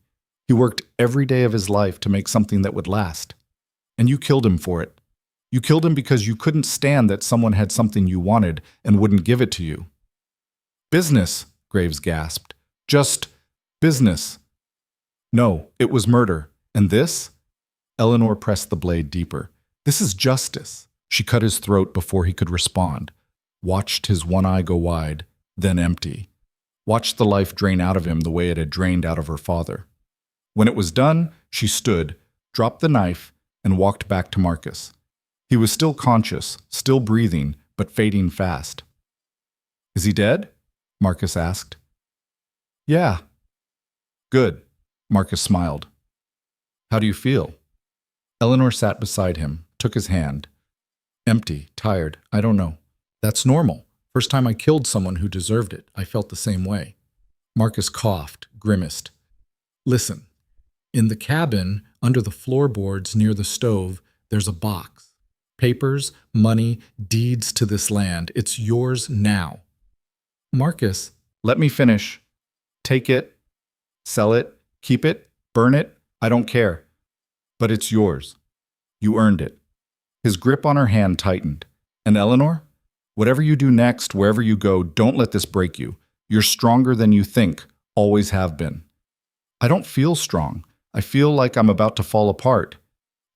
He worked every day of his life to make something that would last. And you killed him for it. You killed him because you couldn't stand that someone had something you wanted and wouldn't give it to you. Business, Graves gasped. Just business. No, it was murder. And this? Eleanor pressed the blade deeper. This is justice. She cut his throat before he could respond. Watched his one eye go wide, then empty. Watched the life drain out of him the way it had drained out of her father. When it was done, she stood, dropped the knife, and walked back to Marcus. He was still conscious, still breathing, but fading fast. Is he dead? Marcus asked. Yeah. Good, Marcus smiled. How do you feel? Eleanor sat beside him, took his hand. Empty, tired, I don't know. That's normal. First time I killed someone who deserved it, I felt the same way. Marcus coughed, grimaced. Listen, in the cabin, under the floorboards near the stove, there's a box. Papers, money, deeds to this land. It's yours now. Marcus, let me finish. Take it, sell it, keep it, burn it, I don't care. But it's yours. You earned it. His grip on her hand tightened. And Eleanor? Whatever you do next, wherever you go, don't let this break you. You're stronger than you think, always have been. I don't feel strong. I feel like I'm about to fall apart.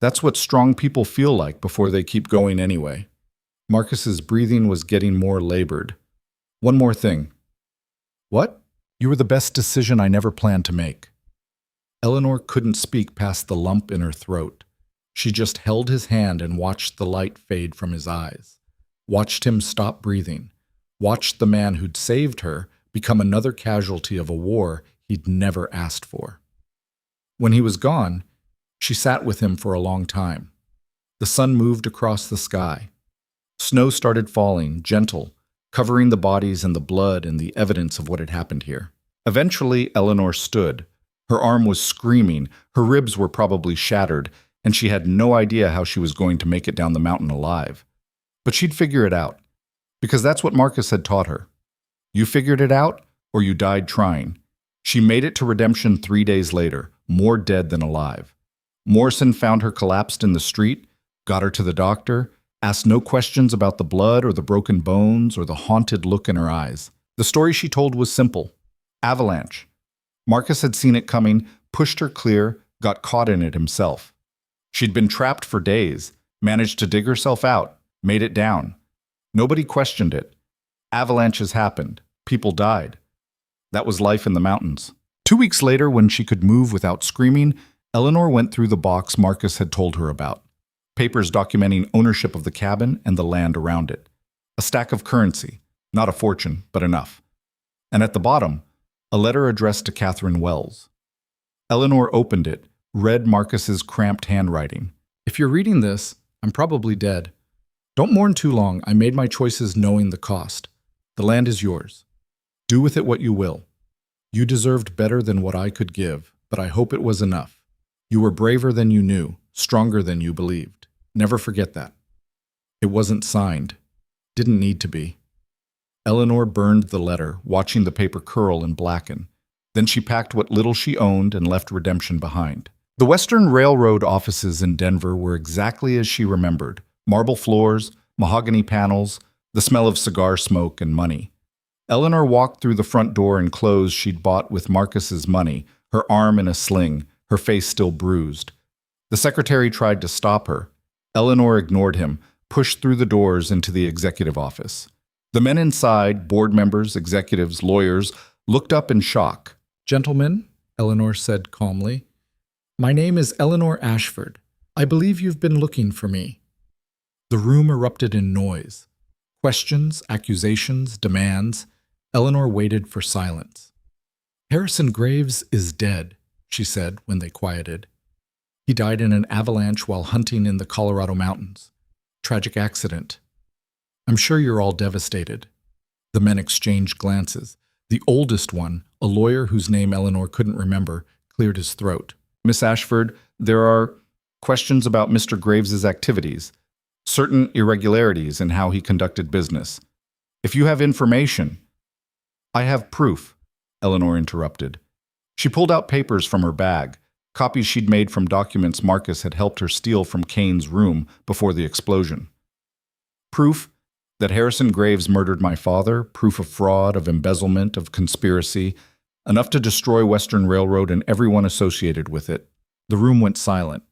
That's what strong people feel like before they keep going anyway. Marcus's breathing was getting more labored. One more thing. What? You were the best decision I never planned to make. Eleanor couldn't speak past the lump in her throat. She just held his hand and watched the light fade from his eyes. Watched him stop breathing. Watched the man who'd saved her become another casualty of a war he'd never asked for. When he was gone, she sat with him for a long time. The sun moved across the sky. Snow started falling, gentle, covering the bodies and the blood and the evidence of what had happened here. Eventually, Eleanor stood, Her arm was screaming, her ribs were probably shattered, and she had no idea how she was going to make it down the mountain alive. But she'd figure it out, because that's what Marcus had taught her. You figured it out, or you died trying. She made it to redemption 3 days later, more dead than alive. Morrison found her collapsed in the street, got her to the doctor, asked no questions about the blood or the broken bones or the haunted look in her eyes. The story she told was simple. Avalanche. Marcus had seen it coming, pushed her clear, got caught in it himself. She'd been trapped for days, managed to dig herself out, made it down. Nobody questioned it. Avalanches happened. People died. That was life in the mountains. 2 weeks later, when she could move without screaming, Eleanor went through the box Marcus had told her about. Papers documenting ownership of the cabin and the land around it. A stack of currency. Not a fortune, but enough. And at the bottom, a letter addressed to Catherine Wells. Eleanor opened it, read Marcus's cramped handwriting. If you're reading this, I'm probably dead. Don't mourn too long. I made my choices knowing the cost. The land is yours. Do with it what you will. You deserved better than what I could give, but I hope it was enough. You were braver than you knew, stronger than you believed. Never forget that. It wasn't signed. Didn't need to be. Eleanor burned the letter, watching the paper curl and blacken. Then she packed what little she owned and left redemption behind. The Western Railroad offices in Denver were exactly as she remembered. Marble floors, mahogany panels, the smell of cigar smoke and money. Eleanor walked through the front door in clothes she'd bought with Marcus's money, her arm in a sling, her face still bruised. The secretary tried to stop her. Eleanor ignored him, pushed through the doors into the executive office. The men inside, board members, executives, lawyers, looked up in shock. "Gentlemen," Eleanor said calmly, "my name is Eleanor Ashford. I believe you've been looking for me." The room erupted in noise. Questions, accusations, demands. Eleanor waited for silence. "Harrison Graves is dead," she said when they quieted. "He died in an avalanche while hunting in the Colorado mountains. Tragic accident. I'm sure you're all devastated." The men exchanged glances. The oldest one, a lawyer whose name Eleanor couldn't remember, cleared his throat. "Miss Ashford, there are questions about Mr. Graves's activities, certain irregularities in how he conducted business. If you have information—" "I have proof," Eleanor interrupted. She pulled out papers from her bag, copies she'd made from documents Marcus had helped her steal from Kane's room before the explosion. "Proof that Harrison Graves murdered my father, proof of fraud, of embezzlement, of conspiracy, enough to destroy Western Railroad and everyone associated with it." The room went silent.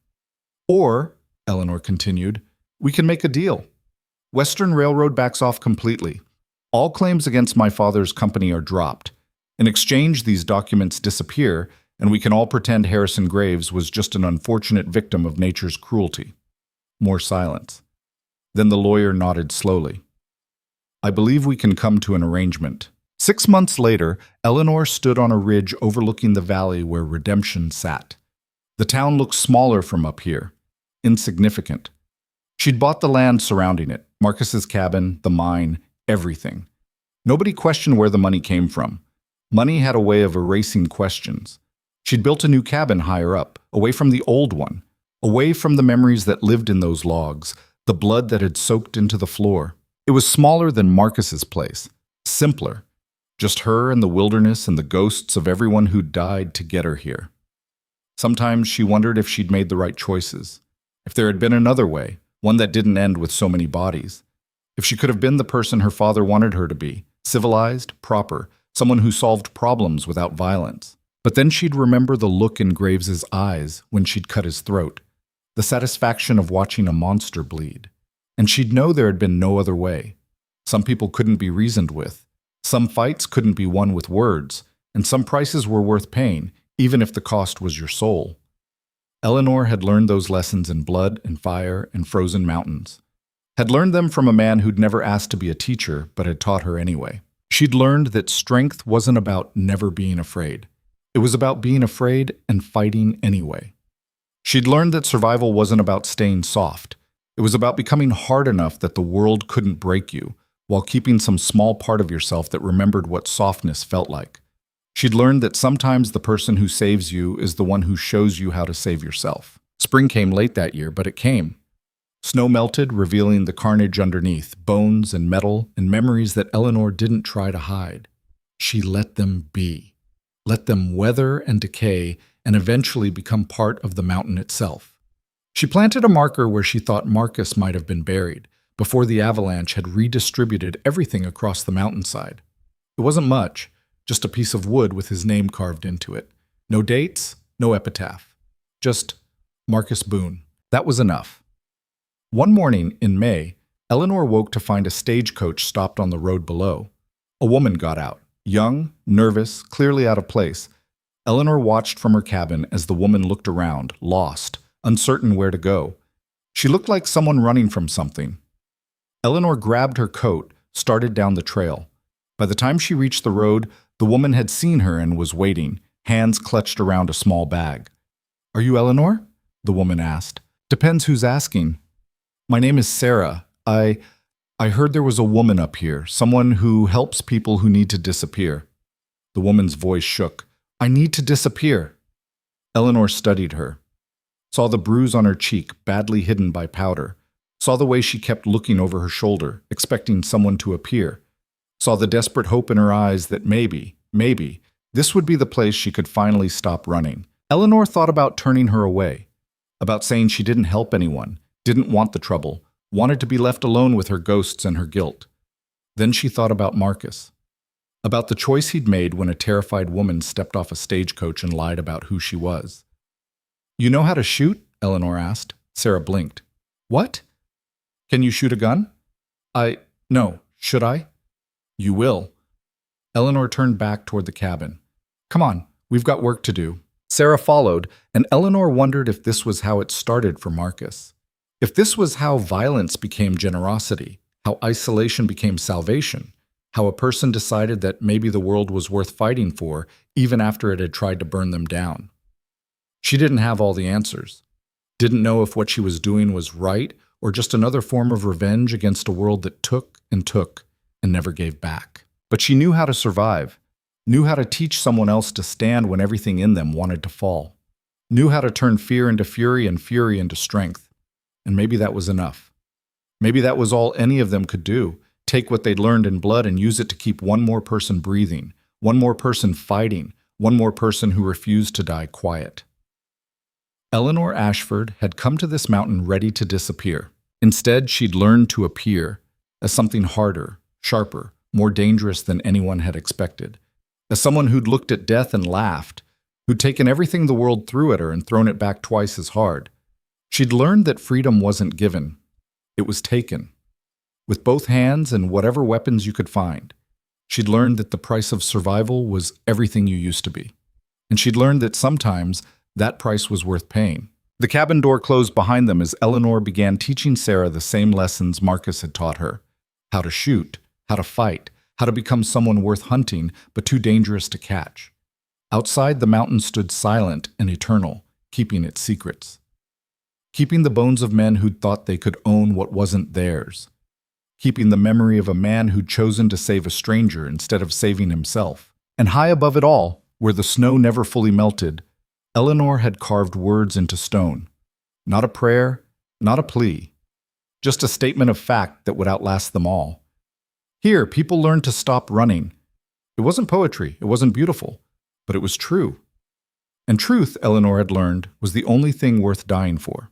"Or," Eleanor continued, "we can make a deal. Western Railroad backs off completely. All claims against my father's company are dropped. In exchange, these documents disappear, and we can all pretend Harrison Graves was just an unfortunate victim of nature's cruelty." More silence. Then the lawyer nodded slowly. "I believe we can come to an arrangement." 6 months later, Eleanor stood on a ridge overlooking the valley where redemption sat. The town looked smaller from up here, insignificant. She'd bought the land surrounding it, Marcus's cabin, the mine, everything. Nobody questioned where the money came from. Money had a way of erasing questions. She'd built a new cabin higher up, away from the old one, away from the memories that lived in those logs, the blood that had soaked into the floor. It was smaller than Marcus's place, simpler. Just her and the wilderness and the ghosts of everyone who'd died to get her here. Sometimes she wondered if she'd made the right choices, if there had been another way, one that didn't end with so many bodies. If she could have been the person her father wanted her to be, civilized, proper, someone who solved problems without violence. But then she'd remember the look in Graves's eyes when she'd cut his throat, the satisfaction of watching a monster bleed. And she'd know there had been no other way. Some people couldn't be reasoned with. Some fights couldn't be won with words, and some prices were worth paying, even if the cost was your soul. Eleanor had learned those lessons in blood and fire and frozen mountains. Had learned them from a man who'd never asked to be a teacher, but had taught her anyway. She'd learned that strength wasn't about never being afraid. It was about being afraid and fighting anyway. She'd learned that survival wasn't about staying soft. It was about becoming hard enough that the world couldn't break you, while keeping some small part of yourself that remembered what softness felt like. She'd learned that sometimes the person who saves you is the one who shows you how to save yourself. Spring came late that year, but it came. Snow melted, revealing the carnage underneath, bones and metal and memories that Eleanor didn't try to hide. She let them be, let them weather and decay and eventually become part of the mountain itself. She planted a marker where she thought Marcus might have been buried, before the avalanche had redistributed everything across the mountainside. It wasn't much, just a piece of wood with his name carved into it. No dates, no epitaph. Just Marcus Boone. That was enough. One morning in May, Eleanor woke to find a stagecoach stopped on the road below. A woman got out, young, nervous, clearly out of place. Eleanor watched from her cabin as the woman looked around, lost, uncertain where to go. She looked like someone running from something. Eleanor grabbed her coat, started down the trail. By the time she reached the road, the woman had seen her and was waiting, hands clutched around a small bag. "Are you Eleanor?" the woman asked. "Depends who's asking." "My name is Sarah. I heard there was a woman up here, someone who helps people who need to disappear." The woman's voice shook. "I need to disappear." Eleanor studied her. Saw the bruise on her cheek, badly hidden by powder. Saw the way she kept looking over her shoulder, expecting someone to appear. Saw the desperate hope in her eyes that maybe, this would be the place she could finally stop running. Eleanor thought about turning her away, about saying she didn't help anyone, didn't want the trouble, wanted to be left alone with her ghosts and her guilt. Then she thought about Marcus, about the choice he'd made when a terrified woman stepped off a stagecoach and lied about who she was. "You know how to shoot?" Eleanor asked. Sarah blinked. "What? Can you shoot a gun?" No. Should I?" "You will." Eleanor turned back toward the cabin. "Come on, we've got work to do." Sarah followed, and Eleanor wondered if this was how it started for Marcus. If this was how violence became generosity, how isolation became salvation, how a person decided that maybe the world was worth fighting for, even after it had tried to burn them down. She didn't have all the answers. Didn't know if what she was doing was right or just another form of revenge against a world that took and never gave back. But she knew how to survive, knew how to teach someone else to stand when everything in them wanted to fall, knew how to turn fear into fury and fury into strength. And maybe that was enough. Maybe that was all any of them could do, take what they'd learned in blood and use it to keep one more person breathing, one more person fighting, one more person who refused to die quiet. Eleanor Ashford had come to this mountain ready to disappear. Instead, she'd learned to appear as something harder, sharper, more dangerous than anyone had expected, as someone who'd looked at death and laughed, who'd taken everything the world threw at her and thrown it back twice as hard. She'd learned that freedom wasn't given. It was taken. With both hands and whatever weapons you could find. She'd learned that the price of survival was everything you used to be. And she'd learned that sometimes that price was worth paying. The cabin door closed behind them as Eleanor began teaching Sarah the same lessons Marcus had taught her. How to shoot, how to fight, how to become someone worth hunting but too dangerous to catch. Outside, the mountain stood silent and eternal, keeping its secrets. Keeping the bones of men who'd thought they could own what wasn't theirs. Keeping the memory of a man who'd chosen to save a stranger instead of saving himself. And high above it all, where the snow never fully melted, Eleanor had carved words into stone. Not a prayer, not a plea. Just a statement of fact that would outlast them all. Here, people learned to stop running. It wasn't poetry, it wasn't beautiful, but it was true. And truth, Eleanor had learned, was the only thing worth dying for.